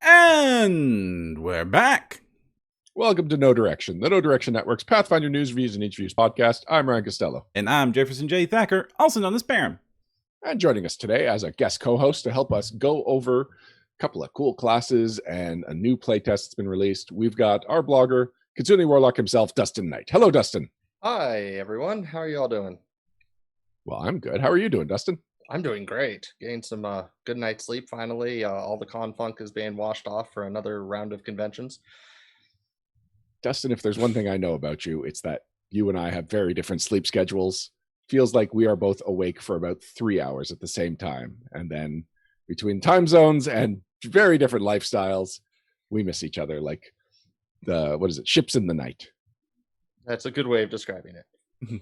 And we're back. Welcome to No Direction, the No Direction Network's Pathfinder News, Reviews, and Interviews podcast. I'm Ryan Costello. And I'm Jefferson J. Thacker, also known as Perram. And joining us today as a guest co-host to help us go over a couple of cool classes and a new playtest that's been released, we've got our blogger, Kitsune Warlock himself, Dustin Knight. Hello, Dustin. Hi, everyone. How are you all doing? Well, I'm good. How are you doing, Dustin? I'm doing great. Getting some good night's sleep finally. All the con funk is being washed off for another round of conventions. Dustin, if there's one thing I know about you, it's that you and I have very different sleep schedules. Feels like we are both awake for about 3 hours at the same time. And then between time zones and very different lifestyles, we miss each other like ships in the night. That's a good way of describing it.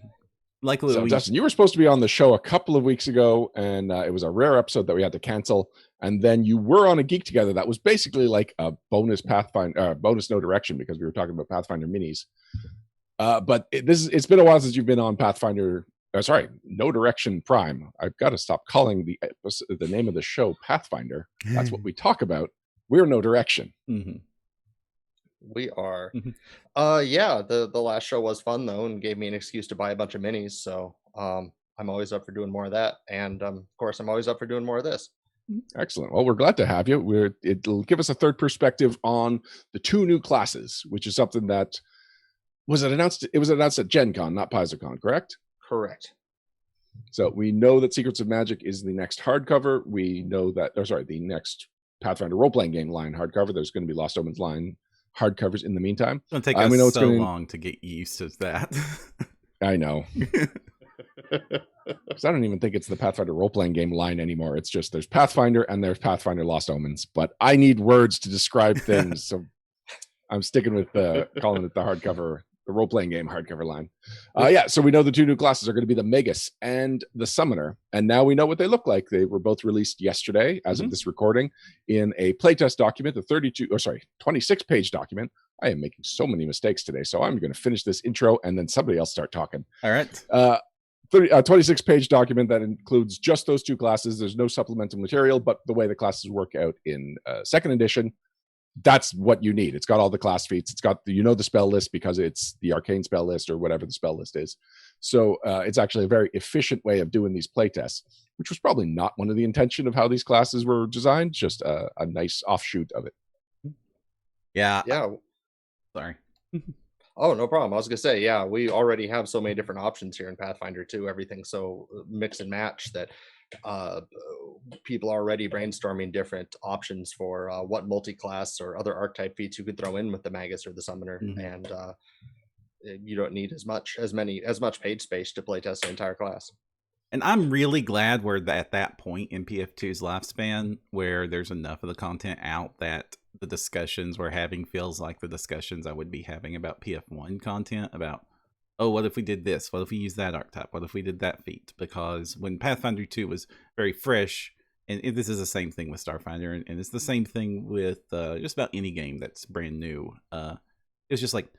So, Dustin, you were supposed to be on the show a couple of weeks ago, and it was a rare episode that we had to cancel. And then you were on a Geek Together that was basically like a bonus Pathfinder, bonus No Direction, because we were talking about Pathfinder minis. But it's been a while since you've been on Pathfinder. No Direction Prime. I've got to stop calling the name of the show Pathfinder. That's what we talk about. We're No Direction. Mm-hmm. We are. Yeah, the last show was fun though, and gave me an excuse to buy a bunch of minis. So I'm always up for doing more of that, and of course, I'm always up for doing more of this. Excellent. Well, we're glad to have you. It'll give us a third perspective on the two new classes, which is something that was announced. It was announced at Gen Con, not PaizoCon, correct? Correct. So we know that Secrets of Magic is the next hardcover. We know that, the next Pathfinder role-playing game line hardcover. There's going to be Lost Omens line hardcovers in the meantime. It's going to take us so long to get used to that. I know. Because I don't even think it's the Pathfinder role-playing game line anymore. It's just there's Pathfinder and there's Pathfinder Lost Omens. But I need words to describe things, so I'm sticking with calling it the hardcover, the role-playing game hardcover line. So we know the two new classes are going to be the Magus and the Summoner, and now we know what they look like. They were both released yesterday, as of this recording, in a playtest document, the 26-page document. I am making so many mistakes today, so I'm going to finish this intro and then somebody else start talking. All right. 26-page document that includes just those two classes. There's no supplemental material, but the way the classes work out in second edition, that's what you need. It's got all the class feats. It's got the spell list because it's the arcane spell list or whatever the spell list is. So it's actually a very efficient way of doing these playtests, which was probably not one of the intention of how these classes were designed, just a nice offshoot of it. Yeah. Sorry. Oh, no problem. I was going to say, yeah, we already have so many different options here in Pathfinder too. Everything's so mix and match that people are already brainstorming different options for what multi-class or other archetype feats you could throw in with the Magus or the Summoner, and you don't need as much page space to playtest an entire class. And I'm really glad we're at that point in PF2's lifespan where there's enough of the content out that the discussions we're having feels like the discussions I would be having about PF1 content about, oh, what if we did this? What if we used that archetype? What if we did that feat? Because when Pathfinder 2 was very fresh, and this is the same thing with Starfinder, and it's the same thing with just about any game that's brand new. It's just like,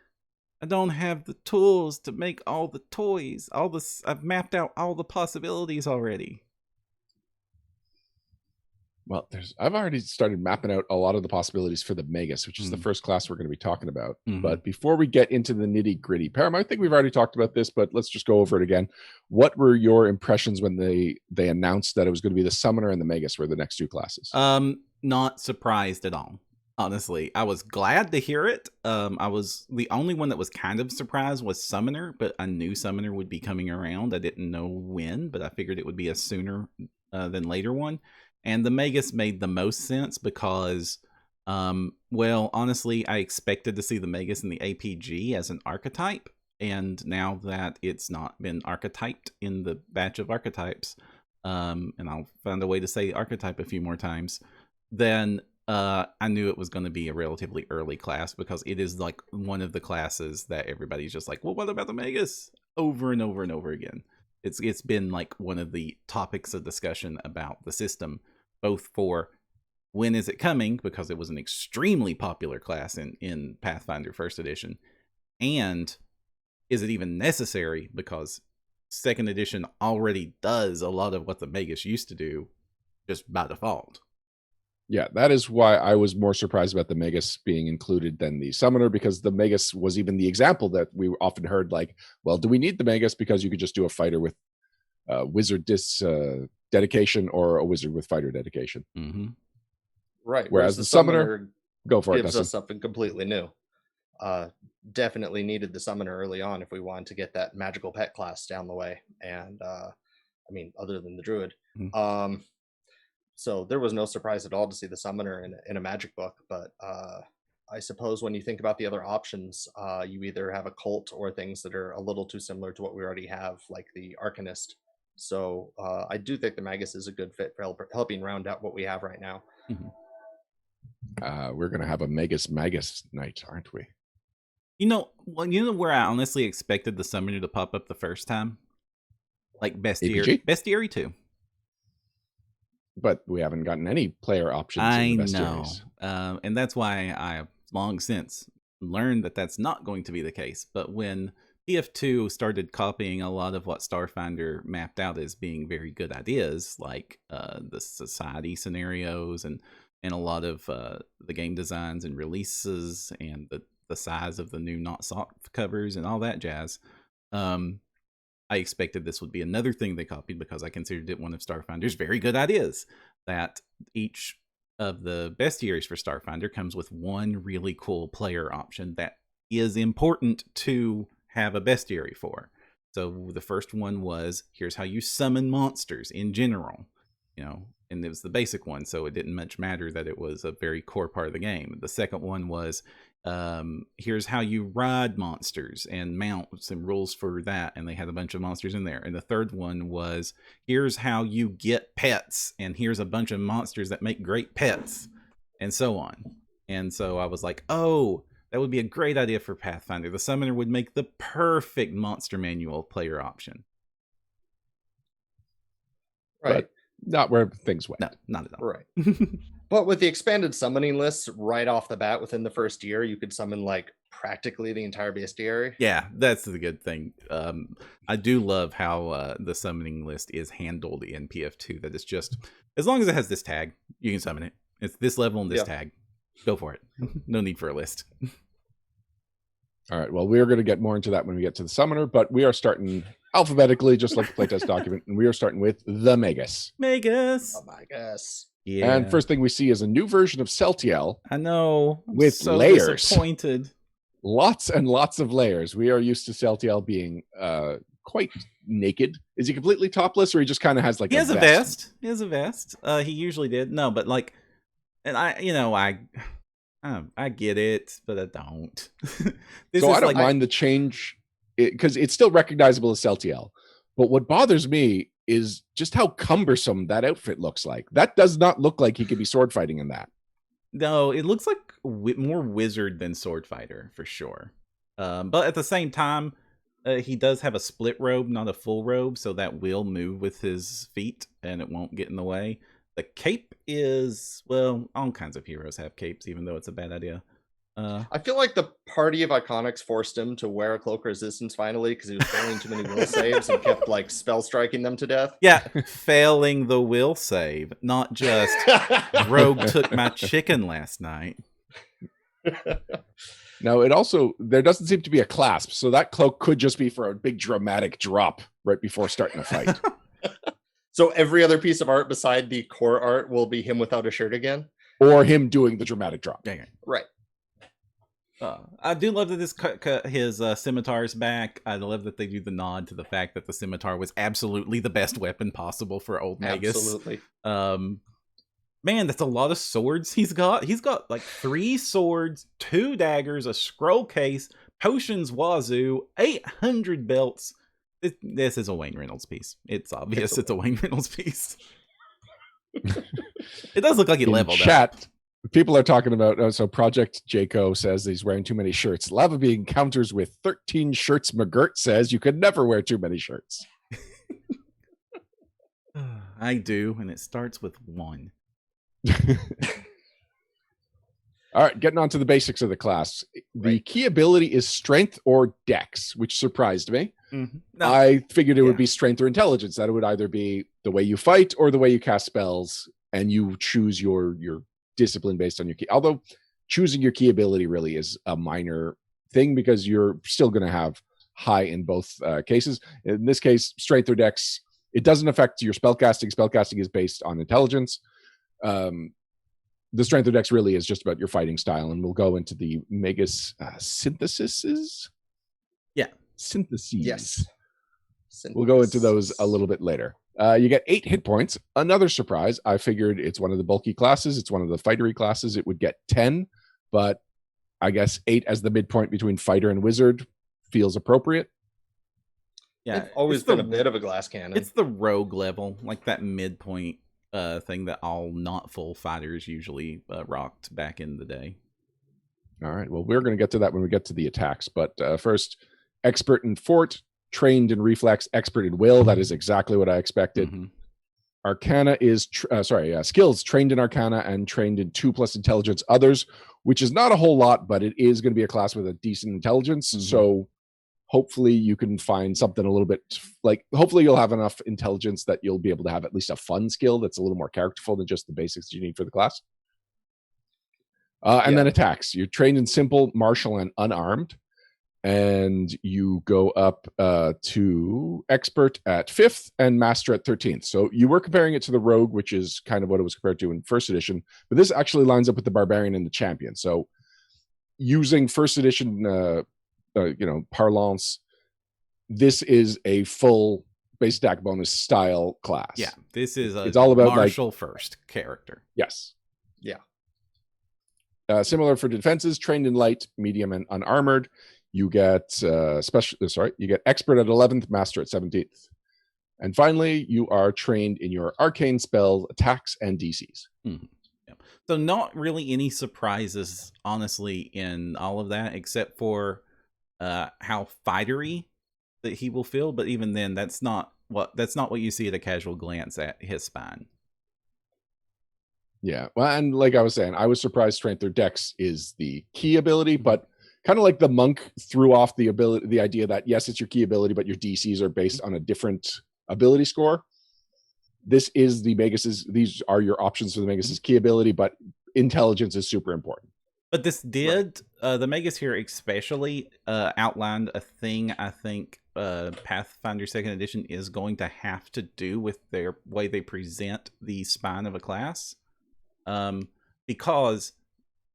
I don't have the tools to make all the toys. I've mapped out all the possibilities already. Well, I've already started mapping out a lot of the possibilities for the Magus, which is the first class we're going to be talking about. But before we get into the nitty gritty, Perram, I think we've already talked about this, but let's just go over it again. What were your impressions when they announced that it was going to be the Summoner and the Magus were the next two classes? Not surprised at all. Honestly, I was glad to hear it. I was the only one that was kind of surprised was Summoner, but I knew Summoner would be coming around. I didn't know when, but I figured it would be a sooner than later one. And the Magus made the most sense because, honestly, I expected to see the Magus in the APG as an archetype. And now that it's not been archetyped in the batch of archetypes, and I'll find a way to say archetype a few more times, then I knew it was going to be a relatively early class because it is like one of the classes that everybody's just like, well, what about the Magus? Over and over and over again. It's been like one of the topics of discussion about the system, both for when is it coming, because it was an extremely popular class in Pathfinder First Edition, and is it even necessary because Second Edition already does a lot of what the Magus used to do just by default. Yeah, that is why I was more surprised about the Magus being included than the Summoner, because the Magus was even the example that we often heard, like, well, do we need the Magus? Because you could just do a fighter with wizard dedication or a wizard with fighter dedication. Mm-hmm. Right. Whereas the Summoner, go for it, gives Dustin. us something completely new. Definitely needed the Summoner early on if we wanted to get that magical pet class down the way. And I mean, other than the Druid. Mm-hmm. So there was no surprise at all to see the Summoner in a Magic book. But I suppose when you think about the other options, you either have a cult or things that are a little too similar to what we already have, like the Arcanist. So I do think the Magus is a good fit for helping round out what we have right now. Mm-hmm. We're going to have a Magus night, aren't we? You know where I honestly expected the Summoner to pop up the first time? Like Bestiary 2. But we haven't gotten any player options in the Bestiaries. And that's why I've long since learned that that's not going to be the case. But when PF2 started copying a lot of what Starfinder mapped out as being very good ideas, like the society scenarios and a lot of the game designs and releases and the size of the new not soft covers and all that jazz, I expected this would be another thing they copied, because I considered it one of Starfinder's very good ideas, that each of the bestiaries for Starfinder comes with one really cool player option that is important to have a bestiary for. So the first one was, here's how you summon monsters in general, and it was the basic one, so it didn't much matter that it was a very core part of the game. The second one was, here's how you ride monsters and mounts and rules for that, and they had a bunch of monsters in there. And the third one was, here's how you get pets, and here's a bunch of monsters that make great pets, and so on. And so I was like, oh, that would be a great idea for Pathfinder. The Summoner would make the perfect monster manual player option. Right. But not where things went. No, not at all. Right. But with the expanded summoning lists right off the bat within the first year, you could summon like practically the entire bestiary. Yeah, that's the good thing. I do love how the summoning list is handled in PF2. That it's just, as long as it has this tag, you can summon it. It's this level and this tag. Go for it. No need for a list. All right. Well, we're going to get more into that when we get to the Summoner, but we are starting alphabetically, just like the playtest document, and we are starting with the Magus. Magus. Oh my gosh. Yeah. And first thing we see is a new version of Celtiel. I know. I'm with so layers. Disappointed. Lots and lots of layers. We are used to Celtiel being quite naked. Is he completely topless, or he just kind of has like He has a vest? He has a vest. He usually did. No, but like, and I get it, but I don't. So I don't mind the change, because it's still recognizable as Celtiel. But what bothers me is just how cumbersome that outfit looks like. That does not look like he could be sword fighting in that. No, it looks like more wizard than sword fighter for sure. But at the same time, he does have a split robe, not a full robe, so that will move with his feet and it won't get in the way. The cape is, well, all kinds of heroes have capes, even though it's a bad idea. I feel like the party of Iconics forced him to wear a cloak of resistance finally, because he was failing too many will saves and kept like spell striking them to death. Yeah, failing the will save, not just rogue took my chicken last night. Now, there doesn't seem to be a clasp, so that cloak could just be for a big dramatic drop right before starting a fight. So every other piece of art beside the core art will be him without a shirt again? Or him doing the dramatic drop. Dang it. Right. I do love that his scimitar is back. I love that they do the nod to the fact that the scimitar was absolutely the best weapon possible for old Magus. Absolutely. Man, that's a lot of swords he's got. He's got like 3 swords, 2 daggers, a scroll case, potions wazoo, 800 belts. This is a Wayne Reynolds piece. It's obvious it's a Wayne Reynolds piece. It does look like he leveled up. People are talking about, so Project Jaco says he's wearing too many shirts. Lava Being counters with 13 shirts. McGirt says you could never wear too many shirts. I do, and it starts with 1. All right, getting on to the basics of the class. The key ability is strength or dex, which surprised me. Mm-hmm. No. I figured it would be strength or intelligence. That it would either be the way you fight or the way you cast spells, and you choose your discipline based on your key. Although choosing your key ability really is a minor thing because you're still going to have high in both cases. In this case, strength or dex, it doesn't affect your spellcasting. Spellcasting is based on intelligence. The strength or dex really is just about your fighting style, and we'll go into the magus syntheses. Yeah. Syntheses. Yes. We'll go into those a little bit later. You get 8 hit points. Another surprise. I figured it's one of the bulky classes. It's one of the fightery classes. It would get 10, but I guess 8 as the midpoint between fighter and wizard feels appropriate. Yeah, it's always been a bit of a glass cannon. It's the rogue level, like that midpoint thing that all not full fighters usually rocked back in the day. All right. Well, we're going to get to that when we get to the attacks. But first, expert in fort, trained in reflex, expert in will. That is exactly what I expected. Mm-hmm. Arcana is, skills, trained in Arcana and trained in 2+ intelligence others, which is not a whole lot, but it is going to be a class with a decent intelligence. Mm-hmm. So hopefully you can find something a little bit hopefully you'll have enough intelligence that you'll be able to have at least a fun skill that's a little more characterful than just the basics you need for the class. And then attacks. You're trained in simple, martial, and unarmed. And you go up to expert at 5th and master at 13th. So you were comparing it to the rogue, which is kind of what it was compared to in first edition. But this actually lines up with the barbarian and the champion. So using first edition parlance, this is a full base attack bonus style class. Yeah, this is it's all about martial first character. Yes. Yeah. Similar for defenses, trained in light, medium, and unarmored. You get you get expert at 11th, master at 17th. And finally, you are trained in your arcane spells, attacks, and DCs. Mm-hmm. Yeah. So not really any surprises, honestly, in all of that, except for how fightery that he will feel. But even then, that's not what you see at a casual glance at his spine. Yeah. Well, and like I was saying, I was surprised strength or dex is the key ability, but kind of like the monk threw off the idea that yes, it's your key ability, but your DCs are based on a different ability score. This is the Magus's. These are your options for the Magus's key ability, but intelligence is super important. But this did the Magus here especially outlined a thing I think Pathfinder 2nd Edition is going to have to do with their way they present the spine of a class, because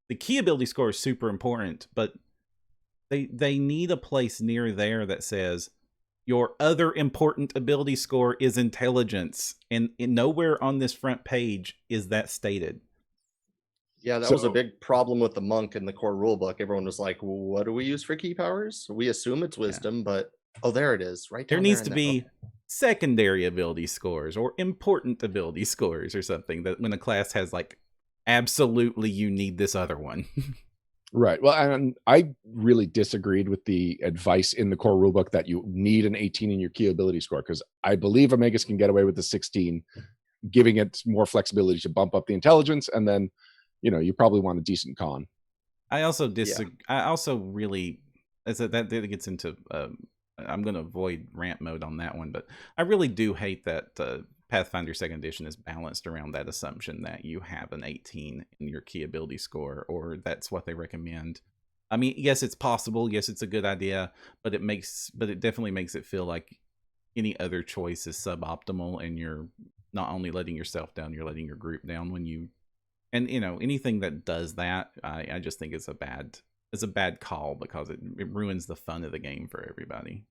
the key ability score is super important, but they need a place near there that says your other important ability score is intelligence, and nowhere on this front page is that stated. Yeah, that was a big problem with the monk in the core rulebook. Everyone was like, what do we use for key powers? We assume it's wisdom, but there it is. Right there needs to be secondary ability scores or important ability scores or something, that when a class has like, absolutely you need this other one. Right. Well, and I really disagreed with the advice in the core rulebook that you need an 18 in your key ability score, because I believe a Magus can get away with the 16, giving it more flexibility to bump up the intelligence, and then you probably want a decent con. I also disagree. Yeah. I also really, that gets into, I'm going to avoid rant mode on that one, but I really do hate that Pathfinder 2nd Edition is balanced around that assumption that you have an 18 in your key ability score, or that's what they recommend. I mean, yes, it's possible. Yes, it's a good idea, but it definitely makes it feel like any other choice is suboptimal, and you're not only letting yourself down, you're letting your group down when you. And anything that does that, I just think it's a bad call, because it ruins the fun of the game for everybody.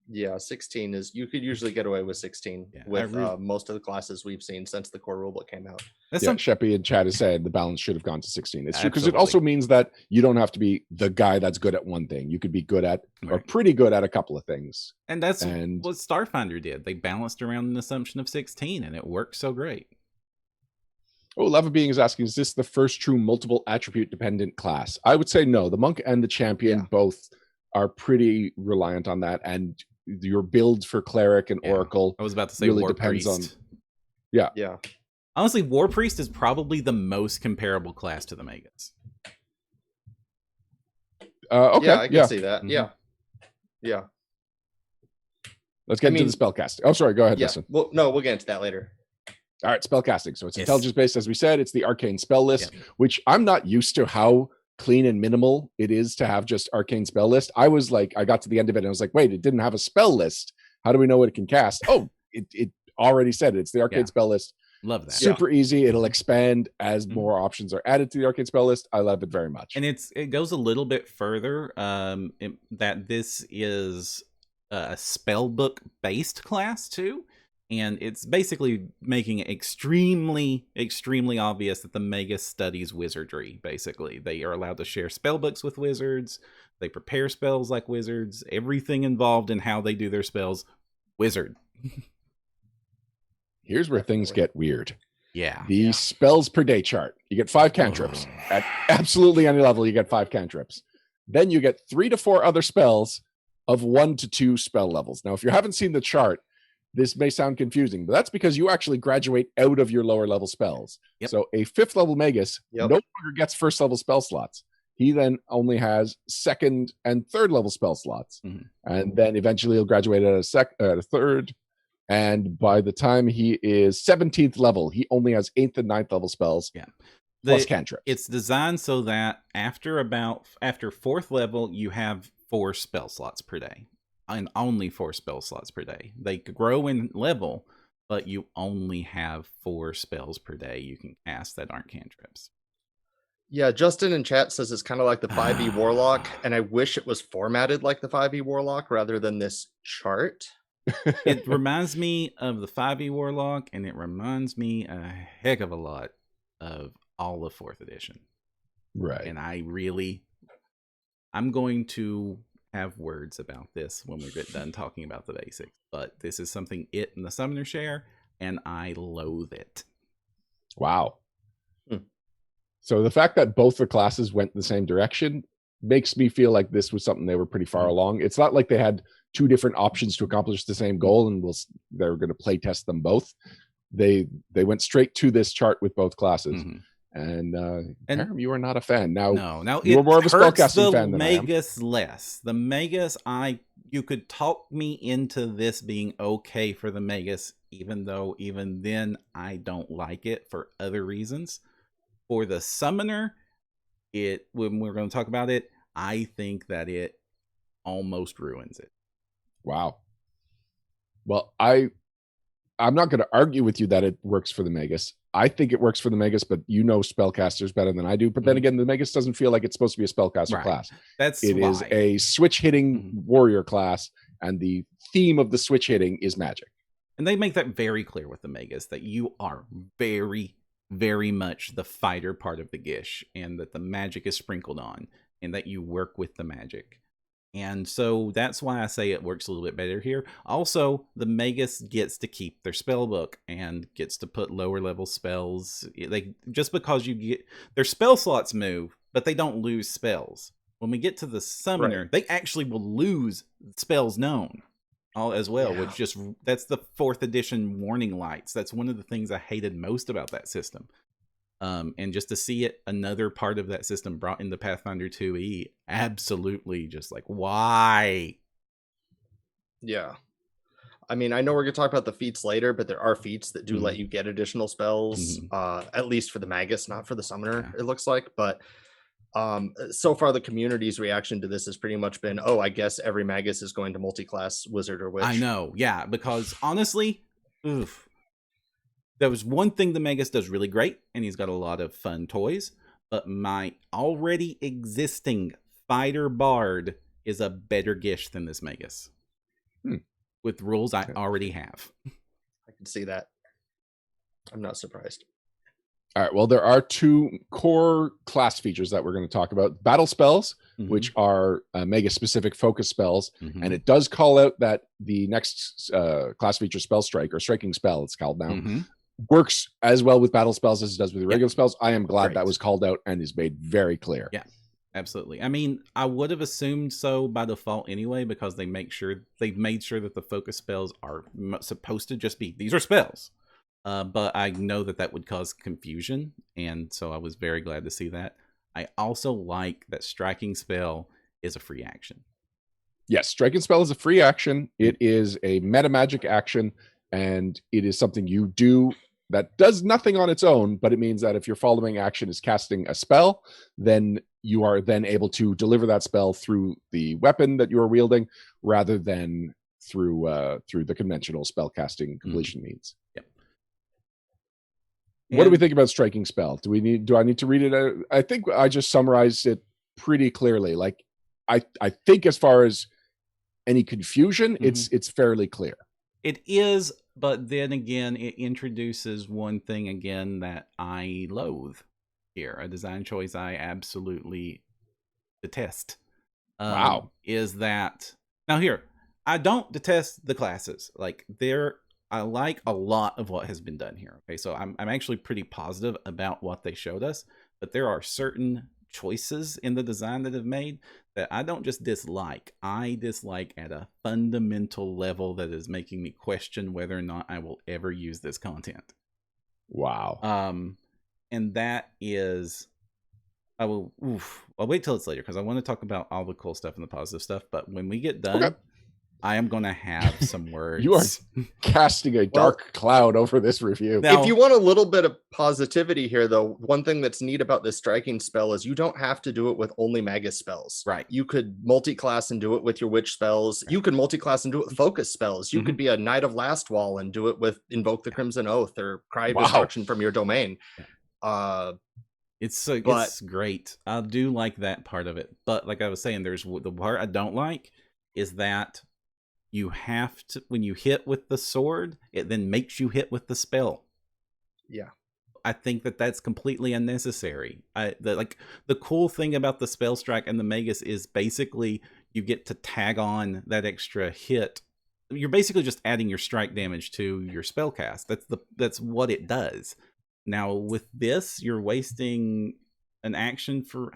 Yeah, 16 is, you could usually get away with 16 with most of the classes we've seen since the core rulebook came out. Sheppy and Chad is saying the balance should have gone to 16. It's true, because it also means that you don't have to be the guy that's good at one thing. You could be good at, or pretty good at, a couple of things. And that's what Starfinder did. They balanced around an assumption of 16, and it worked so great. Oh, Lava Being is asking, is this the first true multiple attribute dependent class? I would say no. The monk and the champion both are pretty reliant on that, and your build for cleric and oracle, I was about to say, really war depends priest. on. Yeah. Honestly, war priest is probably the most comparable class to the Magus. Okay. Yeah, I can see that. Mm-hmm. Yeah. Let's get into the spellcasting. Oh, sorry. Go ahead, Dustin. Well, no, we'll get into that later. All right, spellcasting. So it's Yes. intelligence-based, as we said. It's the arcane spell list, which I'm not used to how clean and minimal it is to have just arcane spell list. I was like, I got to the end of it and I was like, wait, it didn't have a spell list. How do we know what it can cast? Oh, it already said it. It's the arcane spell list. Love that. Super easy. It'll expand as more options are added to the arcane spell list. I love it very much. And it goes a little bit further, that this is a spell book based class too. And it's basically making it extremely, extremely obvious that the Magus studies wizardry, basically. They are allowed to share spell books with wizards. They prepare spells like wizards. Everything involved in how they do their spells, wizard. Here's where things get weird. Yeah. The spells per day chart. You get 5 cantrips. At absolutely any level, you get 5 cantrips. Then you get 3 to 4 other spells of 1 to 2 spell levels. Now, if you haven't seen the chart, this may sound confusing, but that's because you actually graduate out of your lower level spells. So a 5th level Magus no longer gets 1st level spell slots. He then only has 2nd and 3rd level spell slots. And then eventually he'll graduate at a 3rd. And by the time he is 17th level, he only has 8th and 9th level spells. Plus cantrips. It's designed so that after 4th level, you have 4 spell slots per day. And only 4 spell slots per day. They grow in level, but you only have 4 spells per day you can cast that aren't cantrips. Yeah, Justin in chat says it's kind of like the 5e Warlock, and I wish it was formatted like the 5e Warlock rather than this chart. It reminds me of the 5e Warlock, and it reminds me a heck of a lot of all of 4th edition. Right. And I'm going to have words about this when we get done talking about the basics, but this is something it and the summoner share, and I loathe it. Wow. So the fact that both the classes went the same direction makes me feel like this was something they were pretty far along. It's not like they had 2 different options to accomplish the same goal and they're going to play test them both. They went straight to this chart with both classes. And Perram, you are not a fan. Now you're more of a spellcasting fan than Magus less. The Magus, you could talk me into this being okay for the Magus, even though even then I don't like it for other reasons. For the Summoner, when we're going to talk about it, I think that it almost ruins it. Wow. Well, I'm not going to argue with you that it works for the Magus. I think it works for the Magus, but you know spellcasters better than I do. But then again, the Magus doesn't feel like it's supposed to be a spellcaster class. It is a switch hitting warrior class, and the theme of the switch hitting is magic. And they make that very clear with the Magus, that you are very, very much the fighter part of the Gish, and that the magic is sprinkled on, and that you work with the magic. And so that's why I say it works a little bit better here. Also, the Magus gets to keep their spell book and gets to put lower level spells. Just because you get their spell slots move, but they don't lose spells. When we get to the Summoner, they actually will lose spells known as well, which that's the 4th edition warning lights. That's one of the things I hated most about that system. And just to see it, another part of that system brought into Pathfinder 2e, absolutely just like, why? Yeah. I mean, I know we're going to talk about the feats later, but there are feats that do let you get additional spells, at least for the Magus, not for the Summoner, it looks like. But so far, the community's reaction to this has pretty much been, oh, I guess every Magus is going to multi-class Wizard or Witch. I know, yeah, because honestly, there was one thing the Magus does really great, and he's got a lot of fun toys, but my already existing fighter bard is a better Gish than this Magus. With rules I already have. I can see that. I'm not surprised. All right, well, there are 2 core class features that we're going to talk about. Battle spells, which are Magus-specific focus spells, and it does call out that the next class feature, Spell Strike, or Striking Spell, it's called now, works as well with battle spells as it does with the regular spells. I am glad that was called out and is made very clear. Yeah, absolutely. I mean, I would have assumed so by default anyway, because they made sure that the focus spells are supposed to just be, these are spells. But I know that would cause confusion, and so I was very glad to see that. I also like that Striking Spell is a free action. Yes, Striking Spell is a free action. It is a meta magic action, and it is something you do that does nothing on its own, but it means that if your following action is casting a spell, then you are then able to deliver that spell through the weapon that you are wielding rather than through the conventional spellcasting completion means. Yep. What do we think about striking spell? Do I need to read it? I think I just summarized it pretty clearly. Like I think as far as any confusion, it's fairly clear. It is, but then again, it introduces one thing again that I loathe here, a design choice I absolutely detest. Wow. Is that now here? I don't detest the classes. Like I like a lot of what has been done here. Okay, so I'm actually pretty positive about what they showed us, but there are certain choices in the design that have made that I don't just dislike. I dislike at a fundamental level that is making me question whether or not I will ever use this content. Wow. And that is, I'll wait till it's later because I want to talk about all the cool stuff and the positive stuff. But when we get done, okay. I am going to have some words. You are casting a dark cloud over this review. Now, if you want a little bit of positivity here, though, one thing that's neat about this striking spell is you don't have to do it with only magus spells. Right. You could multi-class and do it with your witch spells. You could multi-class and do it with focus spells. You could be a Knight of Lastwall and do it with Invoke the Crimson Oath or Cry of Destruction from your domain. It's great. I do like that part of it. But like I was saying, there's the part I don't like is that you have to, when you hit with the sword, it then makes you hit with the spell. Yeah. I think that's completely unnecessary. The cool thing about the spell strike and the magus is basically you get to tag on that extra hit. You're basically just adding your strike damage to your spell cast. That's what it does. Now with this, you're wasting an action for,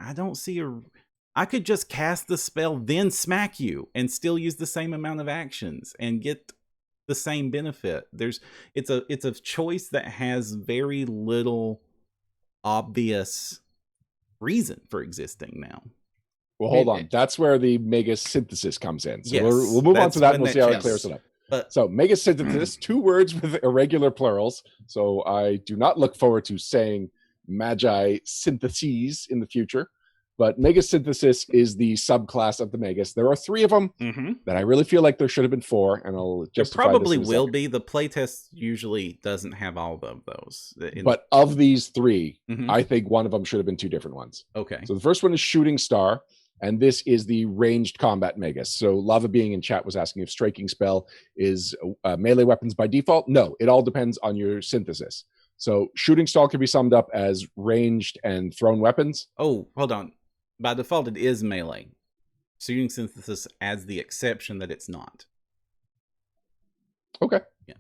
I could just cast the spell, then smack you, and still use the same amount of actions and get the same benefit. It's a choice that has very little obvious reason for existing now. Well, hold on. That's where the magus synthesis comes in. So yes, we'll move on to that and we'll see how it clears it up. So magus synthesis, 2 words with irregular plurals. So I do not look forward to saying magi syntheses in the future. But magus synthesis is the subclass of the magus. There are 3 of them that I really feel like there should have been 4, and I'll justify there probably this will be. The playtest usually doesn't have all of those. But of these 3, I think one of them should have been 2 different ones. Okay. So the first one is Shooting Star, and this is the ranged combat magus. So Lava Being in chat was asking if striking spell is melee weapons by default. No, it all depends on your synthesis. So Shooting Star can be summed up as ranged and thrown weapons. Oh, hold on. By default, it is melee. Shooting synthesis adds the exception that it's not. Okay. Yeah.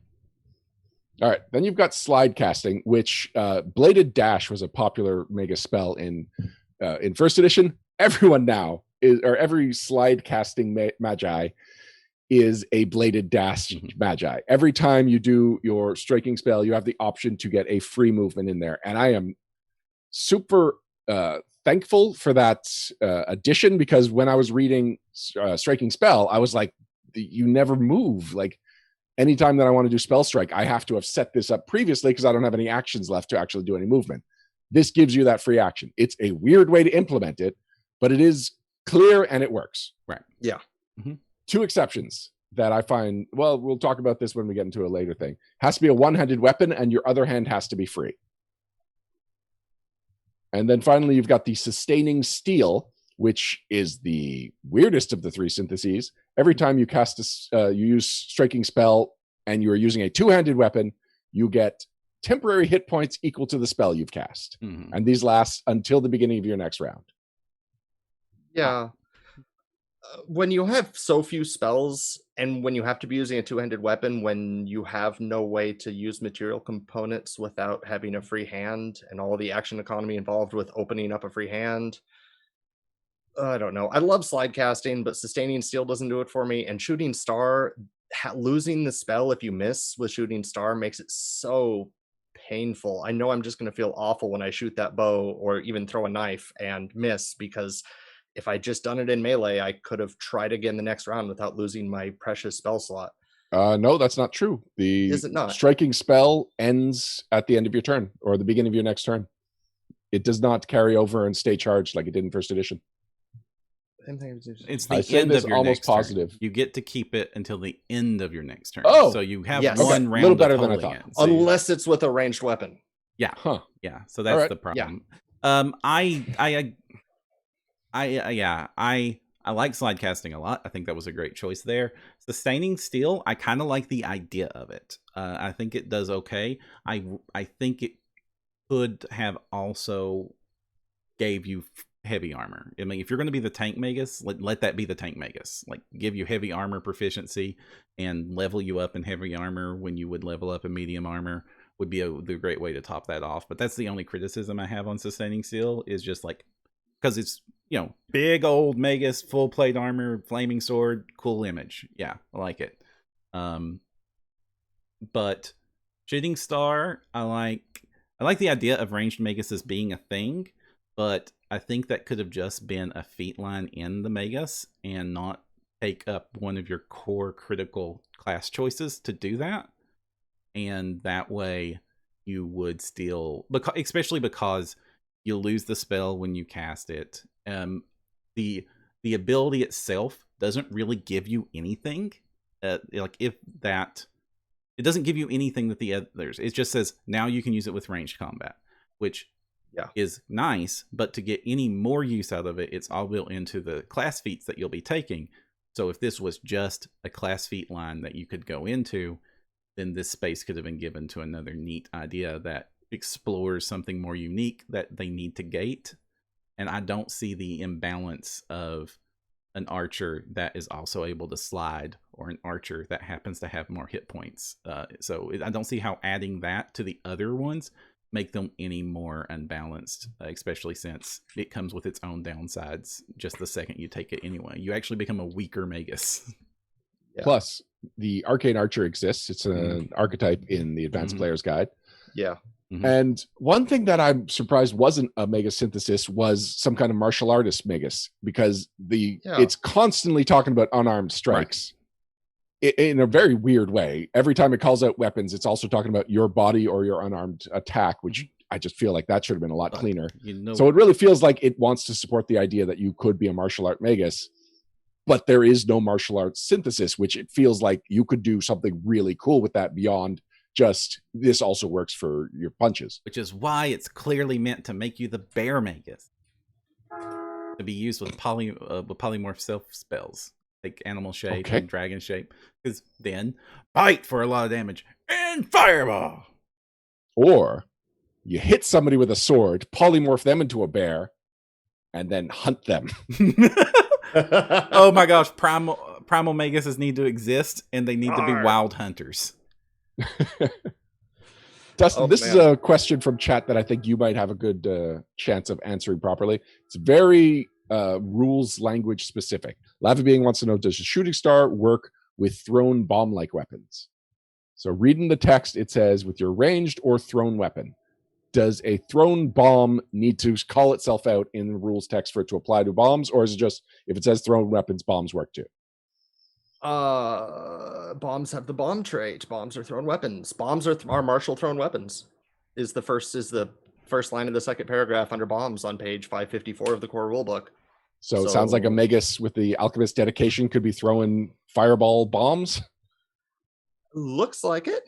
All right. Then you've got slide casting, which Bladed Dash was a popular mega spell in first edition. Everyone now every slide casting magi is a Bladed Dash magi. Every time you do your striking spell, you have the option to get a free movement in there, and I am super thankful for that addition, because when I was reading striking spell, I was like, you never move. Like anytime that I want to do spell strike, I have to have set this up previously because I don't have any actions left to actually do any movement. This gives you that free action. It's a weird way to implement it, but it is clear and it works. Right. Yeah. 2 exceptions that I find, well, we'll talk about this when we get into a later thing. Has to be a one-handed weapon and your other hand has to be free. And then finally, you've got the Sustaining Steel, which is the weirdest of the 3 syntheses. Every time you cast you use striking spell and you are using a 2-handed weapon, you get temporary hit points equal to the spell you've cast. And these last until the beginning of your next round. Yeah. When you have so few spells and when you have to be using a 2-handed weapon, when you have no way to use material components without having a free hand and all the action economy involved with opening up a free hand, I don't know. I love slide casting, but Sustaining Steel doesn't do it for me. And Shooting Star, losing the spell if you miss with Shooting Star makes it so painful. I know I'm just going to feel awful when I shoot that bow or even throw a knife and miss, because if I just done it in melee, I could have tried again the next round without losing my precious spell slot. No, that's not true. The Is it not? striking spell ends at the end of your turn or the beginning of your next turn. It does not carry over and stay charged like it did in first edition. It's the end of your almost next positive. turn. You get to keep it until the end of your next turn. Oh, so you have yes. one Okay. round Little better of than I holding thought. it. So Unless it's with a ranged weapon. yeah, Huh. yeah. So that's Alright. the problem. Yeah. I like slide casting a lot. I think that was a great choice there. Sustaining steel, I kind of like the idea of it. I think it does okay. I think it could have also gave you heavy armor. I mean, if you're going to be the tank magus, let that be the tank magus. Like, give you heavy armor proficiency and level you up in heavy armor when you would level up in medium armor would be the great way to top that off. But that's the only criticism I have on sustaining steel is just like, because it's, big old magus, full plate armor, flaming sword, cool image. Yeah, I like it. But shooting star, I like the idea of ranged magus as being a thing, but I think that could have just been a feat line in the magus and not take up one of your core critical class choices to do that. And that way you would still, especially because you lose the spell when you cast it. The ability itself doesn't really give you anything. It doesn't give you anything that the others. It just says now you can use it with ranged combat, which is nice. But to get any more use out of it, it's all built into the class feats that you'll be taking. So if this was just a class feat line that you could go into, then this space could have been given to another neat idea that explores something more unique that they need to gate. And I don't see the imbalance of an archer that is also able to slide or an archer that happens to have more hit points. So I don't see how adding that to the other ones make them any more unbalanced, especially since it comes with its own downsides just the second you take it anyway. You actually become a weaker magus. Yeah. Plus, the arcane archer exists. It's an archetype in the Advanced Player's Guide. Yeah. Mm-hmm. And one thing that I'm surprised wasn't a magus synthesis was some kind of martial artist magus, because it's constantly talking about unarmed strikes in a very weird way. Every time it calls out weapons, it's also talking about your body or your unarmed attack, which I just feel like that should have been a lot cleaner. So it really feels like it wants to support the idea that you could be a martial art magus, but there is no martial arts synthesis, which it feels like you could do something really cool with that beyond just this also works for your punches. Which is why it's clearly meant to make you the bear magus. To be used with polymorph self spells. Like animal shape and dragon shape. Because then bite for a lot of damage and fireball. Or you hit somebody with a sword, polymorph them into a bear, and then hunt them. Oh my gosh, primal maguses need to exist, and they need to be wild hunters. Dustin, this is a question from chat that I think you might have a good chance of answering properly. It's very rules language specific. Lava Being wants to know, does a shooting star work with thrown bomb-like weapons? So reading the text, it says, with your ranged or thrown weapon. Does a thrown bomb need to call itself out in the rules text for it to apply to bombs, or is it just, if it says thrown weapons, bombs work too? Bombs have the bomb trait. Bombs are thrown weapons. Bombs are martial thrown weapons. Is the first line of the second paragraph under bombs on page 554 of the core rulebook. So it sounds like a magus with the alchemist dedication could be throwing fireball bombs. Looks like it.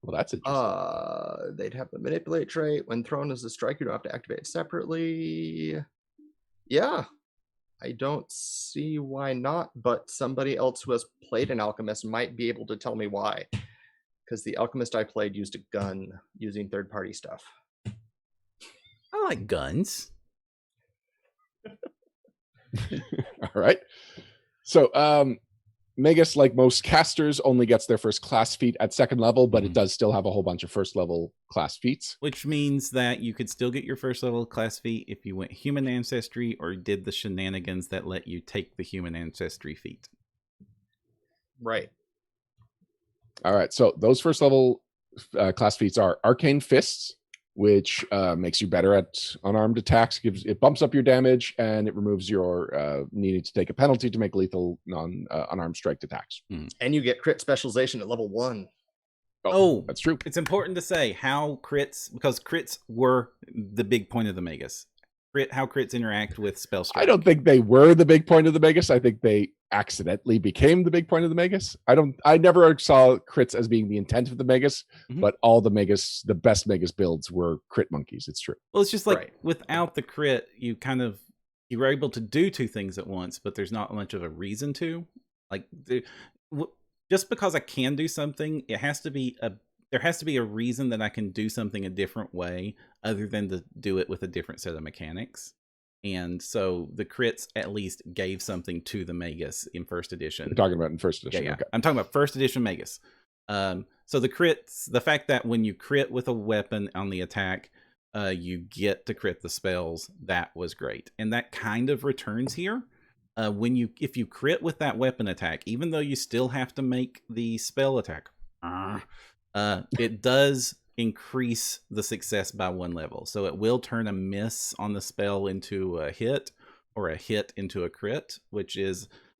Well, that's interesting. They'd have the manipulate trait. When thrown as a strike, you don't have to activate it separately. Yeah. I don't see why not, but somebody else who has played an alchemist might be able to tell me why. Because the alchemist I played used a gun using third-party stuff. I like guns. All right. So, Magus, like most casters, only gets their first class feat at second level, but it does still have a whole bunch of first level class feats. Which means that you could still get your first level class feat if you went human ancestry or did the shenanigans that let you take the human ancestry feat. Right. All right. So those first level class feats are Arcane Fists, which makes you better at unarmed attacks. It bumps up your damage, and it removes your needing to take a penalty to make lethal unarmed strike attacks. And you get crit specialization at level 1. Oh, that's true. It's important to say how crits, because crits were the big point of the Magus. How crits interact with spell strike. I don't think they were the big point of the Magus. I think they accidentally became the big point of the Magus. I never saw crits as being the intent of the Magus, but all the best Magus builds were crit monkeys. It's true. Well, it's just like without the crit, you were able to do two things at once, but there's not much of a reason to. Like, just because I can do something, there has to be a reason that I can do something a different way other than to do it with a different set of mechanics. And so the crits at least gave something to the Magus in first edition. You're talking about in first edition. Yeah. Okay. I'm talking about first edition Magus. So the crits, the fact that when you crit with a weapon on the attack, you get to crit the spells, that was great. And that kind of returns here. If you crit with that weapon attack, even though you still have to make the spell attack, it does increase the success by 1 level. So it will turn a miss on the spell into a hit, or a hit into a crit, which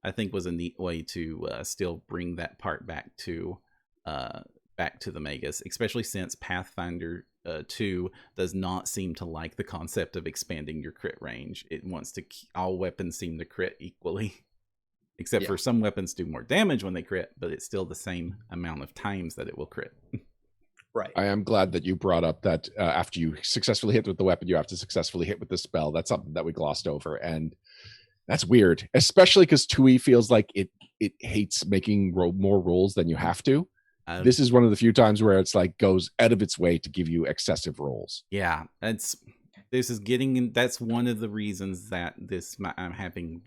I think was a neat way to still bring that part back to the Magus, especially since Pathfinder 2 does not seem to like the concept of expanding your crit range. It wants to all weapons seem to crit equally, except for some weapons do more damage when they crit, but it's still the same amount of times that it will crit. Right. I am glad that you brought up that after you successfully hit with the weapon, you have to successfully hit with the spell. That's something that we glossed over, and that's weird, especially because 2E feels like it hates making more rolls than you have to. This is one of the few times where it's like goes out of its way to give you excessive rolls. Yeah, that's one of the reasons that I'm having.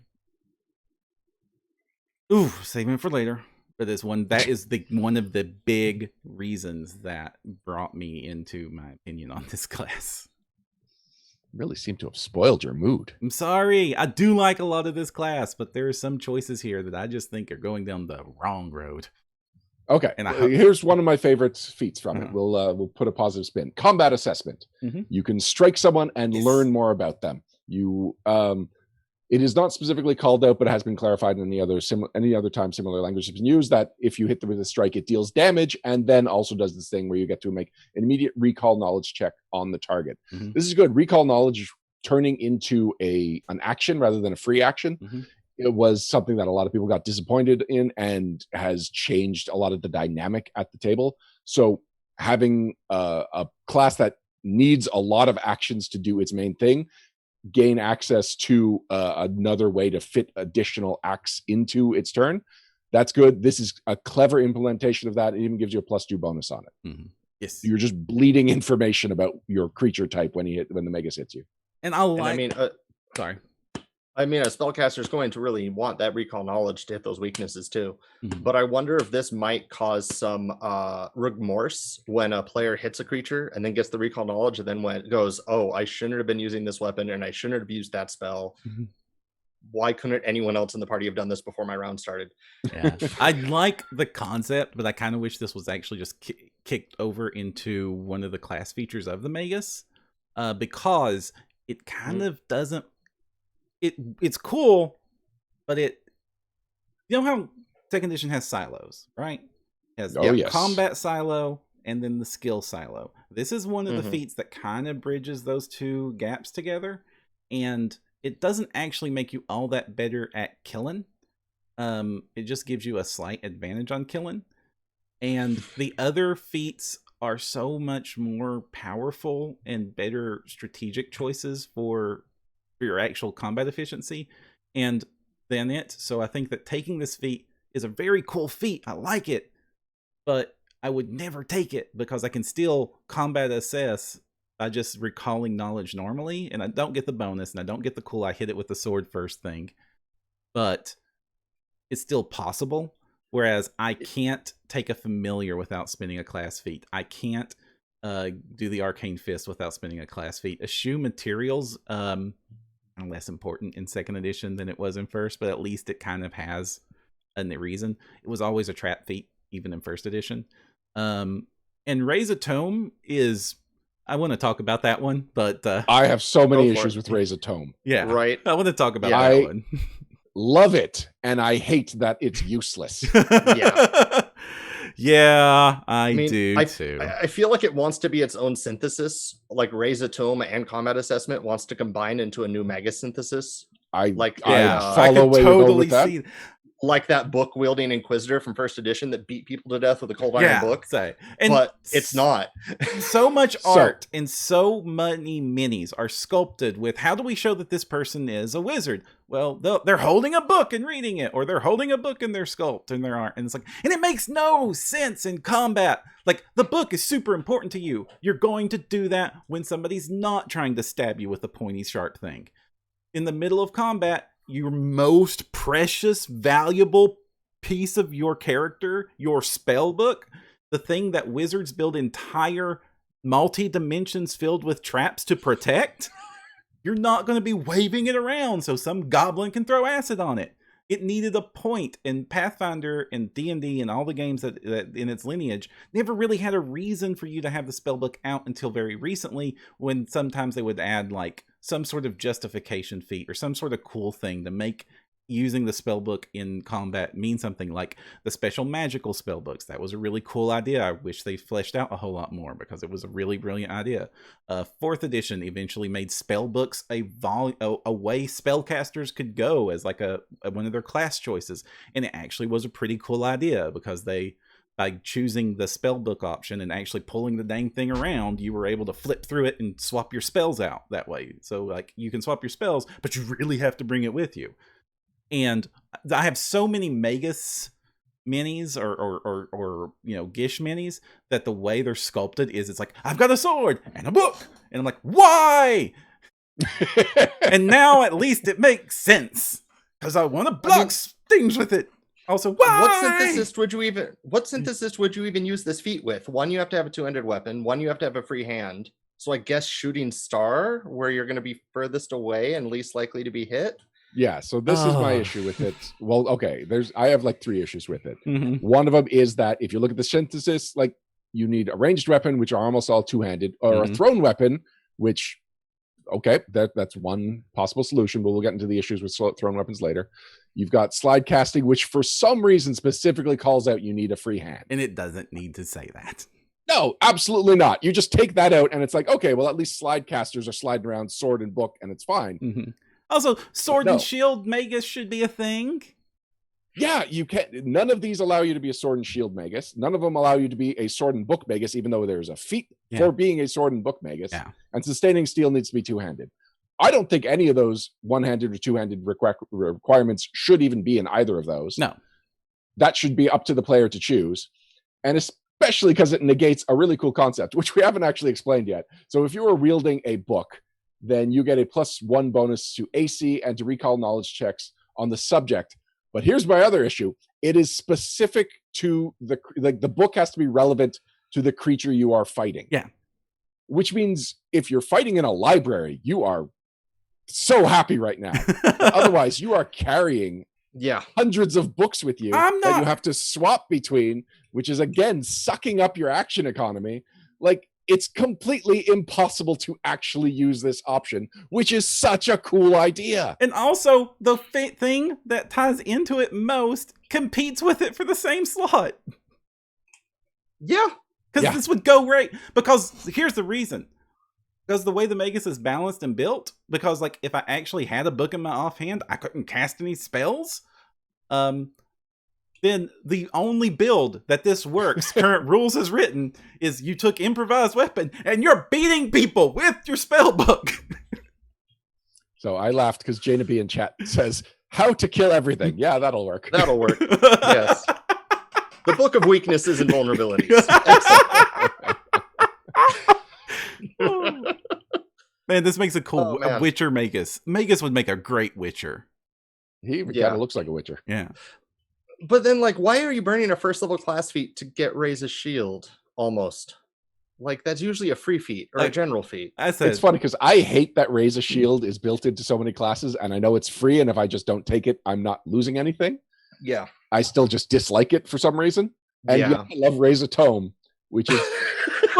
Saving it for later. But that is one of the big reasons that brought me into my opinion on this class. Really seem to have spoiled your mood. I'm sorry. I do like a lot of this class, but there are some choices here that I just think are going down the wrong road. Okay, and here's one of my favorite feats from it. We'll put a positive spin. Combat assessment. You can strike someone and learn more about them. It is not specifically called out, but it has been clarified in any other time similar language has been used, that if you hit them with a strike, it deals damage, and then also does this thing where you get to make an immediate recall knowledge check on the target. This is good. Recall knowledge turning into an action rather than a free action. It was something that a lot of people got disappointed in and has changed a lot of the dynamic at the table. So having a class that needs a lot of actions to do its main thing, gain access to another way to fit additional acts into its turn, that's good. This is a clever implementation of that. It even gives you a +2 bonus on it. Yes, you're just bleeding information about your creature type when the Magus hits you. And sorry. I mean, a spellcaster is going to really want that recall knowledge to hit those weaknesses too. But I wonder if this might cause some remorse when a player hits a creature and then gets the recall knowledge, and then when it goes, oh, I shouldn't have been using this weapon and I shouldn't have used that spell. Why couldn't anyone else in the party have done this before my round started? Yeah, I like the concept, but I kind of wish this was actually just kicked over into one of the class features of the Magus, because it kind of doesn't. It's cool, but you know how second edition has silos, right? It has combat silo and then the skill silo. This is one of the feats that kind of bridges those two gaps together, and it doesn't actually make you all that better at killing. It just gives you a slight advantage on killing, and the other feats are so much more powerful and better strategic choices for your actual combat efficiency and than it. So I think that taking this feat is a very cool feat. I like it, but I would never take it because I can still combat assess by just recalling knowledge normally, and I don't get the bonus and I don't get the cool I hit it with the sword first thing, but it's still possible. Whereas I can't take a familiar without spending a class feat. I can't do the arcane fist without spending a class feat. Eschew materials less important in second edition than it was in first, but at least it kind of has a reason. It was always a trap feat even in first edition. And raise a tome is I want to talk about that one, but I have so many Go for issues it. with Raise a Tome. yeah, Right. I want to talk about Yeah. that one. Love it, and I hate that it's useless. Yeah, I mean, do too. I feel like it wants to be its own synthesis. Like Raise a Tome and Combat Assessment wants to combine into a new magus synthesis. I Yeah, follow I could where you're going totally with that. see. Like that book wielding Inquisitor from first edition that beat people to death with a cold iron book. But it's not. So much art and so many minis are sculpted with how do we show that this person is a wizard? Well, they're holding a book and reading it, or they're holding a book and their sculpt and their art. And it's like, and it makes no sense in combat. Like, the book is super important to you. You're going to do that when somebody's not trying to stab you with a pointy, sharp thing. In the middle of combat, your most precious, valuable piece of your character, your spell book, the thing that wizards build entire multi-dimensions filled with traps to protect, you're not going to be waving it around so some goblin can throw acid on it. It needed a point, and Pathfinder and D&D and all the games that in its lineage never really had a reason for you to have the spellbook out until very recently, when sometimes they would add like some sort of justification feat or some sort of cool thing to make using the spellbook in combat mean something, like the special magical spellbooks. That was a really cool idea. I wish they fleshed out a whole lot more because it was a really brilliant idea. 4th edition eventually made spellbooks a way spellcasters could go as like one of their class choices, and it actually was a pretty cool idea because by choosing the spellbook option and actually pulling the dang thing around, you were able to flip through it and swap your spells out that way. So like you can swap your spells, but you really have to bring it with you. And I have so many magus minis or Gish minis that the way they're sculpted is it's like, I've got a sword and a book. And I'm like, why? And now at least it makes sense because I want to block things with it. Also, why? What synthesis would you even use this feat with? One, you have to have a two-handed weapon. One, you have to have a free hand. So I guess shooting star, where you're going to be furthest away and least likely to be hit. Yeah, so this is my issue with it. Well, okay, I have like 3 issues with it. Mm-hmm. One of them is that if you look at the synthesis, like you need a ranged weapon, which are almost all two-handed, or a thrown weapon, which, okay, that's one possible solution, but we'll get into the issues with thrown weapons later. You've got slide casting, which for some reason specifically calls out you need a free hand. And it doesn't need to say that. No, absolutely not. You just take that out and it's like, okay, well, at least slide casters are sliding around sword and book and it's fine. Mm-hmm. Also, sword and shield magus should be a thing. Yeah, you can't. None of these allow you to be a sword and shield magus. None of them allow you to be a sword and book magus, even though there's a feat for being a sword and book magus. Yeah. And sustaining steel needs to be two-handed. I don't think any of those one-handed or two-handed requirements should even be in either of those. No. That should be up to the player to choose. And especially because it negates a really cool concept, which we haven't actually explained yet. So if you were wielding a book, then you get a +1 bonus to AC and to recall knowledge checks on the subject. But here's my other issue. It is specific to the book has to be relevant to the creature you are fighting. Yeah. Which means if you're fighting in a library, you are so happy right now. Otherwise, you are carrying hundreds of books with you that you have to swap between, which is, again, sucking up your action economy. Like, it's completely impossible to actually use this option, which is such a cool idea. And also, the thing that ties into it most competes with it for the same slot. Yeah. Because this would go right. Because here's the reason. Because the way the Magus is balanced and built, because like if I actually had a book in my offhand, I couldn't cast any spells. Then the only build that this works, current rules as written, is you took improvised weapon and you're beating people with your spell book. So I laughed because Jaina B in chat says, how to kill everything. Yeah, that'll work. That'll work. Yes. The Book of Weaknesses and Vulnerabilities. Man, this makes a cool a Witcher Magus. Magus would make a great Witcher. He kind of looks like a Witcher. Yeah. But then, like, why are you burning a first level class feat to get Raise a Shield? Almost. Like, that's usually a free feat or a general feat. It's funny because I hate that Raise a Shield is built into so many classes, and I know it's free, and if I just don't take it, I'm not losing anything. Yeah. I still just dislike it for some reason. And yet I love Raise a Tome, which is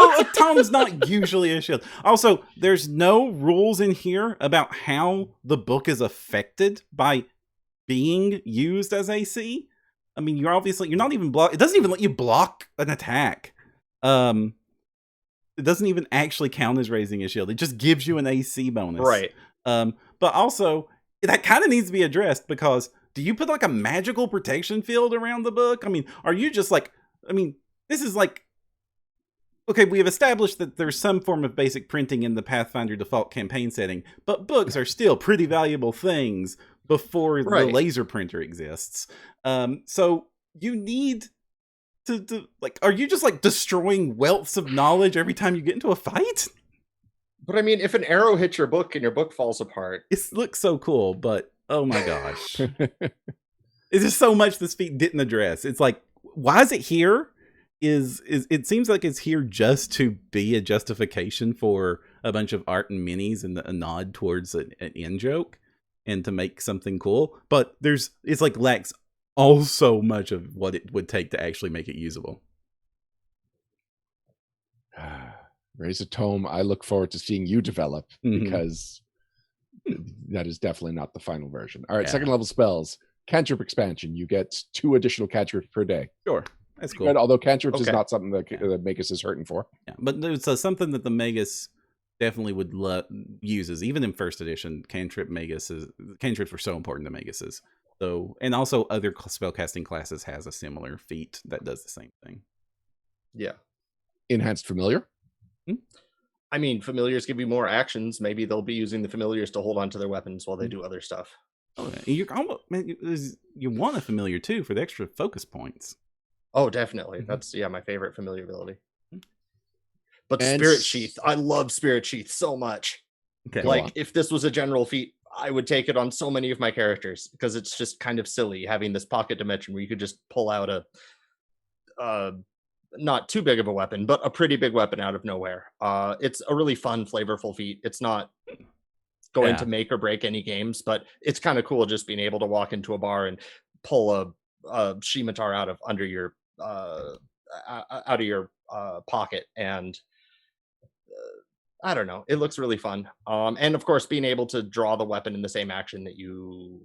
Well, a tome's not usually a shield. Also, there's no rules in here about how the book is affected by being used as AC. I mean, you're not even it doesn't even let you block an attack. It doesn't even actually count as raising a shield. It just gives you an AC bonus. Right. But also, that kind of needs to be addressed, because do you put like a magical protection field around the book? I mean, are you just like, this is like, okay, we have established that there's some form of basic printing in the Pathfinder default campaign setting, but books are still pretty valuable things before the laser printer exists. So you need to like, are you just like destroying wealths of knowledge every time you get into a fight? But I mean, if an arrow hits your book and your book falls apart, It looks so cool, but oh my gosh. It's just so much this feat didn't address. It's like, why is it here? Is it seems like it's here just to be a justification for a bunch of art and minis and a nod towards an in joke and to make something cool. But it's like lacks also much of what it would take to actually make it usable. Raise a tome. I look forward to seeing you develop, because that is definitely not the final version. All right, second level spells. Cantrip expansion. You get 2 additional cantrips per day. Sure. That's cool. Good, although cantrips is not something that Magus is hurting for. Yeah, but it's something that the Magus definitely would uses. Even in first edition, cantrips were so important to Maguses. So, and also other spellcasting classes has a similar feat that does the same thing. Yeah. Enhanced familiar. I mean, familiars give you more actions. Maybe they'll be using the familiars to hold on to their weapons while they do other stuff. Oh, you want a familiar too for the extra focus points. Oh, definitely. That's my favorite familiar ability. But Spirit Sheath, I love Spirit Sheath so much. Okay. Like, if this was a general feat, I would take it on so many of my characters, because it's just kind of silly having this pocket dimension where you could just pull out a not too big of a weapon, but a pretty big weapon out of nowhere. It's a really fun, flavorful feat. It's not going to make or break any games, but it's kind of cool just being able to walk into a bar and pull a scimitar out of under your pocket, and I don't know, it looks really fun. And of course, being able to draw the weapon in the same action that you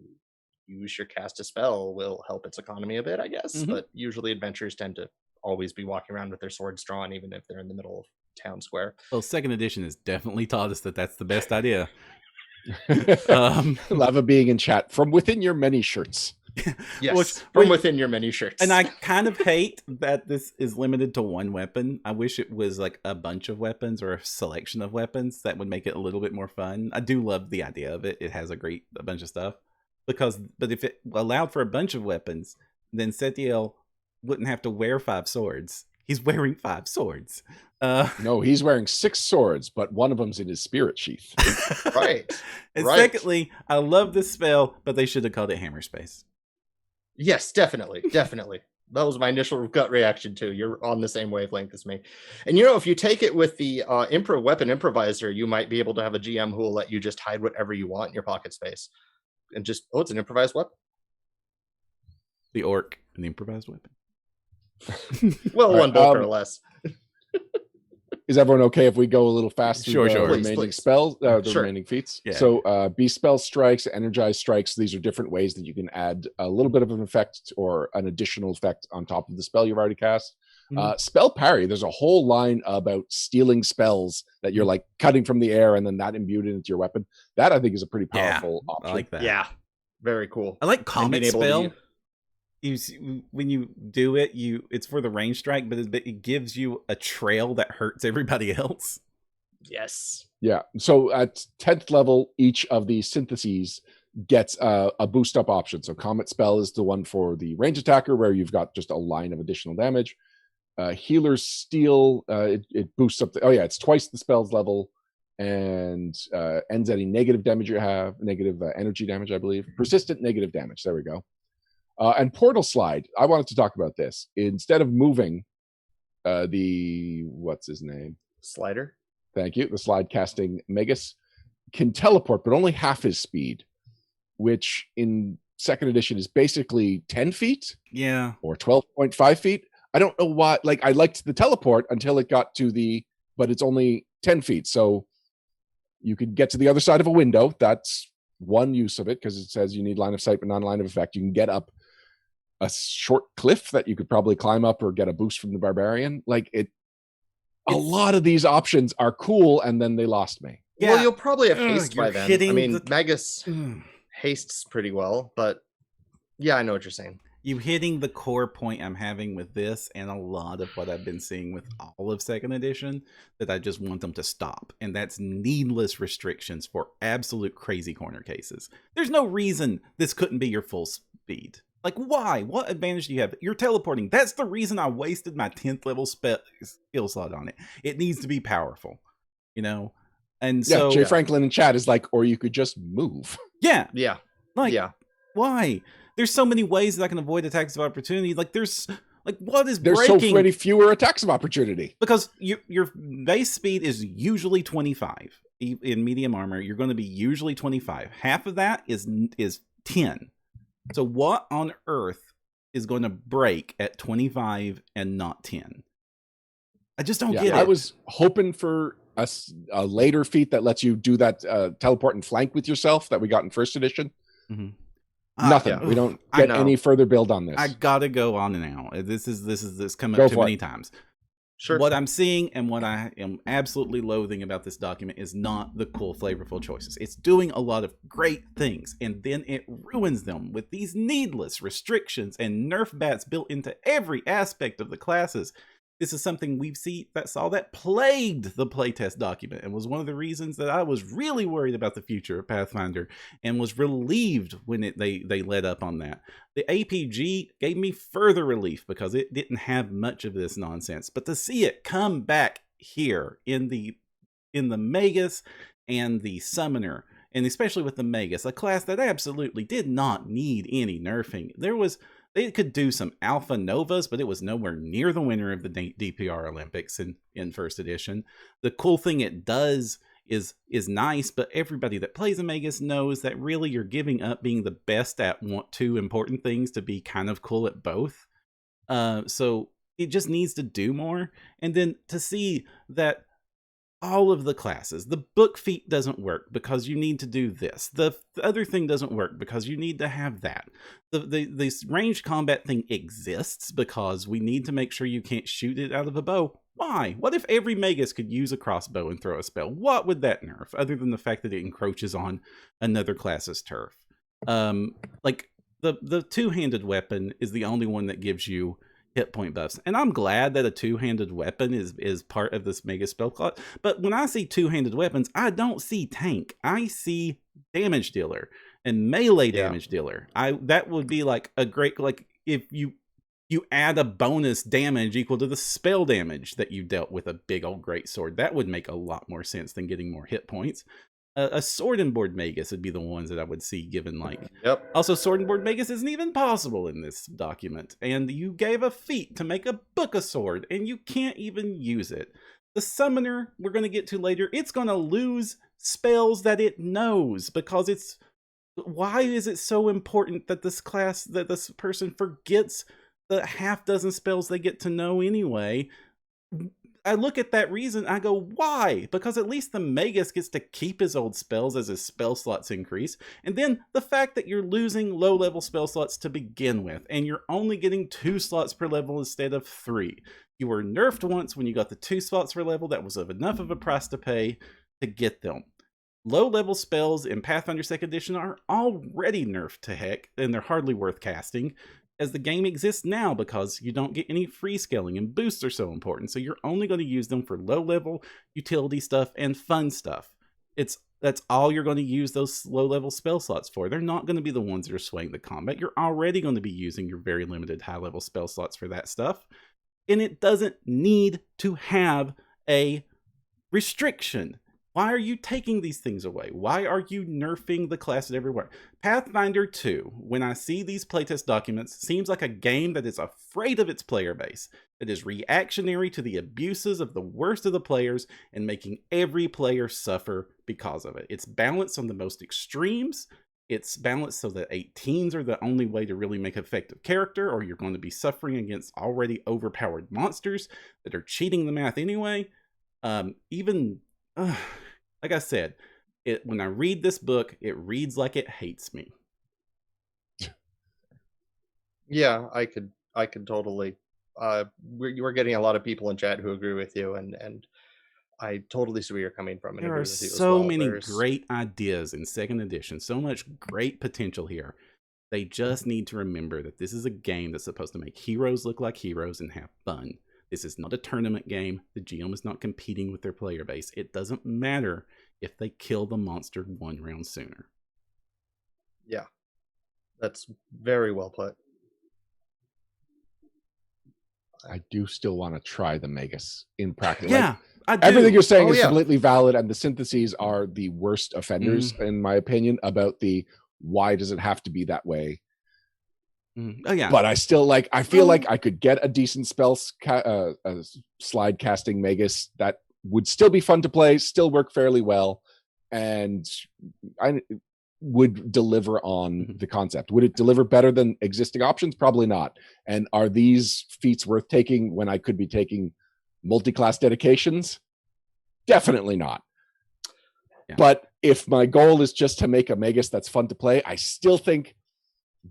use your cast a spell will help its economy a bit, I guess. But usually adventurers tend to always be walking around with their swords drawn, even if they're in the middle of town square. Well, second edition has definitely taught us that that's the best idea. Lava being in chat, from within your many shirts. Yes, from within your many shirts. And I kind of hate that this is limited to one weapon. I wish it was like a bunch of weapons or a selection of weapons. That would make it a little bit more fun. I do love the idea of it. It has a bunch of stuff. But if it allowed for a bunch of weapons, then Setiel wouldn't have to wear 5 swords. He's wearing 5 swords. No, he's wearing 6 swords, but one of them's in his spirit sheath. Right. And secondly, I love this spell, but they should have called it Hammer Space. Yes, definitely. Definitely. That was my initial gut reaction too. You're on the same wavelength as me. And if you take it with the weapon improviser, you might be able to have a GM who will let you just hide whatever you want in your pocket space. And just, it's an improvised weapon. The orc, an improvised weapon. Well, one bolt or less. Is everyone okay if we go a little fast through the remaining please. Spells, remaining feats? Yeah. So, Beast Spell Strikes, Energized Strikes, these are different ways that you can add a little bit of an effect or an additional effect on top of the spell you've already cast. Spell Parry, there's a whole line about stealing spells that you're like cutting from the air and then that imbued into your weapon. That I think is a pretty powerful option. I like that. Yeah, very cool. I like Comet Spell. When you do it, it's for the range strike, but it gives you a trail that hurts everybody else. Yes. Yeah. So at 10th level, each of the syntheses gets a boost up option. So Comet Spell is the one for the range attacker, where you've got just a line of additional damage. Healer's Steel, it boosts up. It's twice the spell's level and ends any negative damage you have, negative energy damage, I believe. Persistent negative damage. There we go. And Portal Slide, I wanted to talk about this. Instead of moving what's his name? Slider. Thank you. The slide casting Magus can teleport, but only half his speed, which in second edition is basically 10 feet. Yeah. Or 12.5 feet. I don't know why. Like, I liked the teleport until it got to the but it's only 10 feet. So you could get to the other side of a window. That's one use of it, because it says you need line of sight, but not line of effect. You can get up a short cliff that you could probably climb up or get a boost from the barbarian. Like a lot of these options are cool, and then they lost me. Yeah. Well, you'll probably have haste by then. I mean, the... Magus hastes pretty well, but yeah, I know what you're saying. You're hitting the core point I'm having with this, and a lot of what I've been seeing with all of 2nd edition, that I just want them to stop. And that's needless restrictions for absolute crazy corner cases. There's no reason this couldn't be your full speed. Like, why? What advantage do you have? You're teleporting. That's the reason I wasted my 10th level skill slot on it. It needs to be powerful, you know? And so Jay Franklin in chat is like, or you could just move. Yeah. Like, why? There's so many ways that I can avoid attacks of opportunity. Like, there's what is there's breaking? So many fewer attacks of opportunity. Because your base speed is usually 25. In medium armor, you're going to be usually 25. Half of that is 10. So what on earth is going to break at 25 and not 10? I just don't get it. I was hoping for a later feat that lets you do that teleport and flank with yourself that we got in 1st edition. Mm-hmm. Nothing. We don't get any further build on this. I gotta go on now. This come up too many times. Sure. What I'm seeing and what I am absolutely loathing about this document is not the cool, flavorful choices. It's doing a lot of great things, and then it ruins them with these needless restrictions and nerf bats built into every aspect of the classes. This is something that plagued the playtest document, and was one of the reasons that I was really worried about the future of Pathfinder, and was relieved when they let up on that. The APG gave me further relief because it didn't have much of this nonsense. But to see it come back here in the Magus and the Summoner, and especially with the Magus, a class that absolutely did not need any nerfing. They could do some Alpha Novas, but it was nowhere near the winner of the DPR Olympics in 1st edition. The cool thing it does is nice, but everybody that plays a Magus knows that really you're giving up being the best at two important things to be kind of cool at both. So it just needs to do more. And then to see that all of the classes, the book feat doesn't work because you need to do this. The other thing doesn't work because you need to have that. This ranged combat thing exists because we need to make sure you can't shoot it out of a bow. Why? What if every Magus could use a crossbow and throw a spell? What would that nerf, other than the fact that it encroaches on another class's turf? Like the two-handed weapon is the only one that gives you hit point buffs, and I'm glad that a two-handed weapon is part of this mega spell slot. But when I see two-handed weapons, I don't see tank. I see damage dealer and melee damage dealer. That would be like a great, like if you add a bonus damage equal to the spell damage that you dealt with a big old great sword. That would make a lot more sense than getting more hit points. A sword and board Magus would be the ones that I would see given, like... Yep. Also, sword and board Magus isn't even possible in this document. And you gave a feat to make a book of sword, and you can't even use it. The summoner, we're going to get to later, it's going to lose spells that it knows, because it's... Why is it so important that this person forgets the half dozen spells they get to know anyway? I look at that reason, I go, why? Because at least the Magus gets to keep his old spells as his spell slots increase. And then the fact that you're losing low-level spell slots to begin with, and you're only getting 2 slots per level instead of 3. You were nerfed once when you got the 2 slots per level. That was enough of a price to pay to get them. Low-level spells in Pathfinder 2nd Edition are already nerfed to heck, and they're hardly worth casting as the game exists now, because you don't get any free scaling, and boosts are so important, so you're only going to use them for low-level utility stuff and fun stuff. That's all you're going to use those low-level spell slots for. They're not going to be the ones that are swaying the combat. You're already going to be using your very limited high-level spell slots for that stuff, and it doesn't need to have a restriction. Why are you taking these things away? Why are you nerfing the class everywhere? Pathfinder 2, when I see these playtest documents, seems like a game that is afraid of its player base, that is reactionary to the abuses of the worst of the players and making every player suffer because of it. It's balanced on the most extremes. It's balanced so that 18s are the only way to really make effective character, or you're going to be suffering against already overpowered monsters that are cheating the math anyway. Even like I said, when I read this book, it reads like it hates me. Yeah, I could totally. We're getting a lot of people in chat who agree with you, and I totally see where you're coming from and There agree are with you as so well. many great ideas in second edition, so much great potential here. They just need to remember that this is a game that's supposed to make heroes look like heroes and have fun. This is not a tournament game. The GM is not competing with their player base. It doesn't matter if they kill the monster one round sooner. Yeah, that's very well put. I do still want to try the magus in practice. Yeah, I do. Everything you're saying is completely valid, and the syntheses are the worst offenders, in my opinion, about the why does it have to be that way. Oh yeah, but I still I feel like I could get a decent slide casting magus that would still be fun to play, still work fairly well, and I would deliver on the concept. Would it deliver better than existing options? Probably not. And are these feats worth taking when I could be taking multi-class dedications? Definitely not. Yeah. But if my goal is just to make a magus that's fun to play, I still think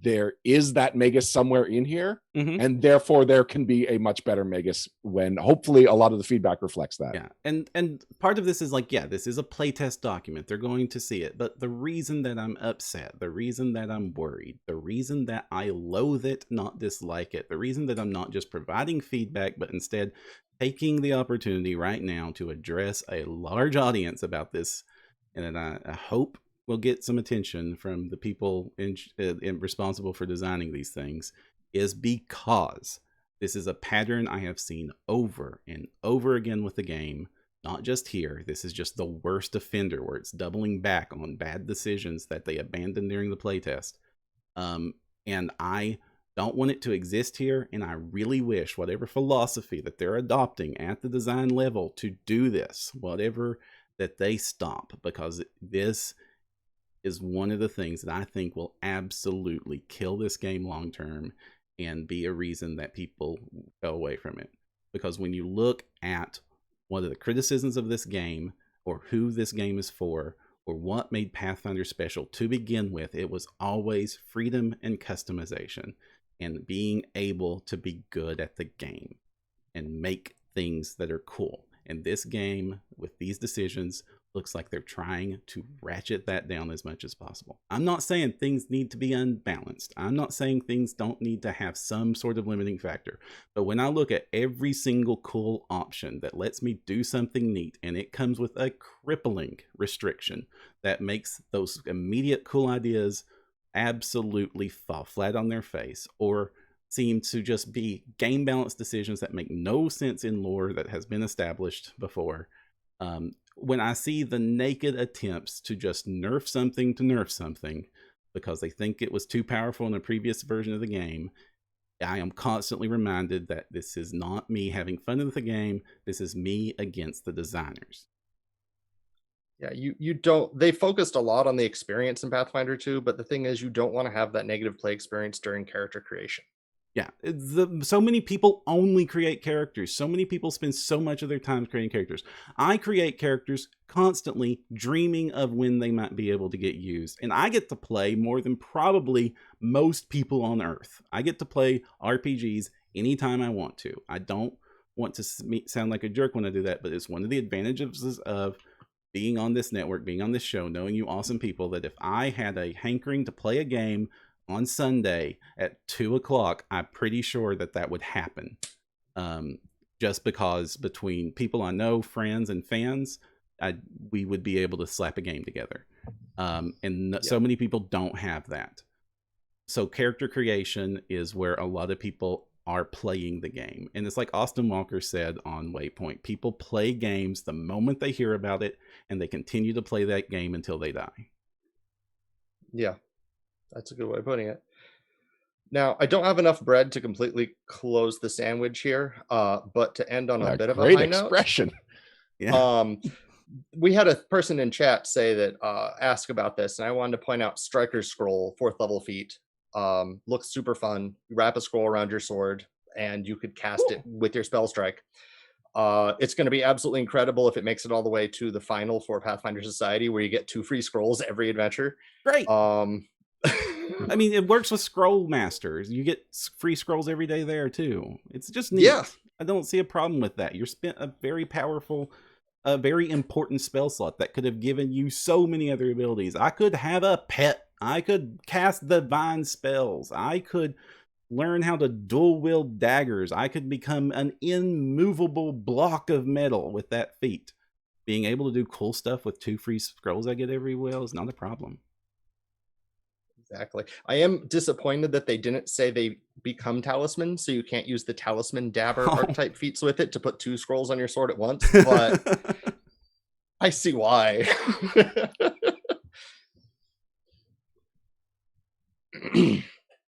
there is that magus somewhere in here, and therefore there can be a much better magus when hopefully a lot of the feedback reflects that. Yeah, and part of this is this is a playtest document. They're going to see it, but the reason that I'm upset, the reason that I'm worried, the reason that I loathe it, not dislike it, the reason that I'm not just providing feedback, but instead taking the opportunity right now to address a large audience about this, and I hope we'll get some attention from the people responsible for designing these things, is because this is a pattern I have seen over and over again with the game. Not just here. This is just the worst offender where it's doubling back on bad decisions that they abandoned during the playtest. And I don't want it to exist here. And I really wish whatever philosophy that they're adopting at the design level to do this, whatever, that they stop, because this is one of the things that I think will absolutely kill this game long term and be a reason that people go away from it. Because when you look at one of the criticisms of this game, or who this game is for, or what made Pathfinder special to begin with, it was always freedom and customization and being able to be good at the game and make things that are cool. And this game, with these decisions, looks like they're trying to ratchet that down as much as possible. I'm not saying things need to be unbalanced. I'm not saying things don't need to have some sort of limiting factor. But when I look at every single cool option that lets me do something neat, and it comes with a crippling restriction that makes those immediate cool ideas absolutely fall flat on their face, or seem to just be game balance decisions that make no sense in lore that has been established before, when I see the naked attempts to just nerf something because they think it was too powerful in a previous version of the game, I am constantly reminded that this is not me having fun with the game. This is me against the designers. Yeah, you don't. They focused a lot on the experience in Pathfinder 2, but the thing is, you don't want to have that negative play experience during character creation. Yeah, so many people only create characters. So many people spend so much of their time creating characters. I create characters constantly, dreaming of when they might be able to get used. And I get to play more than probably most people on Earth. I get to play RPGs anytime I want to. I don't want to sound like a jerk when I do that, but it's one of the advantages of being on this network, being on this show, knowing you awesome people, that if I had a hankering to play a game on Sunday at 2:00, I'm pretty sure that would happen. Just because between people I know, friends and fans, we would be able to slap a game together. So many people don't have that. So character creation is where a lot of people are playing the game. And it's like Austin Walker said on Waypoint, people play games the moment they hear about it, and they continue to play that game until they die. Yeah. That's a good way of putting it. Now, I don't have enough bread to completely close the sandwich here, but to end on a bit of a high expression. Yeah. We had a person in chat say that ask about this, and I wanted to point out Striker's Scroll, 4th level feat. Looks super fun. You wrap a scroll around your sword, and you could cast it with your spell strike. It's going to be absolutely incredible if it makes it all the way to the final for Pathfinder Society, where you get 2 free scrolls every adventure. Great. I mean, it works with Scroll Masters. You get free scrolls every day there too. It's just neat. Yeah. I don't see a problem with that. You're spent a very powerful, a very important spell slot that could have given you so many other abilities. I could have a pet. I could cast divine spells. I could learn how to dual wield daggers. I could become an immovable block of metal with that feat. Being able to do cool stuff with 2 free scrolls I get every will is not a problem. Exactly. I am disappointed that they didn't say they become talismans, so you can't use the talisman dabber archetype feats with it to put 2 scrolls on your sword at once, but I see why.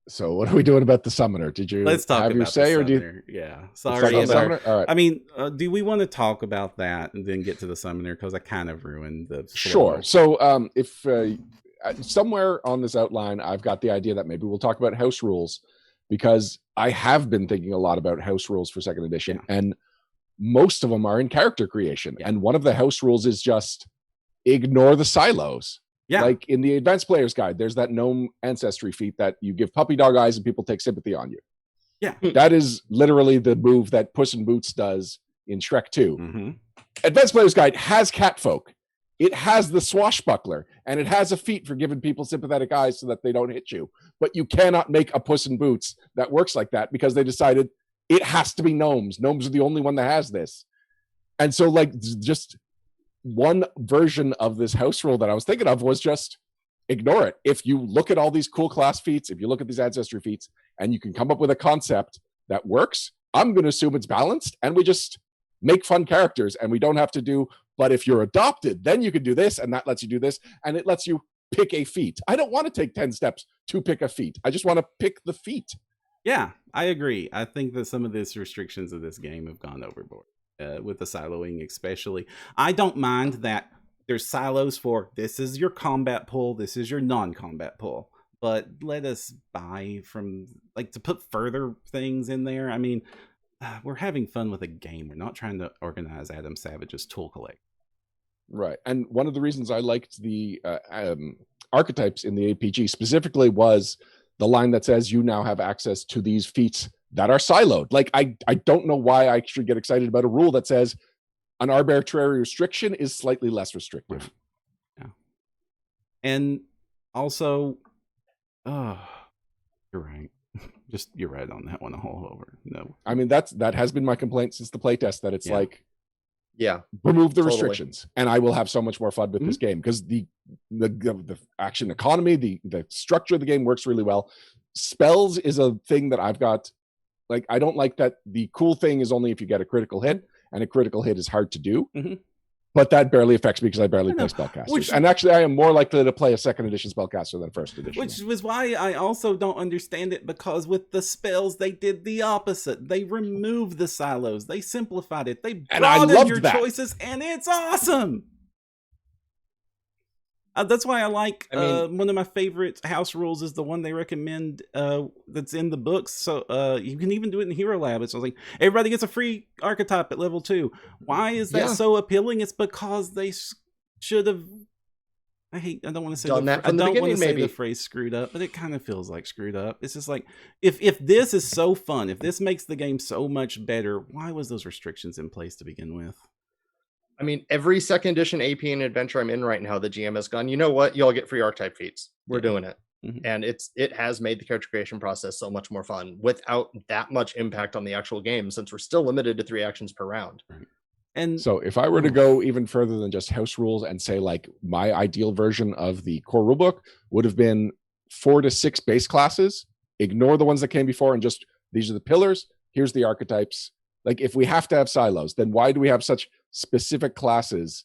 So what are we doing about the summoner? Did you Let's talk have about your say, the or do you? summoner. Yeah, Let's sorry. talk about the summoner? All right. I mean, do we want to talk about that and then get to the summoner? Because I kind of ruined the flow. Sure. So if somewhere on this outline, I've got the idea that maybe we'll talk about house rules, because I have been thinking a lot about house rules for 2nd edition, and most of them are in character creation. And one of the house rules is just ignore the silos. Yeah. Like in the Advanced Player's Guide, there's that gnome ancestry feat that you give puppy dog eyes and people take sympathy on you. Yeah. That is literally the move that Puss in Boots does in Shrek 2. Mm-hmm. Advanced Player's Guide has catfolk. It has the swashbuckler, and it has a feat for giving people sympathetic eyes so that they don't hit you. But you cannot make a Puss in Boots that works like that, because they decided it has to be gnomes. Gnomes are the only one that has this. And so, like, just one version of this house rule that I was thinking of was just ignore it. If you look at all these cool class feats, if you look at these ancestry feats, and you can come up with a concept that works, I'm going to assume it's balanced, and we just make fun characters, and we don't have to do, but if you're adopted, then you can do this, and that lets you do this, and it lets you pick a feat. I don't want to take 10 steps to pick a feat. I just want to pick the feat. Yeah, I agree. I think that some of these restrictions of this game have gone overboard. With the siloing especially. I don't mind that there's silos for this is your combat pull, this is your non-combat pull, but let us buy from, like, to put further things in there. I mean, we're having fun with a game. We're not trying to organize Adam Savage's tool collect. Right. And one of the reasons I liked the archetypes in the APG specifically was the line that says you now have access to these feats that are siloed. Like, I don't know why I should get excited about a rule that says an arbitrary restriction is slightly less restrictive. Yeah. And also, you're right. Just, you're right on that one all over. No. I mean, that has been my complaint since the playtest, that it's like, remove the restrictions, and I will have so much more fun with this game, because the action economy, the structure of the game works really well. Spells is a thing that I've got. Like, I don't like that the cool thing is only if you get a critical hit, and a critical hit is hard to do. Mm-hmm. But that barely affects me because I barely play spellcasters. And actually, I am more likely to play a 2nd edition spellcaster than 1st edition. Which was why I also don't understand it, because with the spells, they did the opposite. They removed the silos. They simplified it. They broadened your choices, and it's awesome. That's why I like, one of my favorite house rules is the one they recommend that's in the books. So you can even do it in Hero Lab. It's like, everybody gets a free archetype at level 2. Why is that so appealing? It's because they should have, I don't want to say the phrase screwed up, but it kind of feels like screwed up. It's just like, if this is so fun, if this makes the game so much better, why was those restrictions in place to begin with? I mean, every 2nd edition AP and adventure I'm in right now, the GM has gone, you know what? Y'all get free archetype feats. We're doing it. Mm-hmm. And it has made the character creation process so much more fun without that much impact on the actual game, since we're still limited to 3 actions per round. Right. And so if I were to go even further than just house rules and say, like, my ideal version of the core rulebook would have been 4 to 6 base classes, ignore the ones that came before, and just, these are the pillars, here's the archetypes. Like, if we have to have silos, then why do we have such specific classes?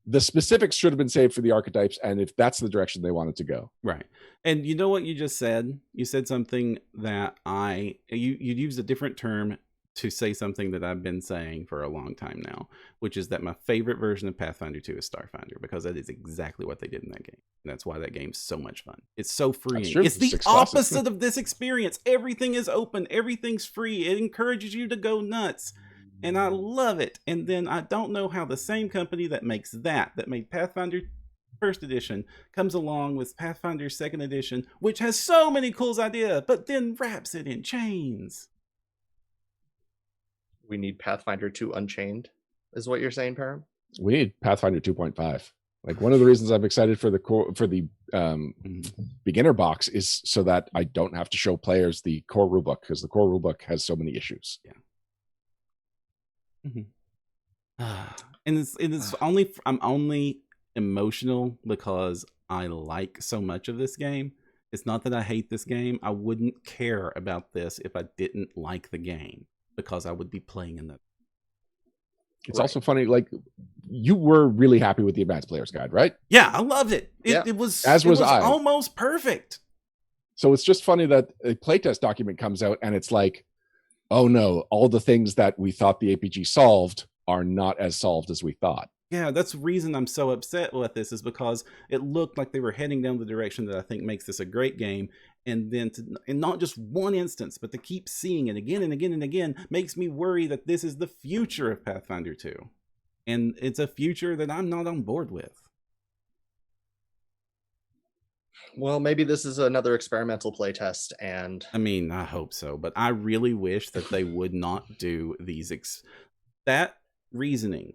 The specifics should have been saved for the archetypes, and if that's the direction they wanted to go. Right. And you know what you just said? You said something that you used a different term to say something that I've been saying for a long time now, which is that my favorite version of Pathfinder 2 is Starfinder, because that is exactly what they did in that game. And that's why that game's so much fun. It's so freeing. It's the opposite of this experience. Everything is open. Everything's free. It encourages you to go nuts. and I love it. And then I don't know how the same company that makes that made Pathfinder First Edition, comes along with Pathfinder Second Edition, which has so many cool ideas, but then wraps it in chains. We need Pathfinder 2 Unchained, is what you're saying, Perram? We need Pathfinder 2.5. Like, one of the reasons I'm excited for the beginner box is so that I don't have to show players the core rulebook, because the core rulebook has so many issues. Yeah. And it's only I'm only emotional because I like so much of this game. It's not that I hate this game. I wouldn't care about this if I didn't like the game, because I would be playing in the. It's also funny, like, you were really happy with the Advanced Player's Guide, right? Yeah, I loved it. It was I. Almost perfect. So it's just funny that a playtest document comes out and it's like, oh no, all the things that we thought the APG solved are not as solved as we thought. Yeah, that's the reason I'm so upset with this, is because it looked like they were heading down the direction that I think makes this a great game. And then, and not just one instance, but to keep seeing it again and again and again makes me worry that this is the future of Pathfinder 2. And it's a future that I'm not on board with. Well, maybe this is another experimental playtest, and I mean, I hope so, but I really wish that they would not do these. That reasoning,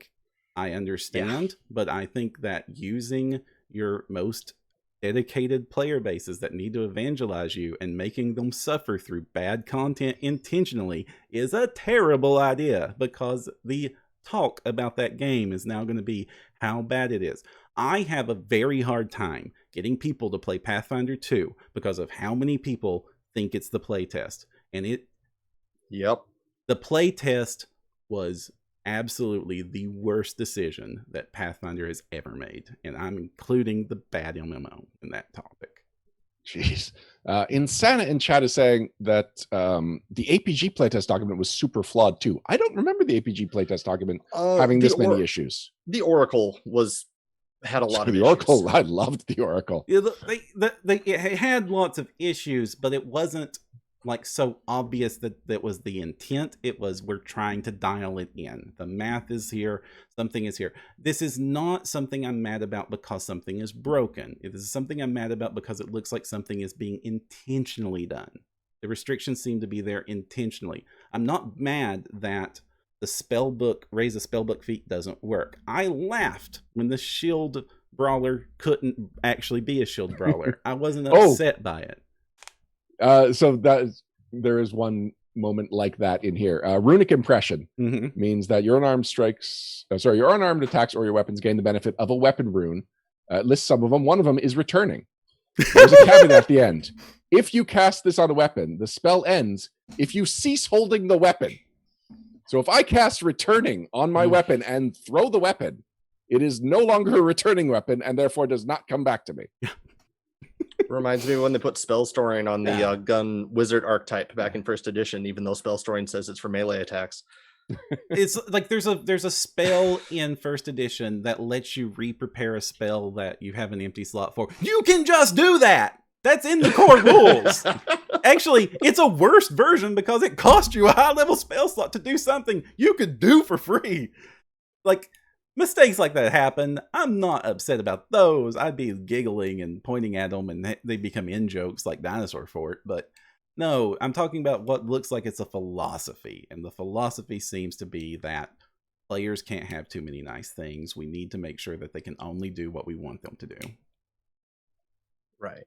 I understand, but I think that using your most dedicated player bases that need to evangelize you and making them suffer through bad content intentionally is a terrible idea, because the talk about that game is now going to be how bad it is. I have a very hard time getting people to play Pathfinder 2 because of how many people think it's the playtest. And the playtest was absolutely the worst decision that Pathfinder has ever made. And I'm including the bad MMO in that topic. Jeez. Insana in chat is saying that the APG playtest document was super flawed too. I don't remember the APG playtest document having this many issues. The Oracle had a lot of the issues. Oracle, I loved the Oracle. Yeah, it had lots of issues, but it wasn't like so obvious that was the intent. It was, we're trying to dial it in. The math is here. Something is here. This is not something I'm mad about because something is broken. This is something I'm mad about because it looks like something is being intentionally done. The restrictions seem to be there intentionally. I'm not mad that the spellbook, raise a spellbook feat doesn't work. I laughed when the shield brawler couldn't actually be a shield brawler. I wasn't upset by it. So there is one moment like that in here. Runic impression means that your unarmed attacks or your weapons gain the benefit of a weapon rune. It lists some of them. One of them is returning. There's a caveat at the end. If you cast this on a weapon, the spell ends if you cease holding the weapon. So if I cast returning on my weapon and throw the weapon, it is no longer a returning weapon and therefore does not come back to me. Reminds me of when they put spell storing on the gun wizard archetype back in first edition, even though spell storing says it's for melee attacks. It's like there's a spell in first edition that lets you re-prepare a spell that you have an empty slot for. You can just do that. That's in the core rules. Actually, it's a worse version because it cost you a high-level spell slot to do something you could do for free. Like, mistakes like that happen. I'm not upset about those. I'd be giggling and pointing at them, and they become in-jokes like Dinosaur Fort. But no, I'm talking about what looks like it's a philosophy. And the philosophy seems to be that players can't have too many nice things. We need to make sure that they can only do what we want them to do. Right.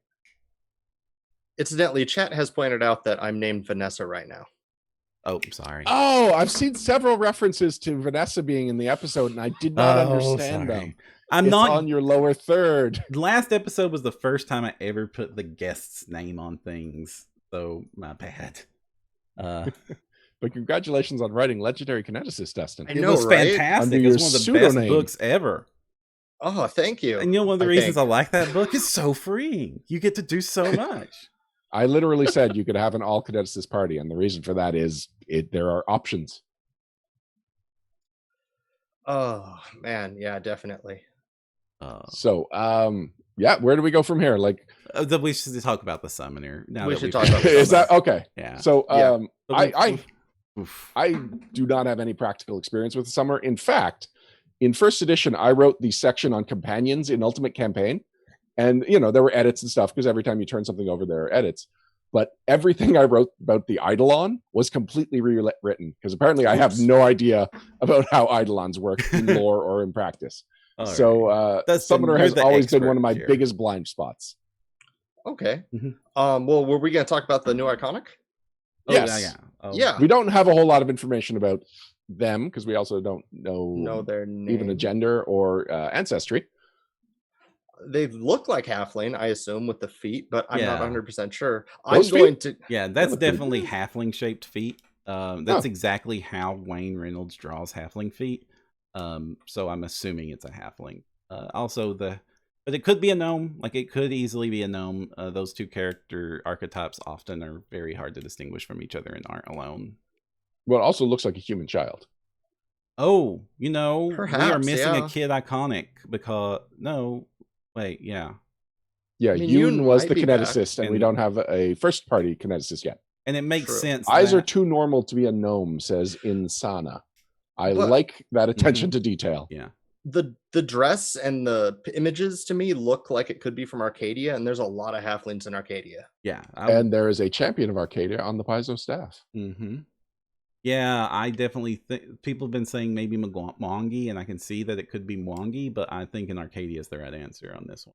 Incidentally, chat has pointed out that I'm named Vanessa right now. Oh, sorry. Oh, I've seen several references to Vanessa being in the episode, and I did not understand them. It's not on your lower third. Last episode was the first time I ever put the guest's name on things, so my bad. But congratulations on writing Legendary Kineticist, Dustin. I know, it was fantastic. It's one of the best books ever. Oh, thank you. And you know, one of the reasons I like that book is so freeing. You get to do so much. I literally said you could have an all Kineticist party, and the reason for that is there are options. Oh man, yeah, definitely. Where do we go from here? Like, we should talk about the summoner. We should talk about the is that okay? Yeah. So, Oof. I do not have any practical experience with the summoner. In fact, in first edition, I wrote the section on companions in Ultimate Campaign. And, there were edits and stuff because every time you turn something over, there are edits. But everything I wrote about the Eidolon was completely rewritten because apparently I have no idea about how Eidolons work in lore or in practice. So Summoner has always been one of my biggest blind spots. Okay. Well, were we going to talk about the new iconic? Yes. Yeah. We don't have a whole lot of information about them because we also don't know their name, even a gender or ancestry. They look like halfling, I assume, with the feet, but I'm not 100% sure. That's definitely halfling shaped feet. That's exactly how Wayne Reynolds draws halfling feet. So I'm assuming it's a halfling. But it could be a gnome. Like, it could easily be a gnome. Those two character archetypes often are very hard to distinguish from each other and aren't alone. Well, it also looks like a human child. Oh, perhaps, we are missing a kid iconic because Yeah, Yoon was the kineticist, and we don't have a first-party kineticist yet. And it makes sense. Eyes are too normal to be a gnome, says Insana. I like that attention to detail. Yeah. The dress and the images to me look like it could be from Arcadia, and there's a lot of halflings in Arcadia. Yeah. And there is a champion of Arcadia on the Paizo staff. Mm-hmm. Yeah, I definitely think people have been saying maybe Mwangi, and I can see that it could be Mwangi, but I think in Arcadia is the right answer on this one.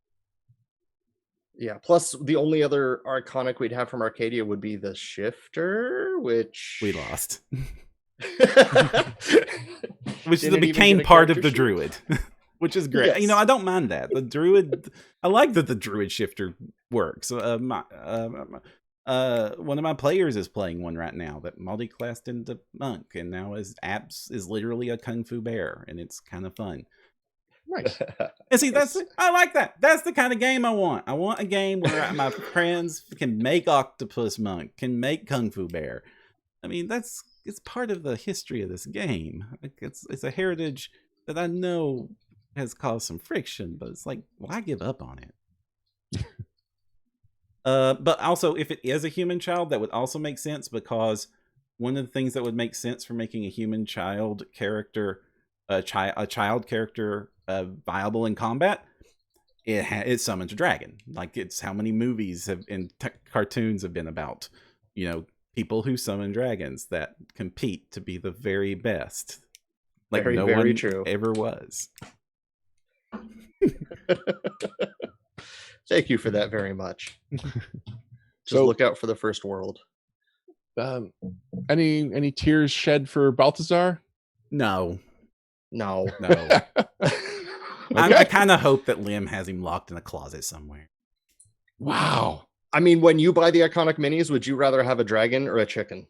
Yeah, plus the only other iconic we'd have from Arcadia would be the Shifter, which we lost. Which became part of the Druid, which is great. Yes. I don't mind that. The Druid, I like that the Druid Shifter works. One of my players is playing one right now that multi-classed into monk, and now his apps is literally a kung fu bear, and it's kind of fun. Nice. And see, I like that. That's the kind of game I want. I want a game where my friends can make octopus monk, can make kung fu bear. I mean, it's part of the history of this game. It's a heritage that I know has caused some friction, but it's like, why give up on it? But also, if it is a human child, that would also make sense, because one of the things that would make sense for making a human child character, a child character, viable in combat, it summons a dragon. Like, it's how many movies and cartoons have been about, people who summon dragons that compete to be the very best. Like, no one ever was. Thank you for that very much. Just look out for the first world. Any tears shed for Balthazar? No. Okay. I kind of hope that Lim has him locked in a closet somewhere. Wow. I mean, when you buy the iconic minis, would you rather have a dragon or a chicken?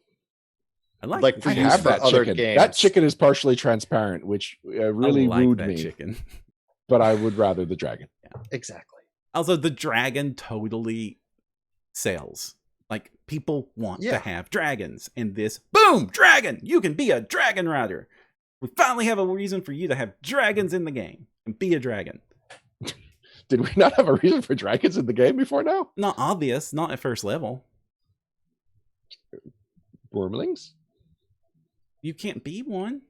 I have that chicken. Games. That chicken is partially transparent, which really wooed me. Chicken. But I would rather the dragon. Yeah, exactly. Also, the dragon totally sells. Like, people want to have dragons. And this, boom, dragon! You can be a dragon rider. We finally have a reason for you to have dragons in the game and be a dragon. Did we not have a reason for dragons in the game before now? Not obvious. Not at first level. Wormlings? You can't be one.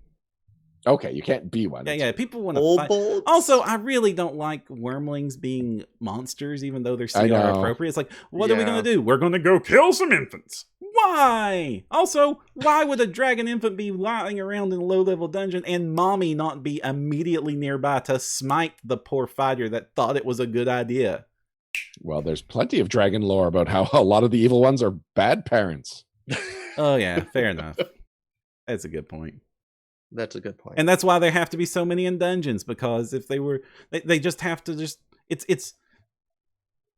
Okay, you can't be one. Yeah. People want to fight. Bolts. Also, I really don't like wormlings being monsters, even though they're CR appropriate. It's like, what are we going to do? We're going to go kill some infants. Why? Also, why would a dragon infant be lying around in a low-level dungeon and mommy not be immediately nearby to smite the poor fighter that thought it was a good idea? Well, there's plenty of dragon lore about how a lot of the evil ones are bad parents. Oh, yeah, fair enough. That's a good point. That's a good point. And that's why there have to be so many in dungeons, because if they were, they just have to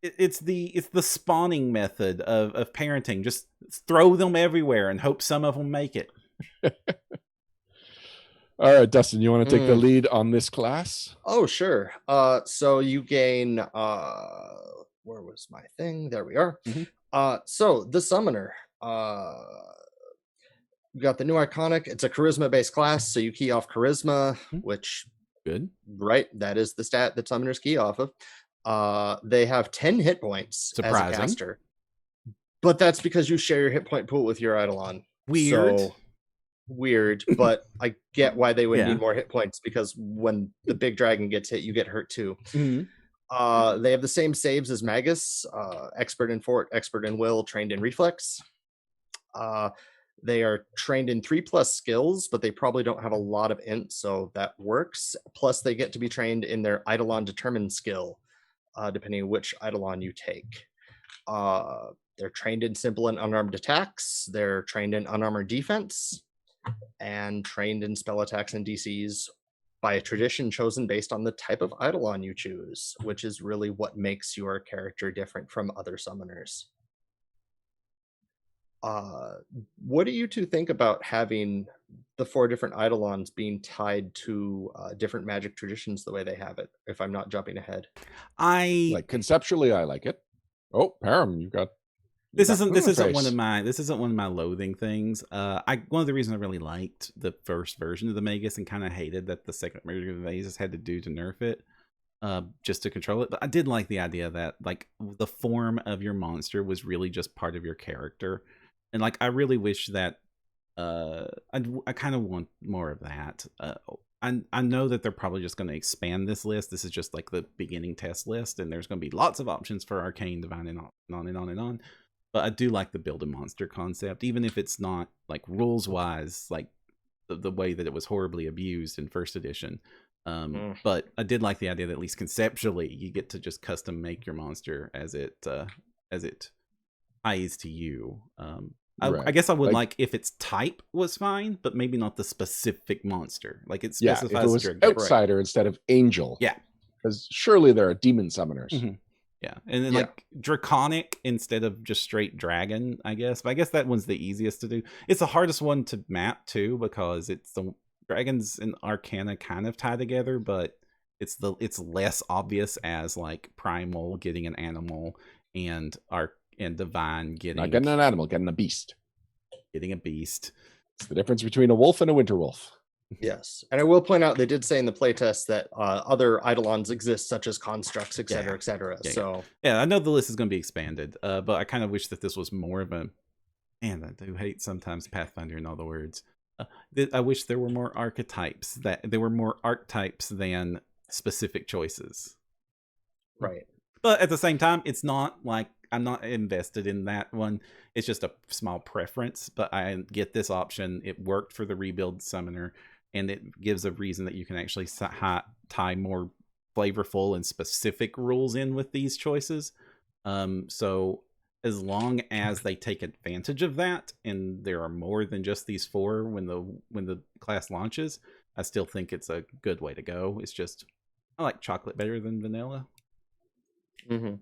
it's the spawning method of parenting. Just throw them everywhere and hope some of them make it. All right, Dustin, you want to take the lead on this class? Oh, sure. So you gain, where was my thing? There we are. Mm-hmm. So the summoner, we got the new iconic. It's a charisma-based class, so you key off charisma, which good, right? That is the stat that summoners key off of. They have 10 hit points as a caster, but that's because you share your hit point pool with your Eidolon. Weird. So, weird, but I get why they would Yeah. need more hit points, because when the big dragon gets hit, you get hurt too. Mm-hmm. They have the same saves as Magus, expert in fort, expert in will, trained in reflex. They are trained in 3+ skills, but they probably don't have a lot of int, so that works. Plus, they get to be trained in their Eidolon determined skill, depending on which Eidolon you take. They're trained in simple and unarmed attacks. They're trained in unarmored defense, and trained in spell attacks and DCs by a tradition chosen based on the type of Eidolon you choose, which is really what makes your character different from other summoners. What do you two think about having the 4 different Eidolons being tied to different magic traditions the way they have it, if I'm not jumping ahead? Like conceptually, I like it. Oh, Perram, this isn't one of my loathing things. One of the reasons I really liked the first version of the Magus and kind of hated that the second version of the Magus had to do to nerf it, just to control it. But I did like the idea that like the form of your monster was really just part of your character, and like I really wish that I kind of want more of that. I know that they're probably just going to expand this list. This is just like the beginning test list, and there's going to be lots of options for Arcane, Divine, and on and on and on. But I do like the build a monster concept, even if it's not like rules wise, like the way that it was horribly abused in first edition. But I did like the idea that at least conceptually, you get to just custom make your monster as it ties to you. I guess I would like if its type was fine, but maybe not the specific monster. Like it specifies if it was outsider instead of angel. Yeah, because surely there are demon summoners. Mm-hmm. Yeah, and then like draconic instead of just straight dragon, I guess. But I guess that one's the easiest to do. It's the hardest one to map too, because it's the dragons and arcana kind of tie together, but it's less obvious as like primal getting an animal and divine getting not getting an animal, getting a beast. Getting a beast. It's the difference between a wolf and a winter wolf. Yes, and I will point out they did say in the playtest that other Eidolons exist, such as constructs, etc., etc. So I know the list is going to be expanded, but I kind of wish that this was more of a. Man, I do hate sometimes Pathfinder and all the words. I wish there were more archetypes. That there were more archetypes than specific choices. Right, but at the same time, it's not like I'm not invested in that one. It's just a small preference, but I get this option. It worked for the rebuild summoner. And it gives a reason that you can actually tie more flavorful and specific rules in with these choices. So as long as they take advantage of that, and there are more than just these 4 when the class launches, I still think it's a good way to go. It's just I like chocolate better than vanilla. Mm-hmm.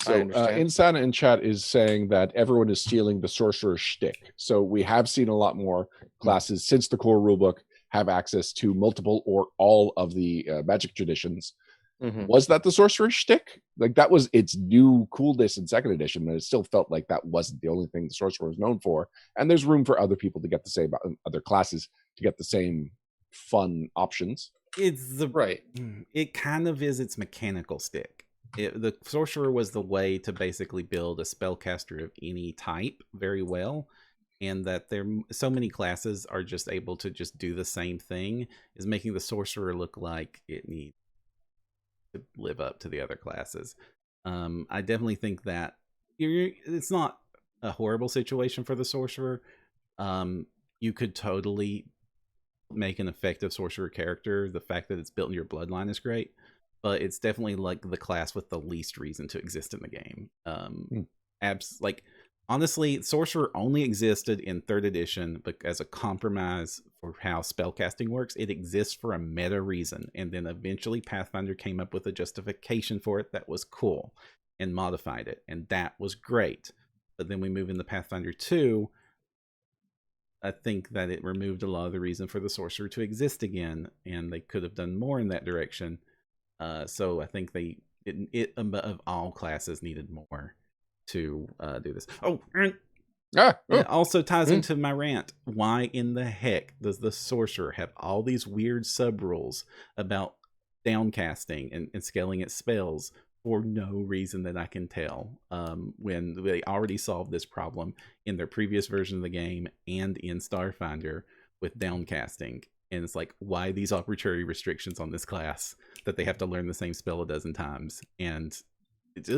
So Insana in chat is saying that everyone is stealing the sorcerer shtick. So we have seen a lot more classes since the core rulebook have access to multiple or all of the magic traditions. Mm-hmm. Was that the sorcerer shtick? Like that was its new coolness in second edition, but it still felt like that wasn't the only thing the sorcerer was known for. And there's room for other people to get the same, other classes to get the same fun options. It kind of is its mechanical stick. The sorcerer was the way to basically build a spellcaster of any type very well. And that there so many classes are just able to just do the same thing is making the sorcerer look like it needs to live up to the other classes. I definitely think that it's not a horrible situation for the sorcerer. You could totally make an effective sorcerer character. The fact that it's built in your bloodline is great, but it's definitely like the class with the least reason to exist in the game. Honestly, Sorcerer only existed in 3rd edition, but as a compromise for how spellcasting works. It exists for a meta reason, and then eventually Pathfinder came up with a justification for it that was cool and modified it, and that was great. But then we move into Pathfinder 2. I think that it removed a lot of the reason for the Sorcerer to exist again, and they could have done more in that direction. So I think it of all classes needed more to do this. It also ties into my rant. Why in the heck does the sorcerer have all these weird sub rules about downcasting and scaling its spells for no reason that I can tell, when they already solved this problem in their previous version of the game and in Starfinder with downcasting. And it's like, why these arbitrary restrictions on this class that they have to learn the same spell a dozen times? And it's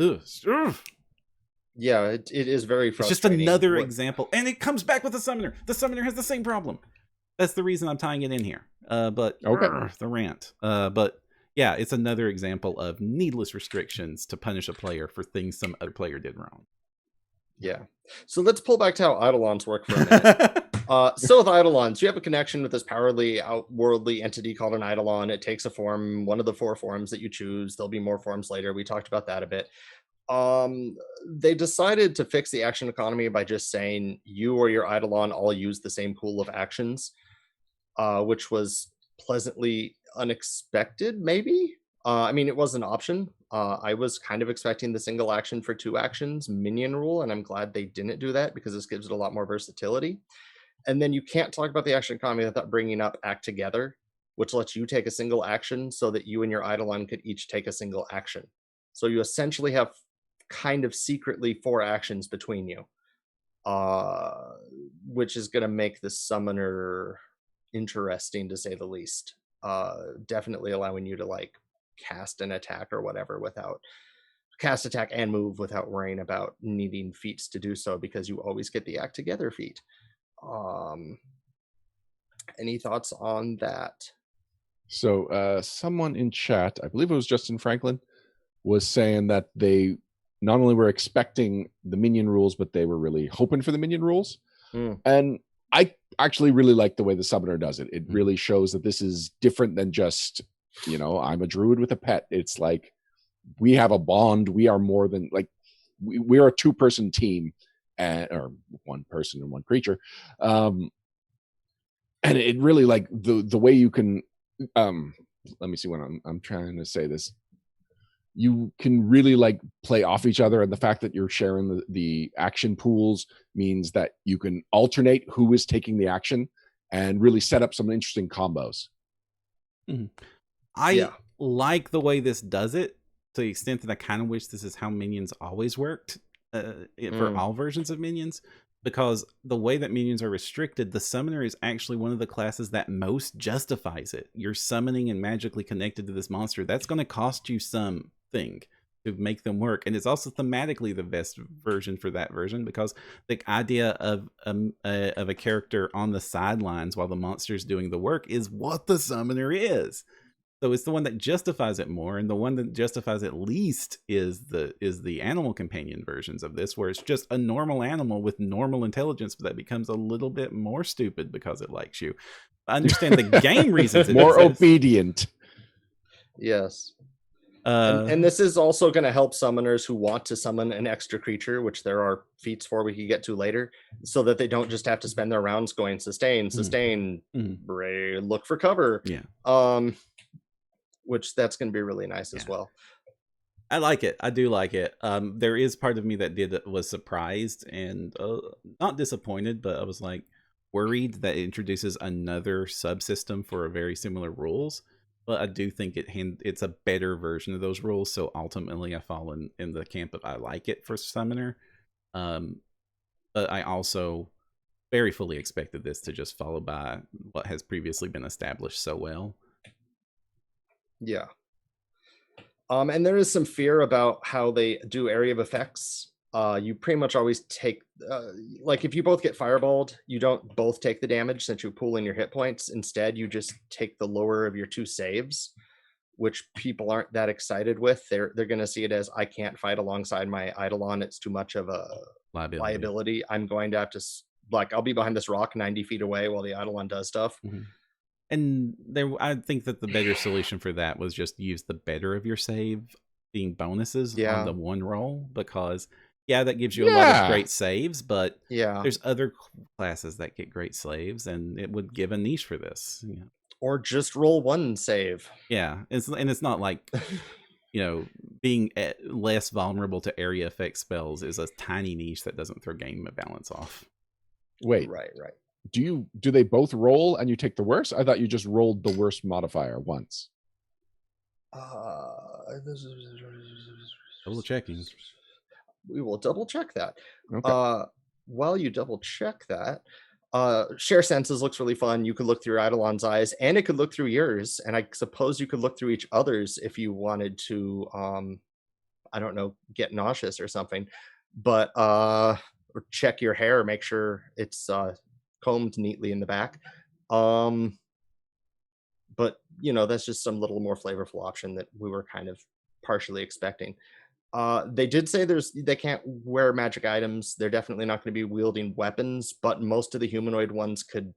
yeah, it is very frustrating. It's just another example. And it comes back with the summoner. The summoner has the same problem. That's the reason I'm tying it in here. But the rant. But yeah, it's another example of needless restrictions to punish a player for things some other player did wrong. Yeah. So let's pull back to how Eidolons work for a minute. So with Eidolons, you have a connection with this powerfully outworldly entity called an Eidolon. It takes a form, one of the 4 forms that you choose. There'll be more forms later. We talked about that a bit. They decided to fix the action economy by just saying you or your Eidolon all use the same pool of actions, which was pleasantly unexpected, maybe. I mean, it was an option. I was kind of expecting the single action for 2 actions minion rule, and I'm glad they didn't do that because this gives it a lot more versatility. And then you can't talk about the action economy without bringing up act together, which lets you take a single action so that you and your Eidolon could each take a single action. So you essentially have kind of secretly 4 actions between you, which is going to make the summoner interesting to say the least. Definitely allowing you to like cast an attack or whatever without cast attack and move without worrying about needing feats to do so, because you always get the act together feat. Any thoughts on that? So someone in chat, I believe it was Justin Franklin, was saying that they not only were expecting the minion rules, but they were really hoping for the minion rules. And I actually really like the way the summoner does it. It really shows that this is different than just, you know, I'm a druid with a pet. It's like we have a bond. We are more than like we're a 2-person team, or 1 person and 1 creature. And it really like the way you can let me see what I'm trying to say this. You can really like play off each other, and the fact that you're sharing the action pools means that you can alternate who is taking the action and really set up some interesting combos. I like the way this does it, to the extent that I kind of wish this is how minions always worked for all versions of minions, because the way that minions are restricted, the summoner is actually one of the classes that most justifies it. You're summoning and magically connected to this monster. That's going to cost you something to make them work, and it's also thematically the best version for that version, because the idea of a character on the sidelines while the monster's doing the work is what the summoner is. So it's the one that justifies it more, and the one that justifies it least is the animal companion versions of this, where it's just a normal animal with normal intelligence, but that becomes a little bit more stupid because it likes you. I understand the game reasons. More obedient. Yes. And this is also going to help summoners who want to summon an extra creature, which there are feats for we can get to later, so that they don't just have to spend their rounds going sustain, look for cover. Yeah. Which that's going to be really nice as well. I like it. I do like it. There is part of me that was surprised and not disappointed, but I was like worried that it introduces another subsystem for a very similar rules. But I do think it's a better version of those rules. So ultimately I fall in the camp of I like it for summoner. But I also very fully expected this to just follow by what has previously been established so well. Yeah. And there is some fear about how they do area of effects. You pretty much always take, like if you both get fireballed, you don't both take the damage since you pool in your hit points. Instead, you just take the lower of your 2 saves, which people aren't that excited with. They're going to see it as, I can't fight alongside my Eidolon. It's too much of a liability. I'm going to have to, like, I'll be behind this rock 90 feet away while the Eidolon does stuff. And I think that the better solution for that was just use the better of your save being bonuses on the 1 roll, because that gives you a lot of great saves, but there's other classes that get great saves, and it would give a niche for this. Or just roll 1 save. It's not like being less vulnerable to area effect spells is a tiny niche that doesn't throw game balance off. Wait, right. Do they both roll and you take the worst? I thought you just rolled the worst modifier once. Double checking. We will double check that. Okay. While you double check that, Share Senses looks really fun. You could look through Eidolon's eyes, and it could look through yours. And I suppose you could look through each other's if you wanted to, I don't know, get nauseous or something. But or check your hair, make sure it's combed neatly in the back. But that's just some little more flavorful option that we were kind of partially expecting. They did say they can't wear magic items. They're definitely not going to be wielding weapons, but most of the humanoid ones could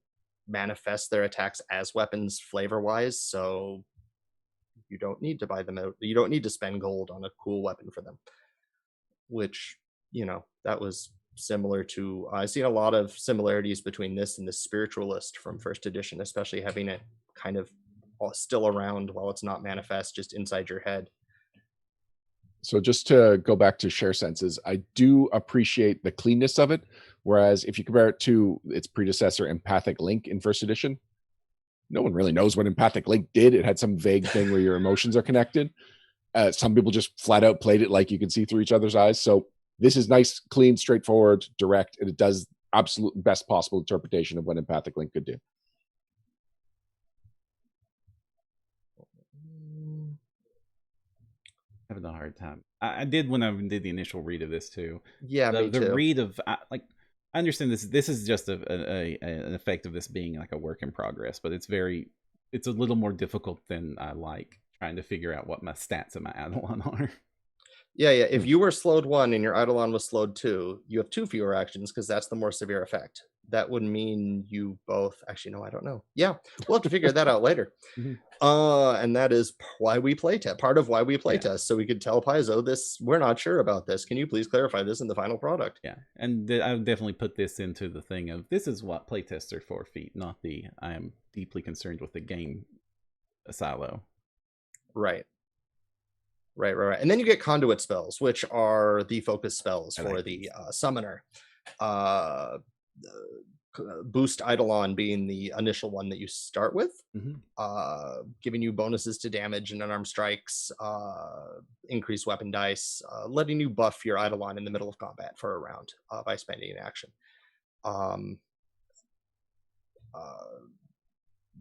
manifest their attacks as weapons flavor-wise, so you don't need to buy them out. You don't need to spend gold on a cool weapon for them, which, that was similar to, I've seen a lot of similarities between this and the Spiritualist from first edition, especially having it kind of still around while it's not manifest, just inside your head. So just to go back to Share Senses, I do appreciate the cleanness of it. Whereas if you compare it to its predecessor, Empathic Link in first edition, no one really knows what Empathic Link did. It had some vague thing where your emotions are connected. Some people just flat out played it like you can see through each other's eyes. So this is nice, clean, straightforward, direct, and it does absolute best possible interpretation of what Empathic Link could do. Having a hard time. I did when I did the initial read of this too. Yeah, me too. The read of I understand this is just an effect of this being like a work in progress, but it's a little more difficult than I like trying to figure out what my stats of my Eidolon are. Yeah. If you were slowed 1 and your Eidolon was slowed 2, you have 2 fewer actions because that's the more severe effect. That would mean you both. Actually, no, I don't know. Yeah, we'll have to figure that out later. And that is why we play test. Part of why we play test, so we could tell Paizo this. We're not sure about this. Can you please clarify this in the final product? Yeah, and I would definitely put this into the thing of this is what playtests are for, feet, not the I am deeply concerned with the game silo. Right. And then you get conduit spells, which are the focus spells for the summoner. Boost Eidolon being the initial one that you start with, giving you bonuses to damage and unarmed strikes, increased weapon dice, letting you buff your Eidolon in the middle of combat for a round by spending an action.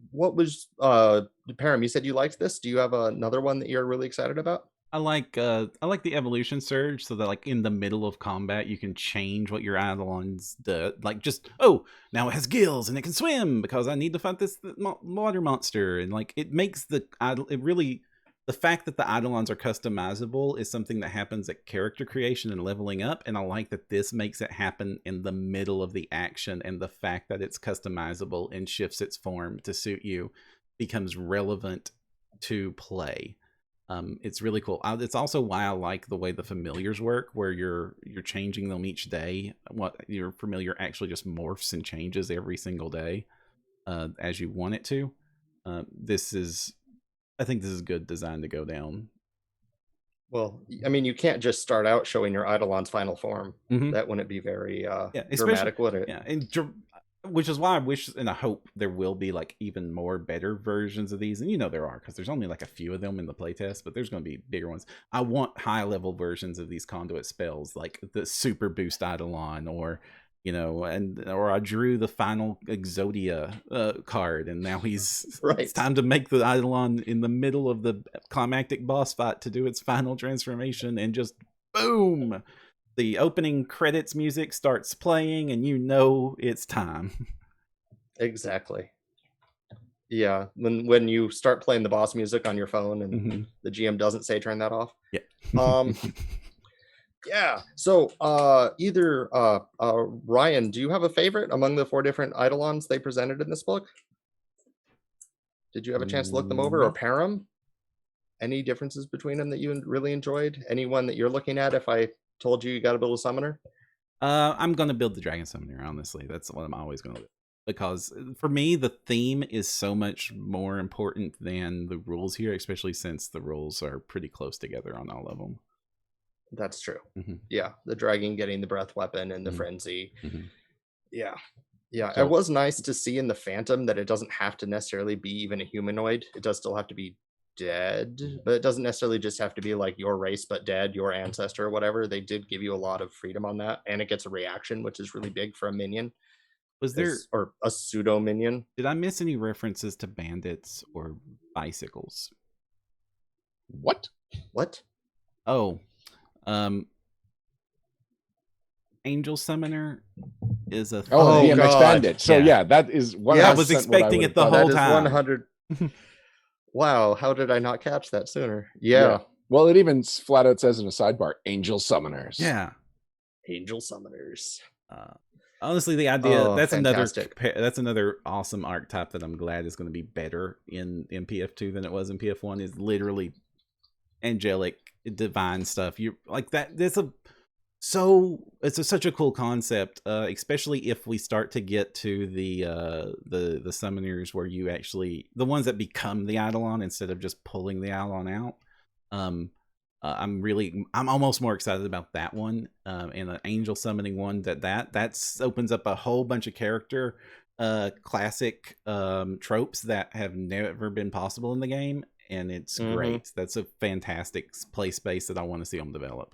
What was Perram? You said you liked this. Do you have another one that you're really excited about? I like the evolution surge, so that like in the middle of combat you can change what your Eidolons do. Like just now it has gills and it can swim because I need to fight this water monster, and like it makes the fact that the Eidolons are customizable is something that happens at character creation and leveling up, and I like that this makes it happen in the middle of the action, and the fact that it's customizable and shifts its form to suit you becomes relevant to play. It's really cool. It's also why I like the way the familiars work, where you're changing them each day. What your familiar actually just morphs and changes every single day as you want it to. I think this is good design to go down. Well, I mean, you can't just start out showing your Eidolon's final form. That wouldn't be very dramatic, would it? Yeah, which is why I wish and I hope there will be like even more better versions of these, and there are, because there's only like a few of them in the playtest, but there's going to be bigger ones. I want high level versions of these conduit spells, like the super boost Eidolon, or or I drew the final Exodia card, and now he's right. It's time to make the Eidolon in the middle of the climactic boss fight to do its final transformation, and just boom, the opening credits music starts playing, and it's time. Exactly. Yeah, when you start playing the boss music on your phone and the GM doesn't say turn that off. Yeah. Yeah. So either Ryan, do you have a favorite among the 4 different Eidolons they presented in this book? Did you have a chance to look them over? Or Perram? Any differences between them that you really enjoyed? Anyone that you're looking at if I told you got to build a summoner? I'm going to build the dragon summoner, honestly. That's what I'm always going to do. Because for me, the theme is so much more important than the rules here, especially since the rules are pretty close together on all of them. That's true. Yeah, the dragon getting the breath weapon and the frenzy. Yeah. So, it was nice to see in the Phantom that it doesn't have to necessarily be even a humanoid. It does still have to be dead, but it doesn't necessarily just have to be like your race but dead, your ancestor or whatever. They did give you a lot of freedom on that, and it gets a reaction, which is really big for a minion. Was there or a pseudo minion. Did I miss any references to bandits or bicycles? What? Oh, Angel Summoner is a DMX God. Bandit. So yeah, that is what I was expecting it the whole time. 100. Wow, how did I not catch that sooner? Yeah. Well, it even flat out says in a sidebar, Angel Summoners. Yeah. Angel Summoners. Honestly, the idea that's fantastic. another awesome archetype that I'm glad is going to be better in PF2 than it was in PF1 is literally angelic, divine stuff. You like that. It's such a cool concept, especially if we start to get to the summoners where you actually the ones that become the Eidolon instead of just pulling the Eidolon out. I'm almost more excited about that one, and an angel summoning one that opens up a whole bunch of character classic tropes that have never been possible in the game, and it's great. That's a fantastic play space that I want to see them develop.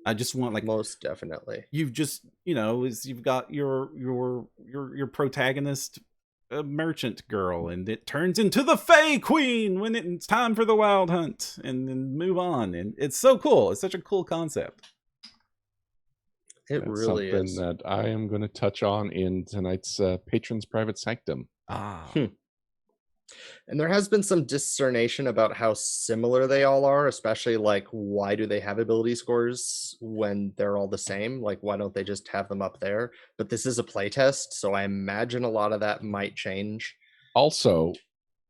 I just want most definitely. You've just you've got your protagonist, a merchant girl, and it turns into the Fae Queen when it's time for the Wild Hunt, and then move on, and it's so cool. It's such a cool concept. That's really something is that I am going to touch on in tonight's Patron's Private Sanctum. And there has been some discernation about how similar they all are, especially why do they have ability scores when they're all the same? Why don't they just have them up there? But this is a playtest, so I imagine a lot of that might change. Also,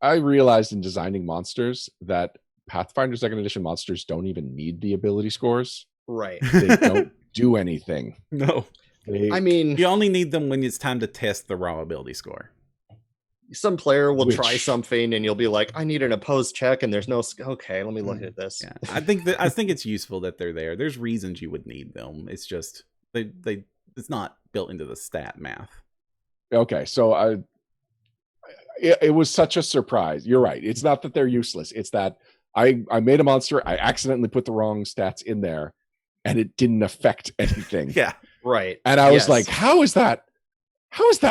I realized in designing monsters that Pathfinder 2nd Edition monsters don't even need the ability scores. Right. They don't do anything. No. You only need them when it's time to test the raw ability score. Some player will try something and you'll be like, I need an opposed check, and there's no okay, let me look at this. Yeah. I think it's useful that they're there. There's reasons you would need them. It's just it's not built into the stat math. Okay, so it was such a surprise. You're right. It's not that they're useless. It's that I made a monster, I accidentally put the wrong stats in there, and it didn't affect anything. Yeah. Right. And I was like, how is that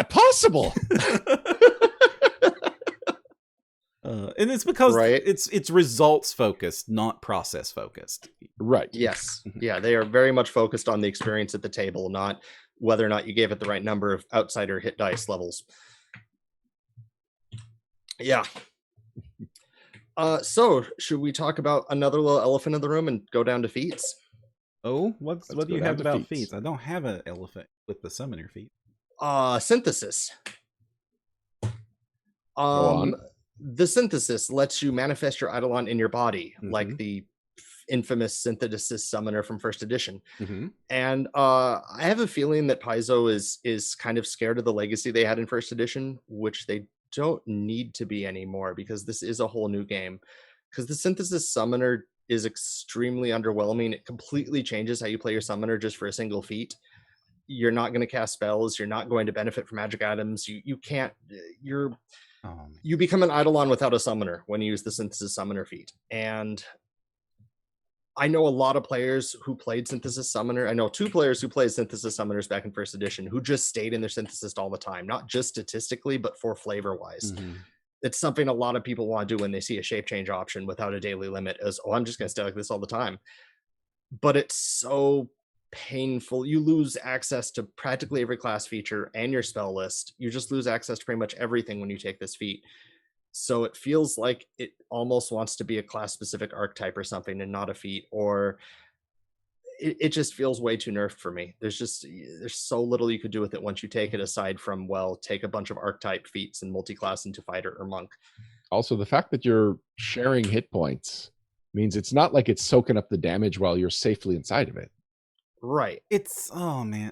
possible? And it's because it's results focused, not process focused. Right. Yes. Yeah, they are very much focused on the experience at the table, not whether or not you gave it the right number of outsider hit dice levels. Yeah. So should we talk about another little elephant in the room and go down to feats? Oh, what do you have about feats? I don't have an elephant with the summoner feat. Synthesis. Go on. The synthesis lets you manifest your Eidolon in your body, like the infamous synthesis summoner from first edition. And I have a feeling that Paizo is kind of scared of the legacy they had in first edition, which they don't need to be anymore, because this is a whole new game. Because the synthesis summoner is extremely underwhelming. It completely changes how you play your summoner just for a single feat. You're not going to cast spells. You're not going to benefit from magic items. You can't. You become an Eidolon without a summoner when you use the synthesis summoner feat. And I know a lot of players who played synthesis summoner. I know 2 players who played synthesis summoners back in first edition who just stayed in their synthesis all the time, not just statistically, but for flavor wise. It's something a lot of people want to do when they see a shape change option without a daily limit as, I'm just going to stay like this all the time. But it's so painful. You lose access to practically every class feature and your spell list. You just lose access to pretty much everything when you take this feat. So it feels like it almost wants to be a class specific archetype or something and not a feat, or it just feels way too nerfed for me. There's so little you could do with it once you take it, aside from, take a bunch of archetype feats and multi-class into fighter or monk. Also, the fact that you're sharing hit points means it's not like it's soaking up the damage while you're safely inside of it. Right. It's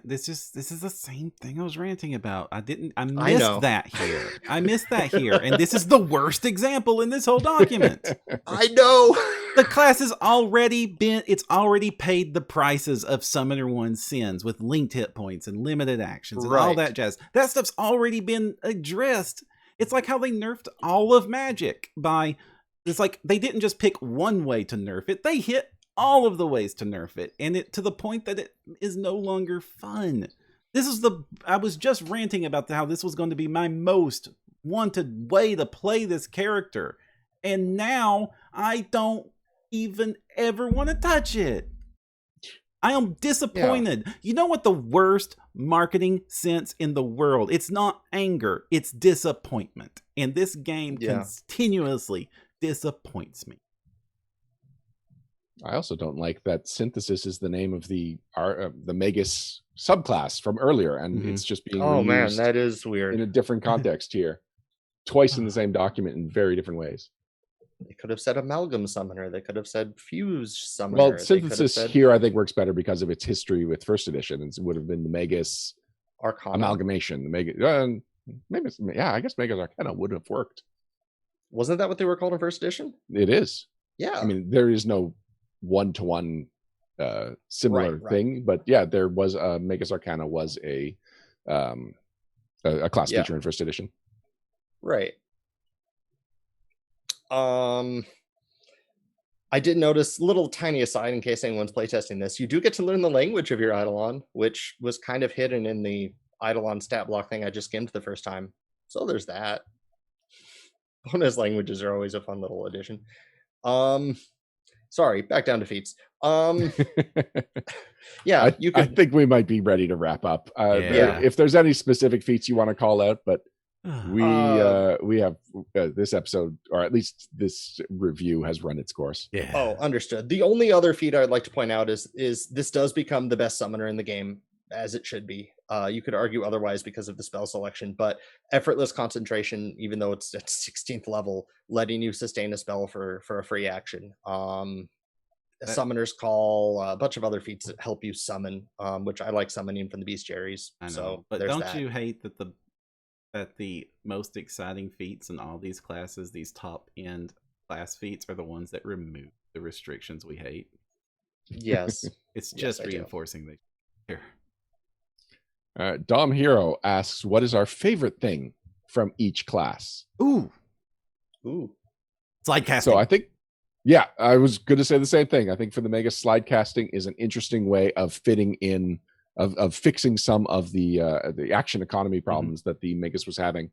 this is the same thing I was ranting about. I missed that here. And this is the worst example in this whole document. I know. The class has already already paid the prices of Summoner 1's sins with linked hit points and limited actions and all that jazz. That stuff's already been addressed. It's like how they nerfed all of Magic it's like they didn't just pick one way to nerf it. They hit all of the ways to nerf it, and it to the point that it is no longer fun. I was just ranting about how this was going to be my most wanted way to play this character. And now I don't even ever want to touch it. I am disappointed. Yeah. You know what the worst marketing sense in the world? It's not anger, it's disappointment. And this game continuously disappoints me. I also don't like that Synthesis is the name of the magus subclass from earlier, and it's just being man, that is weird in a different context here, twice in the same document in very different ways. They could have said amalgam summoner. They could have said fuse summoner. Well, Synthesis here I think works better because of its history with first edition. It would have been the Magus Arcana amalgamation. The Magus, I guess Magus Arcana would have worked. Wasn't that what they were called in first edition? It is. Yeah. I mean, there is no one-to-one similar thing, but yeah, there was Magus Arcana was a class feature in first edition. Right. I did notice, little tiny aside in case anyone's playtesting this, you do get to learn the language of your Eidolon, which was kind of hidden in the Eidolon stat block thing I just skimmed the first time. So there's that. Bonus languages are always a fun little addition. Sorry, back down to feats. I think we might be ready to wrap up. If there's any specific feats you want to call out, but we have this episode, or at least this review, has run its course. Yeah. Oh, understood. The only other feat I'd like to point out is this does become the best summoner in the game, as it should be. You could argue otherwise because of the spell selection, but effortless concentration, even though it's at 16th level, letting you sustain a spell for a free action. Summoner's Call, a bunch of other feats that help you summon, which I like summoning from the bestiaries. I know, so but don't you hate that the most exciting feats in all these classes, these top end class feats, are the ones that remove the restrictions we hate? Yes. It's just reinforcing the here. Dom Hero asks, what is our favorite thing from each class? Ooh. Slide casting. So I think, I was going to say the same thing. I think for the Mega, slide casting is an interesting way of fitting in, of fixing some of the action economy problems that the Magus was having.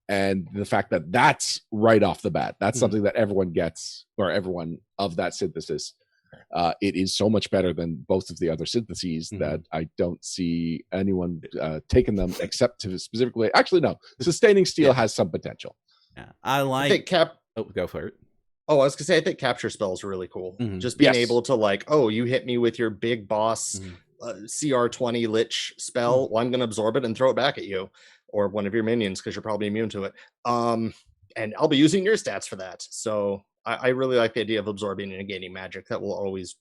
And the fact that that's right off the bat, that's something that everyone gets, or everyone of that synthesis. It is so much better than both of the other syntheses that I don't see anyone taking them except to specifically. Actually, no. Sustaining Steel has some potential. Yeah, I like. Go for it. Oh, I was gonna say, I think capture spells are really cool. Just being able to you hit me with your big boss CR20 Lich spell. Well, I'm gonna absorb it and throw it back at you, or one of your minions, because you're probably immune to it. And I'll be using your stats for that. So I really like the idea of absorbing and negating magic. That will always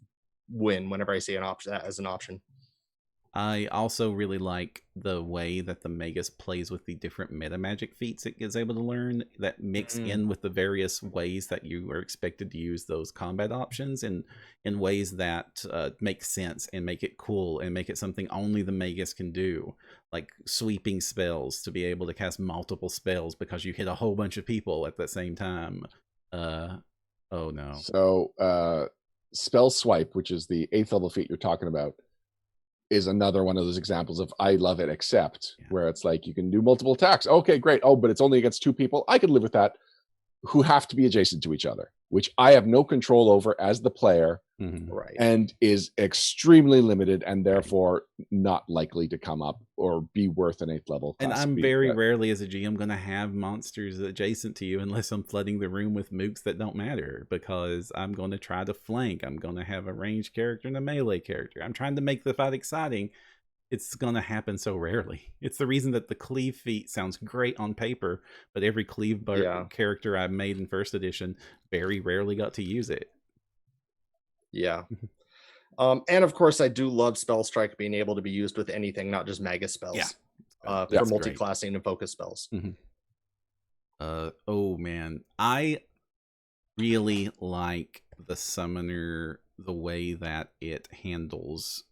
win whenever I see that as an option. I also really like the way that the Magus plays with the different meta magic feats it is able to learn that mix in with the various ways that you are expected to use those combat options in ways that make sense and make it cool and make it something only the Magus can do, like sweeping spells to be able to cast multiple spells because you hit a whole bunch of people at the same time. Oh no. So Spell Swipe, which is the 8th level feat you're talking about, is another one of those examples of I love it, except where it's like you can do multiple attacks. Okay, great. Oh, but it's only against 2 people. I could live with that, who have to be adjacent to each other, which I have no control over as the player, and is extremely limited and therefore not likely to come up or be worth an 8th level class. And I'm very rarely as a GM going to have monsters adjacent to you unless I'm flooding the room with mooks that don't matter, because I'm going to try to flank. I'm going to have a ranged character and a melee character. I'm trying to make the fight exciting. It's going to happen so rarely. It's the reason that the cleave feat sounds great on paper, but every cleave character I made in first edition very rarely got to use it. Yeah. And of course, I do love Spell Strike being able to be used with anything, not just magus spells. For multi-classing and focus spells. Oh man, I really like the summoner, the way that it handles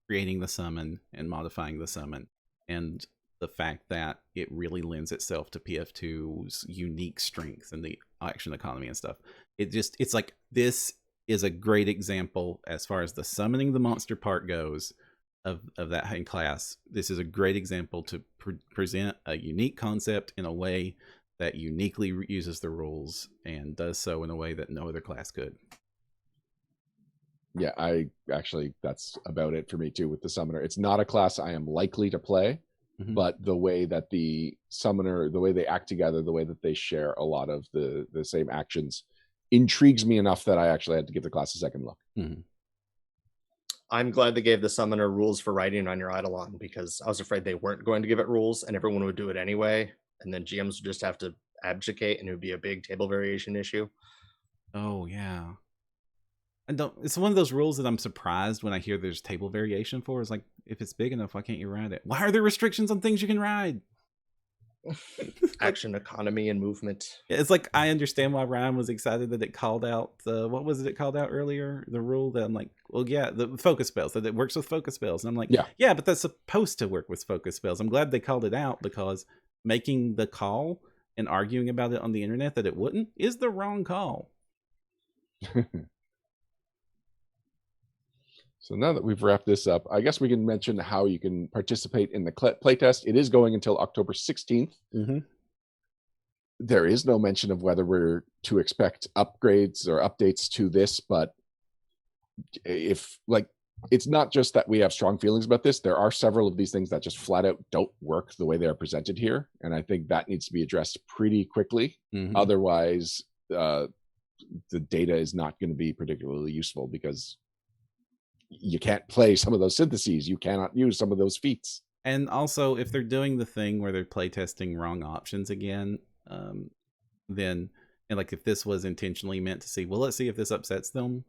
creating the summon and modifying the summon, and the fact that it really lends itself to PF2's unique strengths and the action economy and stuff. It's like, this is a great example as far as the summoning the monster part goes of that in class, this is a great example to present a unique concept in a way that uniquely uses the rules and does so in a way that no other class could. Yeah, that's about it for me too with the summoner. It's not a class I am likely to play, but the way that the summoner, the way they act together, the way that they share a lot of the same actions intrigues me enough that I actually had to give the class a second look. I'm glad they gave the summoner rules for writing on your Eidolon, because I was afraid they weren't going to give it rules and everyone would do it anyway. And then GMs would just have to abdicate and it would be a big table variation issue. Oh, yeah. It's one of those rules that I'm surprised when I hear there's table variation for. It's like, if it's big enough, why can't you ride it? Why are there restrictions on things you can ride? Action, economy, and movement. It's like, I understand why Ryan was excited that it called out what was it called out earlier? The rule that I'm like, well, yeah, the focus spells, that it works with focus spells. And I'm like, yeah, but that's supposed to work with focus spells. I'm glad they called it out, because making the call and arguing about it on the internet that it wouldn't is the wrong call. So now that we've wrapped this up, I guess we can mention how you can participate in the playtest. It is going until October 16th. There is no mention of whether we're to expect upgrades or updates to this, but it's not just that we have strong feelings about this. There are several of these things that just flat out don't work the way they are presented here. And I think that needs to be addressed pretty quickly. Otherwise, the data is not going to be particularly useful, because you can't play some of those syntheses. You cannot use some of those feats. And also, if they're doing the thing where they're playtesting wrong options again, then, and like if this was intentionally meant to see, well, let's see if this upsets them,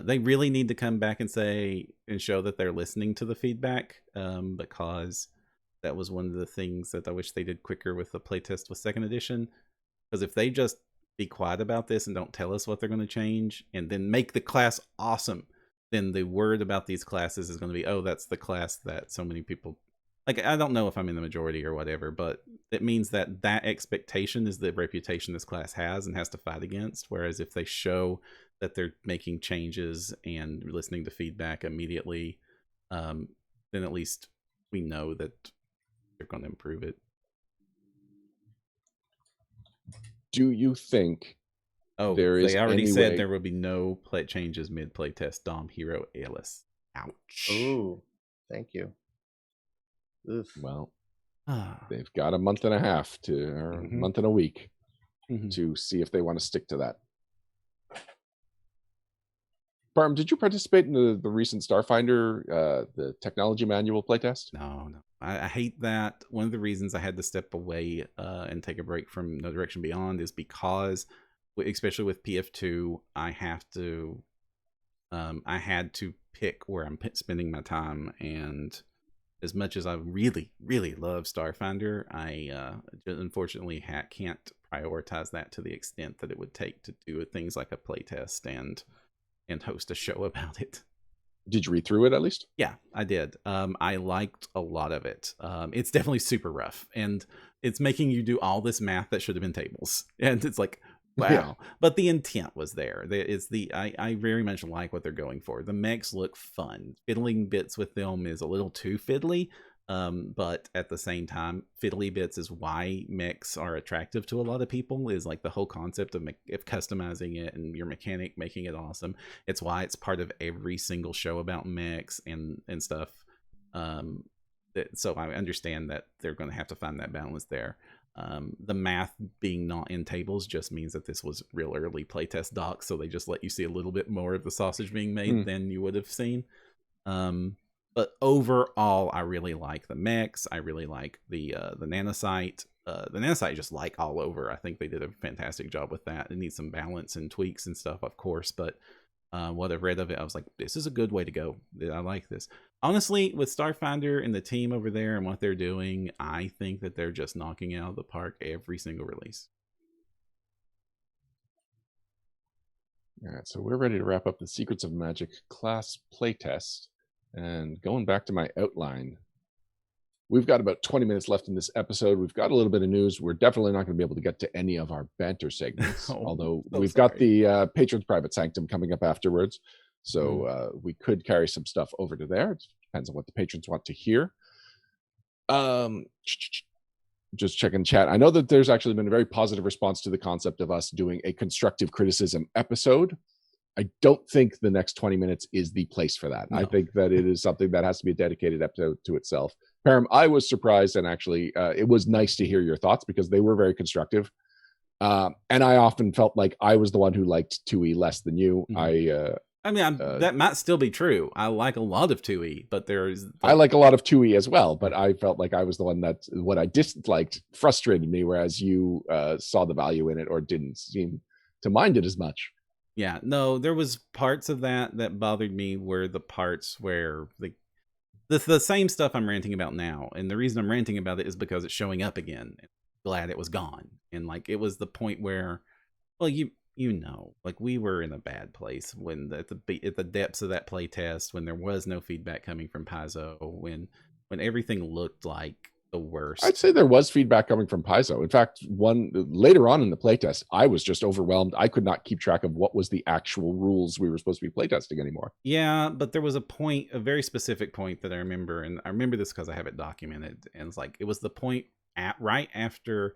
they really need to come back and say and show that they're listening to the feedback, because that was one of the things that I wish they did quicker with the playtest with second edition. Because if they just be quiet about this and don't tell us what they're going to change and then make the class awesome, then the word about these classes is going to be, oh, that's the class that so many people like. I don't know if I'm in the majority or whatever, but it means that expectation is the reputation this class has and has to fight against. Whereas if they show that they're making changes and listening to feedback immediately, then at least we know that they're going to improve it. Do you think they already said there will be no play changes mid-play test? Dom Hero Alice. Ouch. Ooh, thank you. Oof. Well, they've got a month and a half or a month and a week to see if they want to stick to that. Perram, did you participate in the recent Starfinder, the technology manual playtest? No. I hate that. One of the reasons I had to step away and take a break from No Direction Beyond is because, especially with PF2, I had to pick where I'm spending my time. And as much as I really, really love Starfinder, I unfortunately can't prioritize that to the extent that it would take to do things like a playtest and host a show about it. Did you read through it at least? Yeah, I did. I liked a lot of it. It's definitely super rough, and it's making you do all this math that should have been tables. And it's like, wow. Yeah. But the intent was there. I very much like what they're going for. The mechs look fun. Fiddling bits with them is a little too fiddly. But at the same time, fiddly bits is why mechs are attractive to a lot of people, is like the whole concept of customizing it and your mechanic making it awesome. It's why it's part of every single show about mechs and stuff. So I understand that they're going to have to find that balance there. The math being not in tables just means that this was real early playtest docs, so they just let you see a little bit more of the sausage being made than you would have seen. But overall, I really like the mechs. I really like the nanosite. The nanosite just like all over. I think they did a fantastic job with that. It needs some balance and tweaks and stuff, of course. But what I've read of it, I was like, this is a good way to go. I like this. Honestly, with Starfinder and the team over there and what they're doing, I think that they're just knocking out of the park every single release. All right, so we're ready to wrap up the Secrets of Magic class playtest. And going back to my outline, we've got about 20 minutes left in this episode. We've got a little bit of news. We're definitely not going to be able to get to any of our banter segments, although we've got the Patrons Private Sanctum coming up afterwards. So we could carry some stuff over to there. It depends on what the patrons want to hear. Just checking chat. I know that there's actually been a very positive response to the concept of us doing a constructive criticism episode. I don't think the next 20 minutes is the place for that. No. I think that it is something that has to be a dedicated episode to itself. Perram, I was surprised, and actually it was nice to hear your thoughts because they were very constructive. And I often felt like I was the one who liked 2E less than you. Mm-hmm. That might still be true. I like a lot of 2E, but I like a lot of 2E as well, but I felt like I was the one that what I disliked frustrated me, whereas you saw the value in it or didn't seem to mind it as much. Yeah, no, there was parts of that bothered me were the parts where the same stuff I'm ranting about now. And the reason I'm ranting about it is because it's showing up again. I'm glad it was gone. And like, it was the point where, well, like we were in a bad place when at the depths of that playtest, when there was no feedback coming from Paizo, when everything looked like the worst. I'd say there was feedback coming from Paizo. In fact, later on in the playtest, I was just overwhelmed. I could not keep track of what was the actual rules we were supposed to be playtesting anymore. Yeah, but there was a very specific point that I remember, and I remember this because I have it documented. And it's like it was the point right after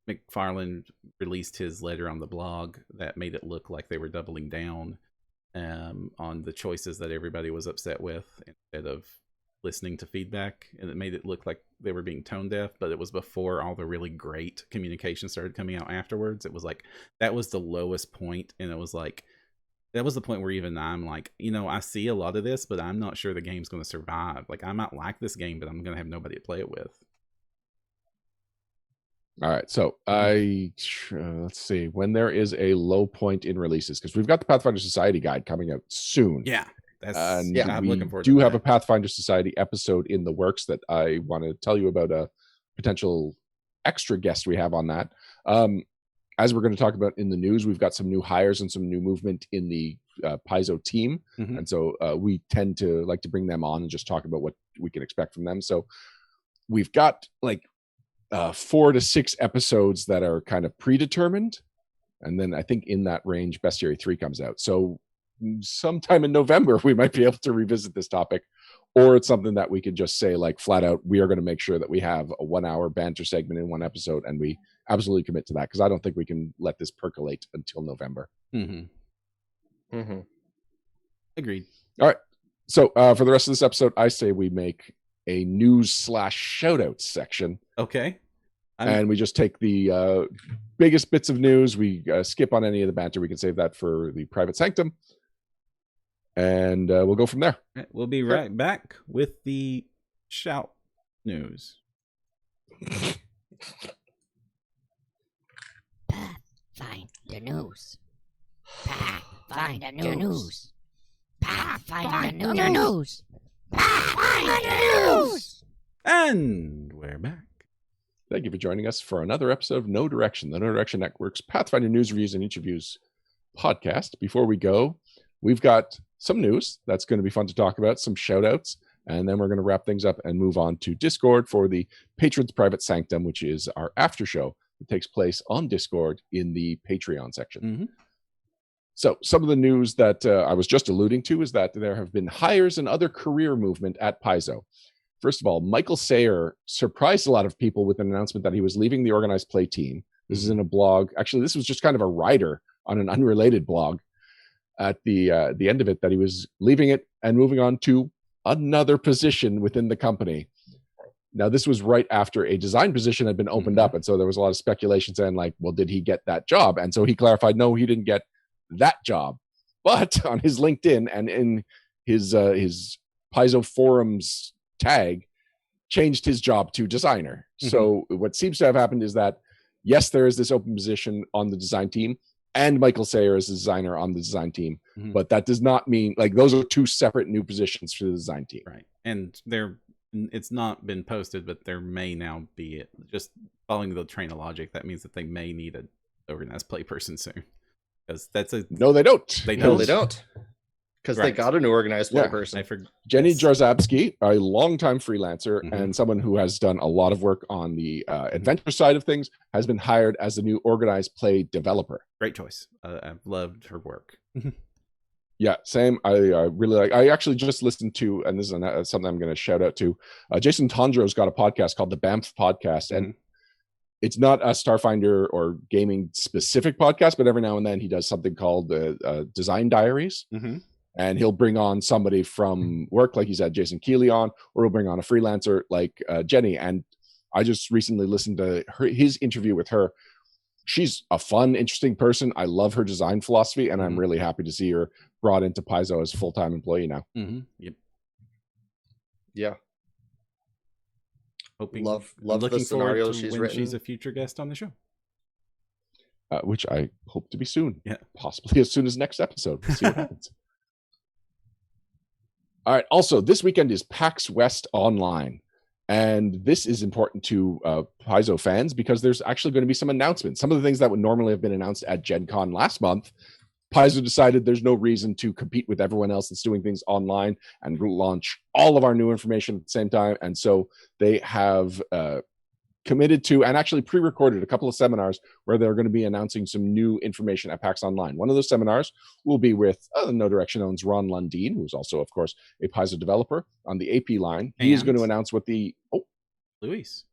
McFarlane released his letter on the blog that made it look like they were doubling down on the choices that everybody was upset with instead of listening to feedback, and it made it look like they were being tone deaf. But it was before all the really great communication started coming out afterwards. It was like that was the lowest point, and it was like that was the point where even I'm like, I see a lot of this, but I'm not sure the game's going to survive. Like, I might like this game, but I'm going to have nobody to play it with. All right, so let's see when there is a low point in releases, because we've got the Pathfinder Society guide coming out soon. Yeah, I'm looking forward to that. We do have a Pathfinder Society episode in the works that I want to tell you about a potential extra guest we have on that. As we're going to talk about in the news, we've got some new hires and some new movement in the Paizo team, and so we tend to like to bring them on and just talk about what we can expect from them. So we've got like 4 to 6 episodes that are kind of predetermined, and then I think in that range Bestiary 3 comes out. So sometime in November we might be able to revisit this topic, or it's something that we could just say like flat out, we are going to make sure that we have a 1-hour banter segment in one episode, and we absolutely commit to that, because I don't think we can let this percolate until November. Agreed. All right, so for the rest of this episode, I say we make a news/shout-out section. Okay. And we just take the biggest bits of news. We skip on any of the banter. We can save that for the private sanctum. And we'll go from there. We'll be right back with the shout news. Pathfinder news. Pathfinder news. Pathfinder news. Pathfinder news. And we're back. Thank you for joining us for another episode of No Direction, the No Direction Network's Pathfinder News, Reviews, and Interviews podcast. Before we go, we've got some news that's going to be fun to talk about, some shout-outs, and then we're going to wrap things up and move on to Discord for the Patrons Private Sanctum, which is our after show that takes place on Discord in the Patreon section. So some of the news that I was just alluding to is that there have been hires and other career movement at Paizo. First of all, Michael Sayer surprised a lot of people with an announcement that he was leaving the organized play team. This is in a blog. Actually, this was just kind of a writer on an unrelated blog at the end of it, that he was leaving it and moving on to another position within the company. Now, this was right after a design position had been opened up. And so there was a lot of speculation saying like, well, did he get that job? And so he clarified, no, he didn't get that job. But on his LinkedIn and in his Paizo forums tag, changed his job to designer. So what seems to have happened is that, yes, there is this open position on the design team, and Michael Sayer is a designer on the design team, but that does not mean like those are 2 separate new positions for the design team. Right. And it's not been posted, but there may now be, just following the train of logic, that means that they may need an organized play person soon. Because that's No, they don't. They don't. No, they don't. because they got a new organized play person. I forgot. Jenny Jarzabski, a longtime freelancer and someone who has done a lot of work on the adventure side of things, has been hired as the new organized play developer. Great choice. I've loved her work. Yeah, same. I really like. I actually just listened to, and this is something I'm going to shout out to. Jason Tondro's got a podcast called the Banff Podcast, and it's not a Starfinder or gaming specific podcast, but every now and then he does something called Design Diaries. And he'll bring on somebody from work, like he's had Jason Keeley on, or he'll bring on a freelancer like Jenny. And I just recently listened to his interview with her. She's a fun, interesting person. I love her design philosophy, and I'm really happy to see her brought into Paizo as a full-time employee now. Yep. Yeah. Hoping, love looking the scenario forward to she's when written. she's a future guest on the show. Which I hope to be soon. Yeah. Possibly as soon as next episode. We'll see what happens. All right. Also, this weekend is PAX West Online. And this is important to Paizo fans because there's actually going to be some announcements. Some of the things that would normally have been announced at Gen Con last month, Paizo decided there's no reason to compete with everyone else that's doing things online and launch all of our new information at the same time. And so they have committed to and actually pre-recorded a couple of seminars where they're going to be announcing some new information at PAX Online. One of those seminars will be with No Direction owns Ron Lundeen, who's also, of course, a Paizo developer on the AP line. He is going to announce what the... Luis.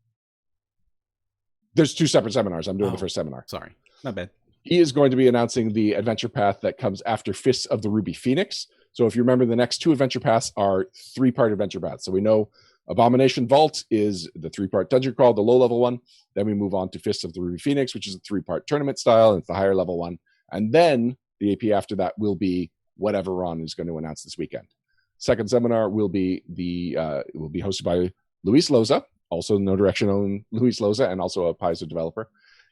There's two separate seminars. I'm doing the first seminar. Sorry. Not bad. He is going to be announcing the adventure path that comes after Fists of the Ruby Phoenix. So if you remember, the next two adventure paths are 3-part adventure paths. So we know Abomination Vault is the 3-part dungeon crawl, the low-level one. Then we move on to Fists of the Ruby Phoenix, which is a 3-part tournament style, and it's the higher-level one. And then the AP after that will be whatever Ron is going to announce this weekend. Second seminar will be it will be hosted by Luis Loza, also No Direction own Luis Loza, and also a Paizo developer.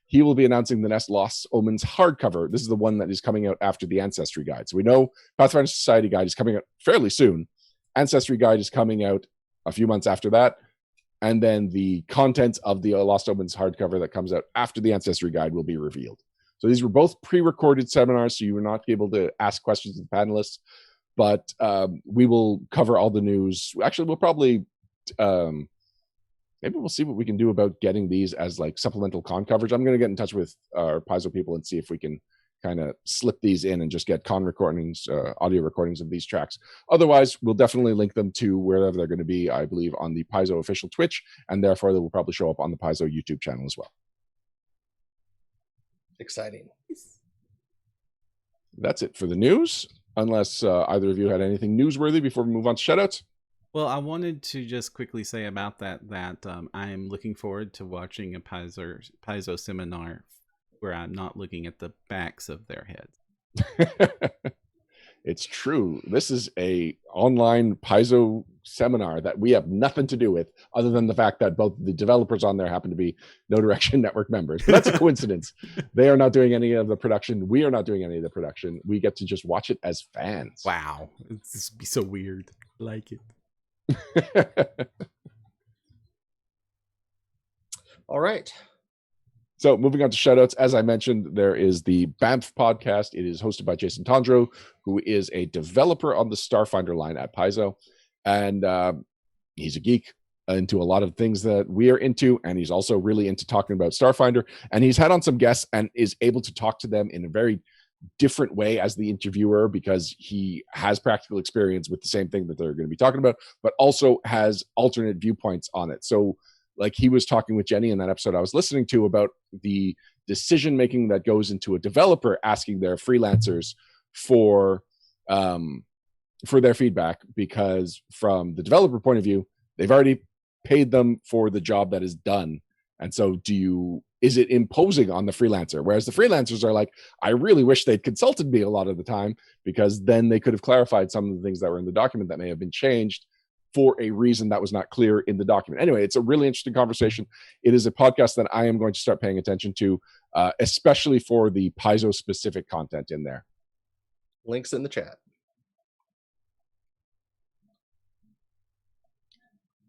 He will be announcing the next Lost Omens hardcover. This is the one that is coming out after the Ancestry Guide. So we know Pathfinder Society Guide is coming out fairly soon. Ancestry Guide is coming out a few months after that. And then the contents of the Lost Omens hardcover that comes out after the Ancestry Guide will be revealed. So these were both pre-recorded seminars, so you will not be able to ask questions of the panelists. But we will cover all the news. Actually, we'll probably... maybe we'll see what we can do about getting these as like supplemental con coverage. I'm going to get in touch with our Paizo people and see if we can kind of slip these in and just get con recordings, audio recordings of these tracks. Otherwise, we'll definitely link them to wherever they're going to be, I believe, on the Paizo official Twitch, and therefore they will probably show up on the Paizo YouTube channel as well. Exciting. That's it for the news, unless either of you had anything newsworthy before we move on to shoutouts. Well, I wanted to just quickly say about that I am looking forward to watching a Paizo seminar where I'm not looking at the backs of their heads. It's true. This is a online Paizo seminar that we have nothing to do with other than the fact that both the developers on there happen to be No Direction Network members. But that's a coincidence. They are not doing any of the production. We are not doing any of the production. We get to just watch it as fans. Wow. This would be so weird. I like it. All right. So moving on to shoutouts, as I mentioned, there is the Banff Podcast. It is hosted by Jason Tondro, who is a developer on the Starfinder line at Paizo. And he's a geek into a lot of things that we are into. And he's also really into talking about Starfinder. And he's had on some guests and is able to talk to them in a very different way as the interviewer, because he has practical experience with the same thing that they're going to be talking about, but also has alternate viewpoints on it. So like he was talking with Jenny in that episode I was listening to about the decision making that goes into a developer asking their freelancers for their feedback, because from the developer point of view, they've already paid them for the job that is done. And so is it imposing on the freelancer? Whereas the freelancers are like, I really wish they'd consulted me a lot of the time, because then they could have clarified some of the things that were in the document that may have been changed for a reason that was not clear in the document. Anyway, it's a really interesting conversation. It is a podcast that I am going to start paying attention to, especially for the Paizo specific content in there. Links in the chat.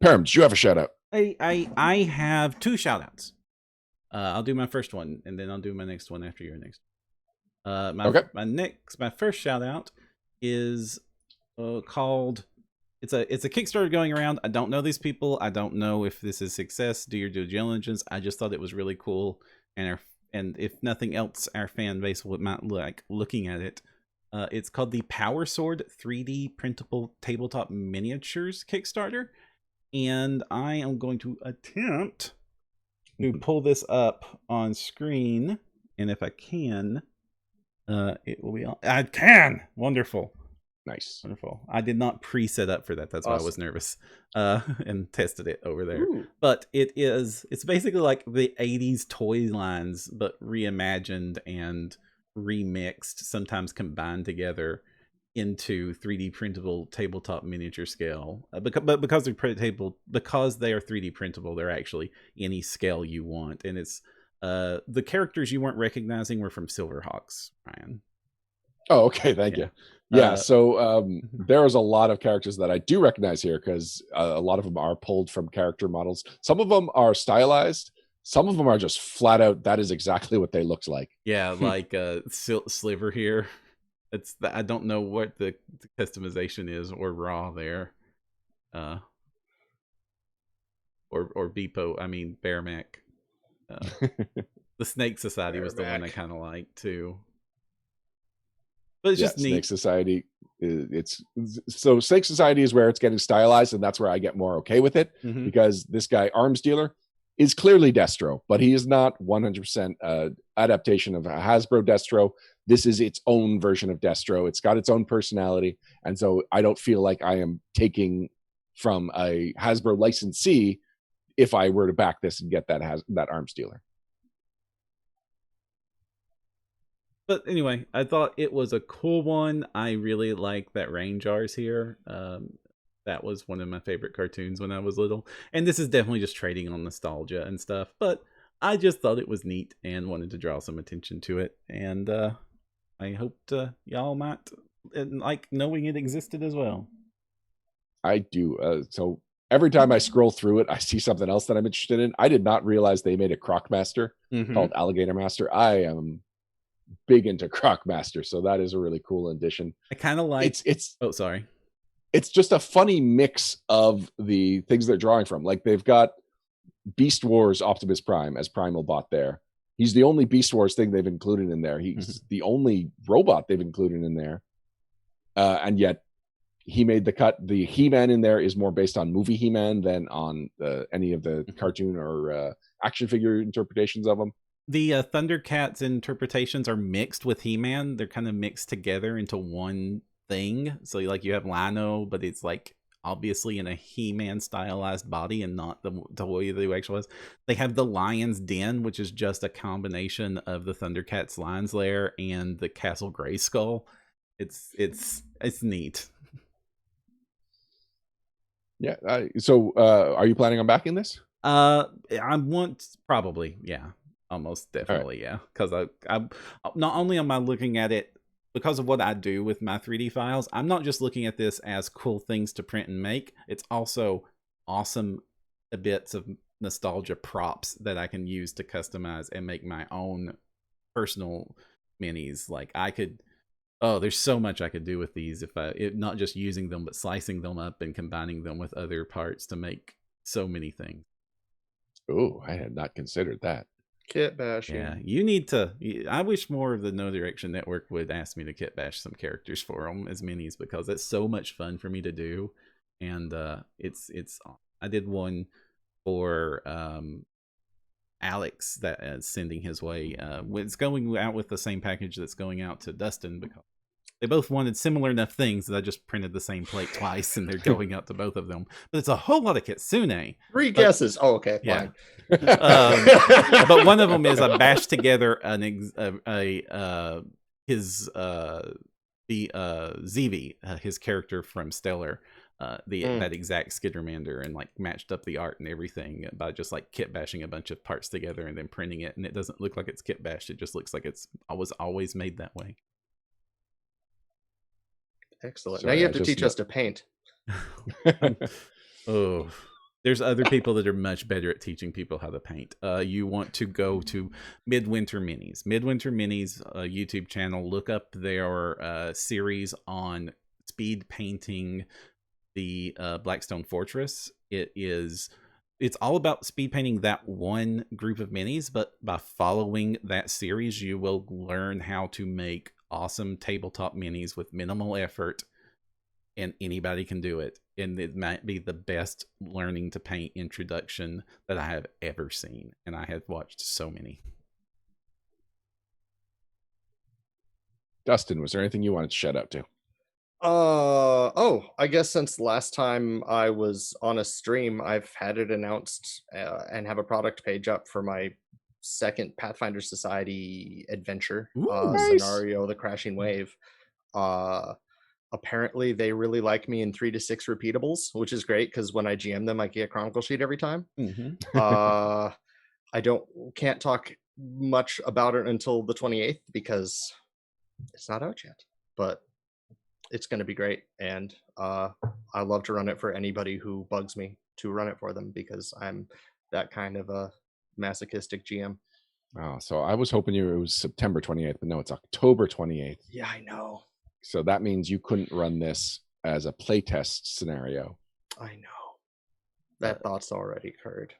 Perram, did you have a shout out? I have two shout outs. I'll do my first one and then I'll do my next one after your next. My first shout out is called. It's a Kickstarter going around. I don't know these people. I don't know if this is success. Do your due diligence. I just thought it was really cool, and if nothing else, our fan base might like looking at it. It's called the Power Sword 3D Printable Tabletop Miniatures Kickstarter, and I am going to attempt to pull this up on screen, and if I can, it will be on. I can. Wonderful. Nice. Wonderful. I did not pre-set up for that. That's why I was nervous. And tested it over there. Ooh. But it's basically like the 80s toy lines, but reimagined and remixed, sometimes combined together into 3D printable tabletop miniature scale. But because they're because they are 3D printable, they're actually any scale you want. And it's the characters you weren't recognizing were from Silverhawks, Ryan. Oh, okay. Thank you. Yeah. So there is a lot of characters that I do recognize here because a lot of them are pulled from character models. Some of them are stylized. Some of them are just flat out. That is exactly what they looked like. Yeah, like Sliver here. I don't know what the customization is or raw there. Or Beepo. I mean Bearmac. The Snake Society was the one I kind of liked too. But it's just neat. Snake Society. So Snake Society is where it's getting stylized, and that's where I get more okay with it because this guy Arms Dealer is clearly Destro, but he is not 100% adaptation of a Hasbro Destro. This is its own version of Destro. It's got its own personality, and so I don't feel like I am taking from a Hasbro licensee if I were to back this and get that Arms Dealer. But anyway, I thought it was a cool one. I really like that rain jars here. That was one of my favorite cartoons when I was little. And this is definitely just trading on nostalgia and stuff. But I just thought it was neat and wanted to draw some attention to it. And I hoped y'all might like knowing it existed as well. I do. So every time I scroll through it, I see something else that I'm interested in. I did not realize they made a Croc Master called Alligator Master. I am big into Croc Master, so that is a really cool addition. I kind of like it's oh sorry it's just a funny mix of the things they're drawing from. Like they've got Beast Wars Optimus Prime as Primal Bot there. He's the only Beast Wars thing they've included in there. He's the only robot they've included in there, and yet he made the cut. The He-Man in there is more based on movie He-Man than on any of the cartoon or action figure interpretations of him. The Thundercats interpretations are mixed with He-Man. They're kind of mixed together into one thing. So like you have Lino, but it's like obviously in a He-Man stylized body and not the way they actually was. They have the Lion's Den, which is just a combination of the Thundercats Lion's Lair and the Castle Grayskull. It's neat. Yeah. So are you planning on backing this? I want probably, yeah. Almost definitely, yeah. Because I not only am I looking at it because of what I do with my 3D files, I'm not just looking at this as cool things to print and make. It's also awesome bits of nostalgia props that I can use to customize and make my own personal minis. Like there's so much I could do with these if not just using them, but slicing them up and combining them with other parts to make so many things. Oh, I had not considered that. Kit bashing. Yeah, you need to. I wish more of the No Direction Network would ask me to kit bash some characters for them as minis because it's so much fun for me to do, and it's. I did one for Alex that is sending his way. It's going out with the same package that's going out to Dustin because they both wanted similar enough things that I just printed the same plate twice, and they're going out to both of them. But it's a whole lot of Kitsune. Three guesses. Oh, okay. Yeah. Fine. But one of them is I bashed together Zeevee, his character from Stellar, that exact Skittermander, and like matched up the art and everything by just like kit bashing a bunch of parts together and then printing it, and it doesn't look like it's kit bashed. It just looks like I was always made that way. Excellent. Now you have to teach us to paint. Oh, there's other people that are much better at teaching people how to paint. You want to go to Midwinter Minis. Midwinter Minis YouTube channel. Look up their series on speed painting the Blackstone Fortress. It's all about speed painting that one group of minis, but by following that series, you will learn how to make awesome tabletop minis with minimal effort, and anybody can do it. And it might be the best learning to paint introduction that I have ever seen, and I have watched so many. Dustin, was there anything you wanted to shout out to? I guess since last time I was on a stream, I've had it announced and have a product page up for my second Pathfinder Society adventure. Nice. Scenario, The Crashing Wave. Apparently they really like me in 3 to 6 repeatables, which is great because when I GM them, I get a Chronicle sheet every time. I can't talk much about it until the 28th because it's not out yet, but it's going to be great. And I love to run it for anybody who bugs me to run it for them because I'm that kind of a masochistic GM. Oh, so I was hoping it was September 28th, but no, it's October 28th. Yeah, I know. So that means you couldn't run this as a playtest scenario. I know. That thought's already occurred.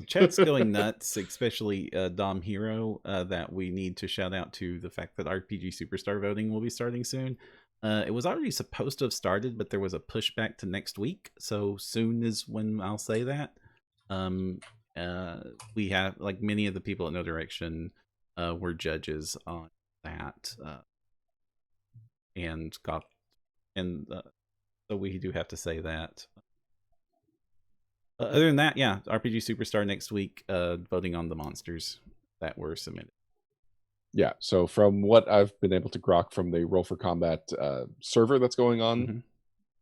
Chat's going nuts, especially Dom Hero, that we need to shout out to the fact that RPG Superstar voting will be starting soon. It was already supposed to have started, but there was a pushback to next week. So soon is when I'll say that. We have, like, many of the people at No Direction were judges on that. So we do have to say that. Other than that, yeah, RPG Superstar next week, voting on the monsters that were submitted. Yeah, so from what I've been able to grok from the Roll for Combat server that's going on,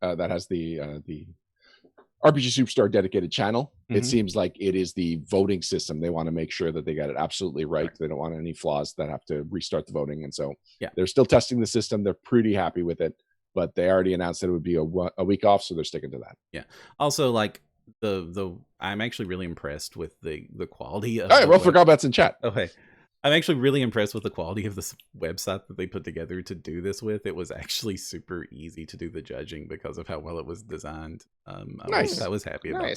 that has the RPG Superstar dedicated channel, it seems like it is the voting system. They want to make sure that they got it absolutely right. They don't want any flaws that have to restart the voting. And so they're still testing the system. They're pretty happy with it, but they already announced that it would be a week off, so they're sticking to that. Yeah. Also, like, I'm actually really impressed with the quality of Roll for Combat's in chat. Okay. I'm actually really impressed with the quality of this website that they put together to do this with. It was actually super easy to do the judging because of how well it was designed. Nice. I was happy about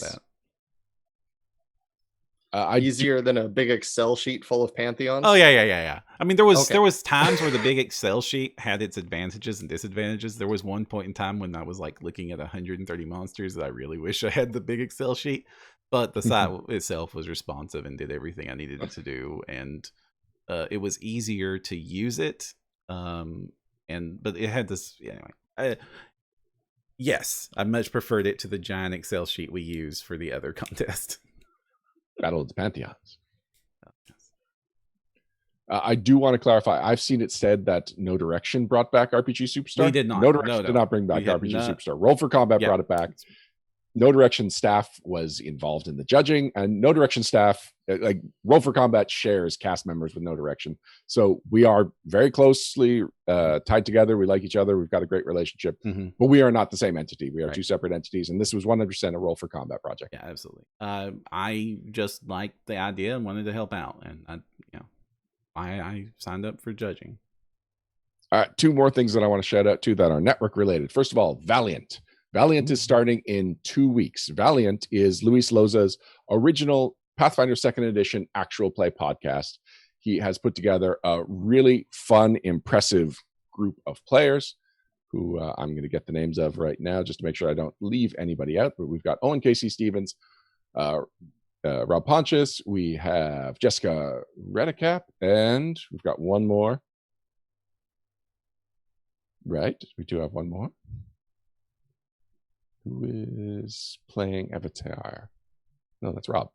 that. Easier than a big Excel sheet full of pantheons. Oh yeah. I mean, there was times where the big Excel sheet had its advantages and disadvantages. There was one point in time when I was like looking at 130 monsters that I really wish I had the big Excel sheet, but the site itself was responsive and did everything I needed it to do, and it was easier to use it. But it had this anyway. Yes, I much preferred it to the giant Excel sheet we use for the other contest. Battle of the Pantheons. I do want to clarify. I've seen it said that No Direction brought back RPG Superstar. We did not. No Direction did not bring back RPG Superstar. Roll for Combat brought it back. No Direction staff was involved in the judging, and No Direction staff, like Roll for Combat, shares cast members with No Direction. So we are very closely tied together. We like each other. We've got a great relationship, but we are not the same entity. We are two separate entities, and this was 100% a Roll for Combat project. Yeah, absolutely. I just liked the idea and wanted to help out, and I signed up for judging. All right, 2 more things that I want to shout out to that are network related. First of all, Valiant. Valiant is starting in 2 weeks. Valiant is Luis Loza's original Pathfinder 2nd edition actual play podcast. He has put together a really fun, impressive group of players who I'm going to get the names of right now just to make sure I don't leave anybody out. But we've got Owen Casey Stevens, Rob Pontius, we have Jessica Redicap, and we've got one more. Right, we do have one more. Who is playing Avatar? No, that's Rob.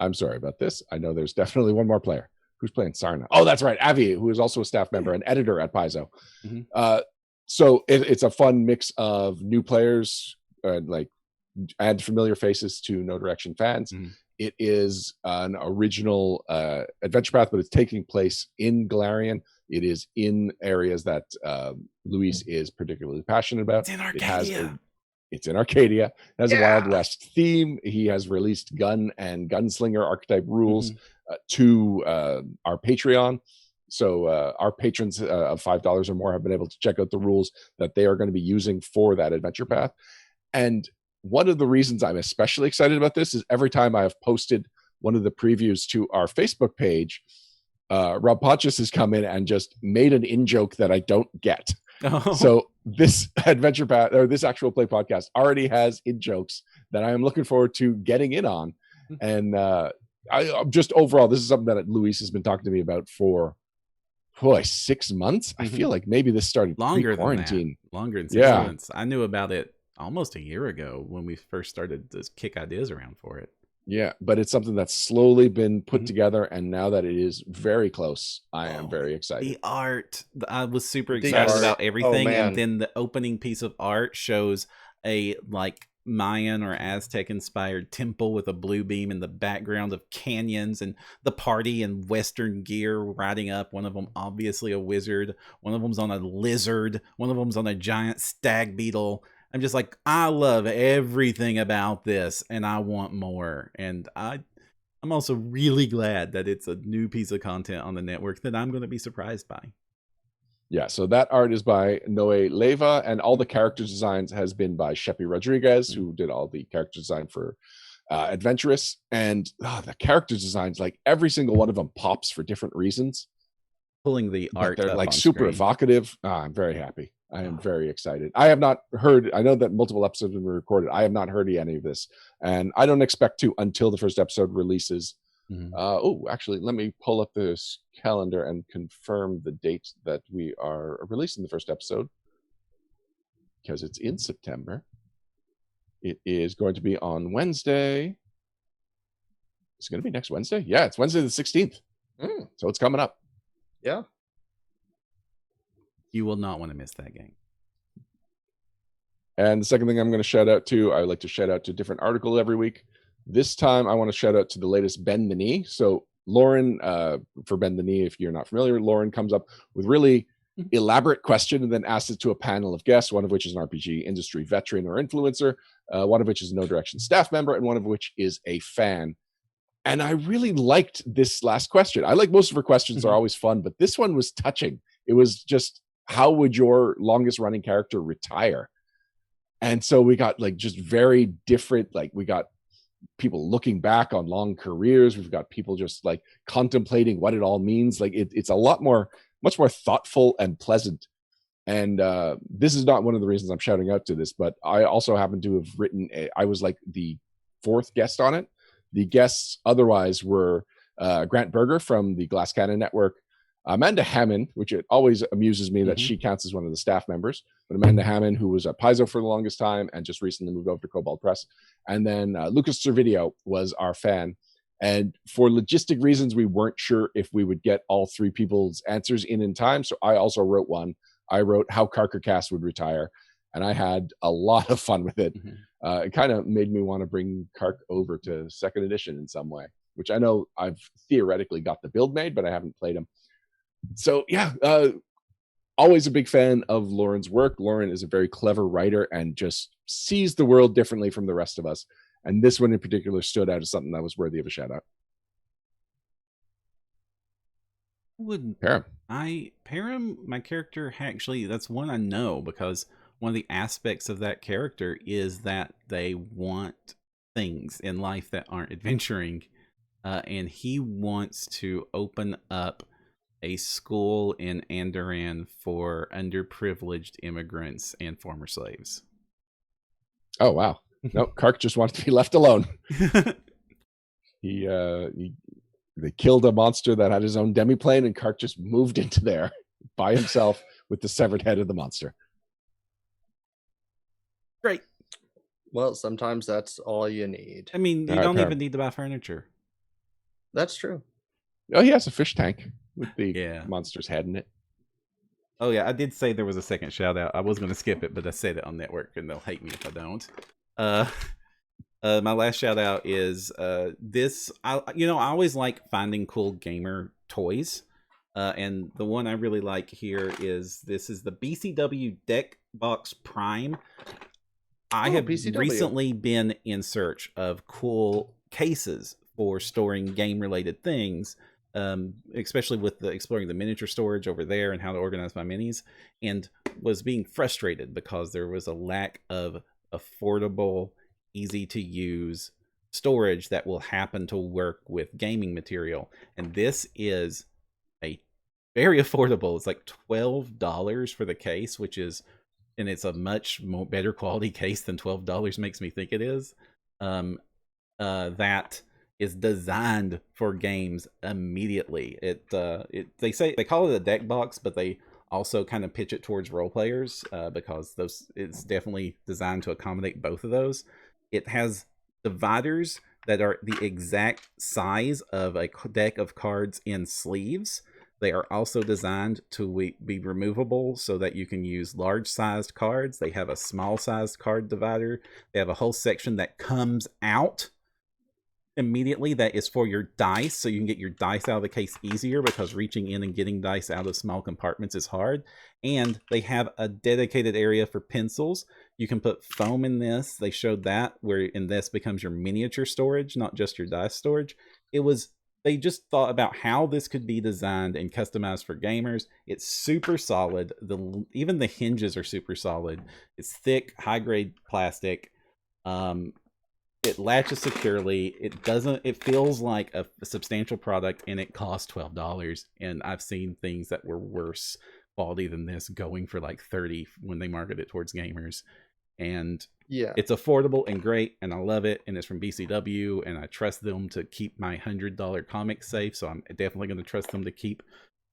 I'm sorry about this. I know there's definitely one more player. Who's playing Sarna? Oh, that's right. Avi, who is also a staff member and editor at Paizo. So it's a fun mix of new players, and familiar faces to No Direction fans. It is an original adventure path, but it's taking place in Galarian. It is in areas that Luis is particularly passionate about. It's in Arcadia. It's in Arcadia. It has a Wild West theme. He has released gun and gunslinger archetype rules to our Patreon. So our patrons of $5 or more have been able to check out the rules that they are going to be using for that adventure path. And one of the reasons I'm especially excited about this is every time I have posted one of the previews to our Facebook page, Rob Pontius has come in and just made an in-joke that I don't get. Oh. So this adventure path, or this actual play podcast, already has in-jokes that I am looking forward to getting in on. And I'm just overall, this is something that Luis has been talking to me about for 6 months. I feel like maybe this started longer quarantine. Longer than 6 months. I knew about it almost a year ago when we first started to kick ideas around for it. Yeah, but it's something that's slowly been put together, and now that it is very close, I am very excited. The art, I was super excited about everything, and then the opening piece of art shows a like Mayan or Aztec inspired temple with a blue beam in the background of canyons, and the party in Western gear riding up. One of them obviously a wizard, one of them's on a lizard, one of them's on a giant stag beetle. I'm just like, I love everything about this, and I want more. And I'm also really glad that it's a new piece of content on the network that I'm going to be surprised by. Yeah, so that art is by Noe Leva, and all the character designs has been by Sheppy Rodriguez, who did all the character design for Adventurous. And the character designs, like every single one of them pops for different reasons. Pulling the art, they're like super evocative. I'm very happy. I am very excited. I have not heard, I know that multiple episodes have been recorded. I have not heard any of this, and I don't expect to until the first episode releases. Actually, let me pull up this calendar and confirm the date that we are releasing the first episode, because it's in September. It is going to be on Wednesday. It's going to be next Wednesday. Yeah, it's Wednesday the 16th. So it's coming up. Yeah. You will not want to miss that game. And the second thing I'm going to shout out to, I like to shout out to a different article every week. This time, I want to shout out to the latest Bend the Knee. So Lauren, for Bend the Knee, if you're not familiar, Lauren comes up with really elaborate question and then asks it to a panel of guests, one of which is an RPG industry veteran or influencer, one of which is a No Direction staff member, and one of which is a fan. And I really liked this last question. I like most of her questions are always fun, but this one was touching. It was just, how would your longest running character retire? And so we got like just very different, like we got people looking back on long careers. We've got people just like contemplating what it all means. Like it's a lot more, much more thoughtful and pleasant. And this is not one of the reasons I'm shouting out to this, but I also happen to have written, I was like the fourth guest on it. The guests otherwise were Grant Berger from the Glass Cannon Network, Amanda Hammond, which it always amuses me that she counts as one of the staff members, but Amanda Hammond, who was at Paizo for the longest time and just recently moved over to Cobalt Press. And then Lucas Servideo was our fan. And for logistic reasons, we weren't sure if we would get all three people's answers in time. So I also wrote one. I wrote how Karkarcast would retire, and I had a lot of fun with it. It kind of made me want to bring Kark over to second edition in some way, which I know I've theoretically got the build made, but I haven't played him. So yeah, always a big fan of Lauren's work. Lauren is a very clever writer and just sees the world differently from the rest of us. And this one in particular stood out as something that was worthy of a shout out. Perram, my character, actually, that's one I know, because one of the aspects of that character is that they want things in life that aren't adventuring. And he wants to open up a school in Andoran for underprivileged immigrants and former slaves. Oh, wow. No, Kark just wanted to be left alone. They killed a monster that had his own demiplane, and Kark just moved into there by himself with the severed head of the monster. Great. Well, sometimes that's all you need. I mean, you don't even need to buy furniture. That's true. Oh, he has a fish tank with the monster's head in it. Oh, yeah, I did say there was a second shout out. I was going to skip it, but I said it on network, and they'll hate me if I don't. My last shout out is this. I always like finding cool gamer toys, and the one I really like here is this is the BCW Deck Box Prime. I have recently been in search of cool cases for storing game related things, especially with exploring the miniature storage over there and how to organize my minis, and was being frustrated because there was a lack of affordable, easy to use storage that will happen to work with gaming material. And this is a very affordable. It's like $12 for the case, and it's a much more better quality case than $12 makes me think it is. That is designed for games immediately. They call it a deck box, but they also kind of pitch it towards role players because it's definitely designed to accommodate both of those. It has dividers that are the exact size of a deck of cards in sleeves. They are also designed to be removable so that you can use large-sized cards. They have a small-sized card divider. They have a whole section that comes out immediately that is for your dice, so you can get your dice out of the case easier because reaching in and getting dice out of small compartments is hard. And they have a dedicated area for pencils. You can put foam in this. They showed that, where in this becomes your miniature storage, not just your dice storage. They just thought about how this could be designed and customized for gamers. It's super solid. Even the hinges are super solid. It's thick, high-grade plastic. It latches securely. It feels like a substantial product, and it costs $12. And I've seen things that were worse quality than this going for like $30 when they market it towards gamers. And yeah, it's affordable and great, and I love it. And it's from BCW, and I trust them to keep my $100 comic safe. So I'm definitely going to trust them to keep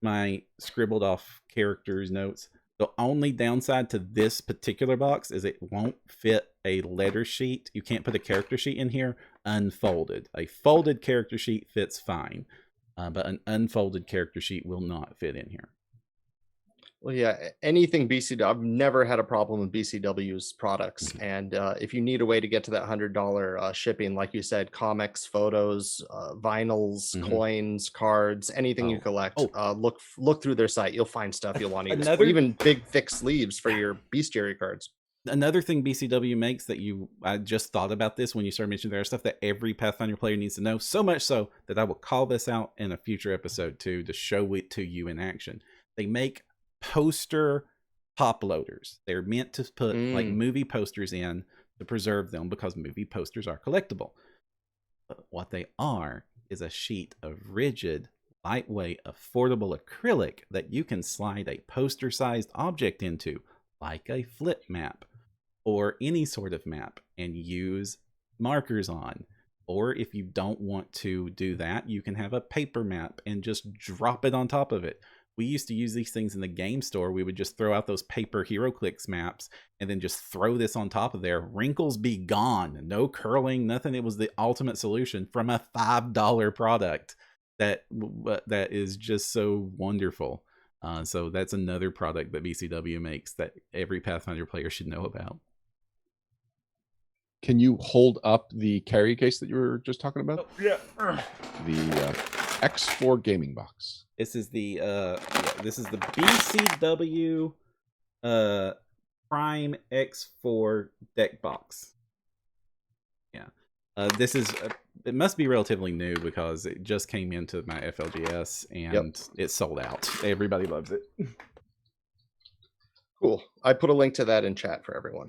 my scribbled off characters notes. The only downside to this particular box is it won't fit a letter sheet. You can't put a character sheet in here unfolded. A folded character sheet fits fine, but an unfolded character sheet will not fit in here. Well, yeah, anything BCW, I've never had a problem with BCW's products. And if you need a way to get to that $100 shipping, like you said, comics, photos, vinyls, coins, cards, anything you collect, look through their site. You'll find stuff you'll want to use. Or even big, thick sleeves for your bestiary cards. Another thing BCW makes I just thought about this when you started mentioning there are stuff that every Pathfinder player needs to know, so much so that I will call this out in a future episode too, to show it to you in action. They make poster top loaders. They're meant to put like movie posters in to preserve them because movie posters are collectible. But what they are is a sheet of rigid, lightweight, affordable acrylic that you can slide a poster-sized object into, like a flip map or any sort of map, and use markers on. Or if you don't want to do that, you can have a paper map and just drop it on top of it. We used to use these things in the game store. We would just throw out those paper HeroClix maps and then just throw this on top of there. Wrinkles be gone. No curling, nothing. It was the ultimate solution from a $5 product that is just so wonderful. So that's another product that BCW makes that every Pathfinder player should know about. Can you hold up the carry case that you were just talking about? Oh, yeah. The X4 gaming box. This is the BCW Prime X4 deck box. Yeah. This is it must be relatively new because it just came into my FLGS and It's sold out. Everybody loves it. Cool. I put a link to that in chat for everyone.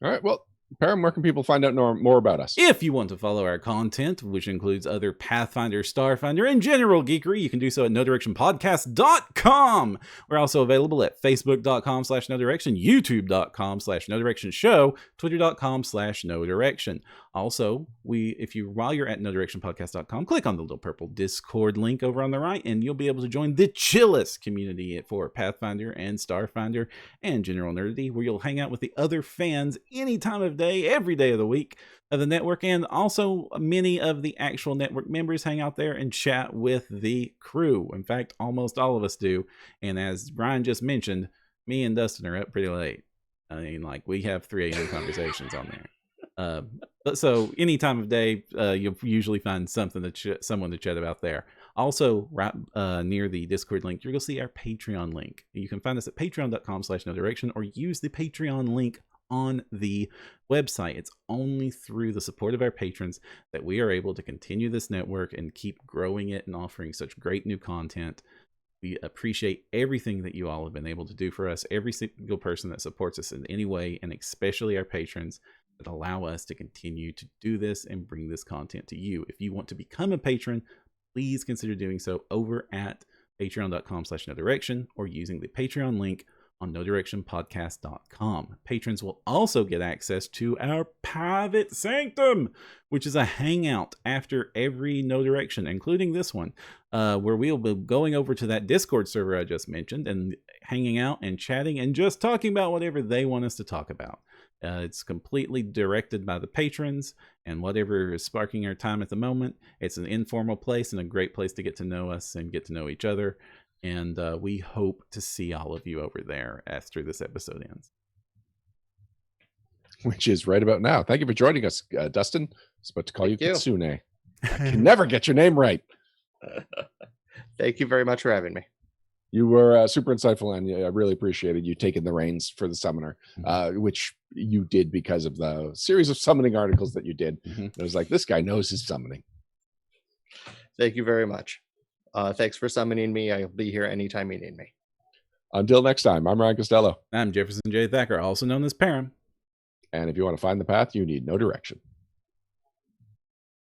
All right. Well, Perram, where can people find out more about us? If you want to follow our content, which includes other Pathfinder, Starfinder, and general geekery, you can do so at NoDirectionPodcast.com. We're also available at Facebook.com/NoDirection, YouTube.com/NoDirectionShow, Twitter.com/NoDirection. Also, while you're at NoDirectionPodcast.com, click on the little purple Discord link over on the right, and you'll be able to join the chillest community for Pathfinder and Starfinder and general nerdity, where you'll hang out with the other fans any time of day, every day of the week of the network. And also many of the actual network members hang out there and chat with the crew. In fact, almost all of us do. And as Brian just mentioned, me and Dustin are up pretty late. I mean, like, we have 3 a.m. conversations on there. But so any time of day, you'll usually find someone to chat about there. Also, right near the Discord link, you're going to see our Patreon link. You can find us at patreon.com/NoDirection or use the Patreon link on the website. It's only through the support of our patrons that we are able to continue this network and keep growing it and offering such great new content. We appreciate everything that you all have been able to do for us, every single person that supports us in any way, and especially our patrons that allow us to continue to do this and bring this content to you. If you want to become a patron, please consider doing so over at patreon.com/nodirection or using the Patreon link on nodirectionpodcast.com. Patrons will also get access to our private sanctum, which is a hangout after every No Direction, including this one, where we'll be going over to that Discord server I just mentioned and hanging out and chatting and just talking about whatever they want us to talk about. It's completely directed by the patrons and whatever is sparking our time at the moment. It's an informal place and a great place to get to know us and get to know each other. And we hope to see all of you over there after this episode ends. Which is right about now. Thank you for joining us, Dustin. I was about to call you Thank you. Kitsune. I can never get your name right. Thank you very much for having me. You were super insightful, and I really appreciated you taking the reins for the summoner, which you did because of the series of summoning articles that you did. It was like, this guy knows his summoning. Thank you very much. Thanks for summoning me. I'll be here anytime you need me. Until next time, I'm Ryan Costello. I'm Jefferson J. Thacker, also known as Perram. And if you want to find the path, you need no direction.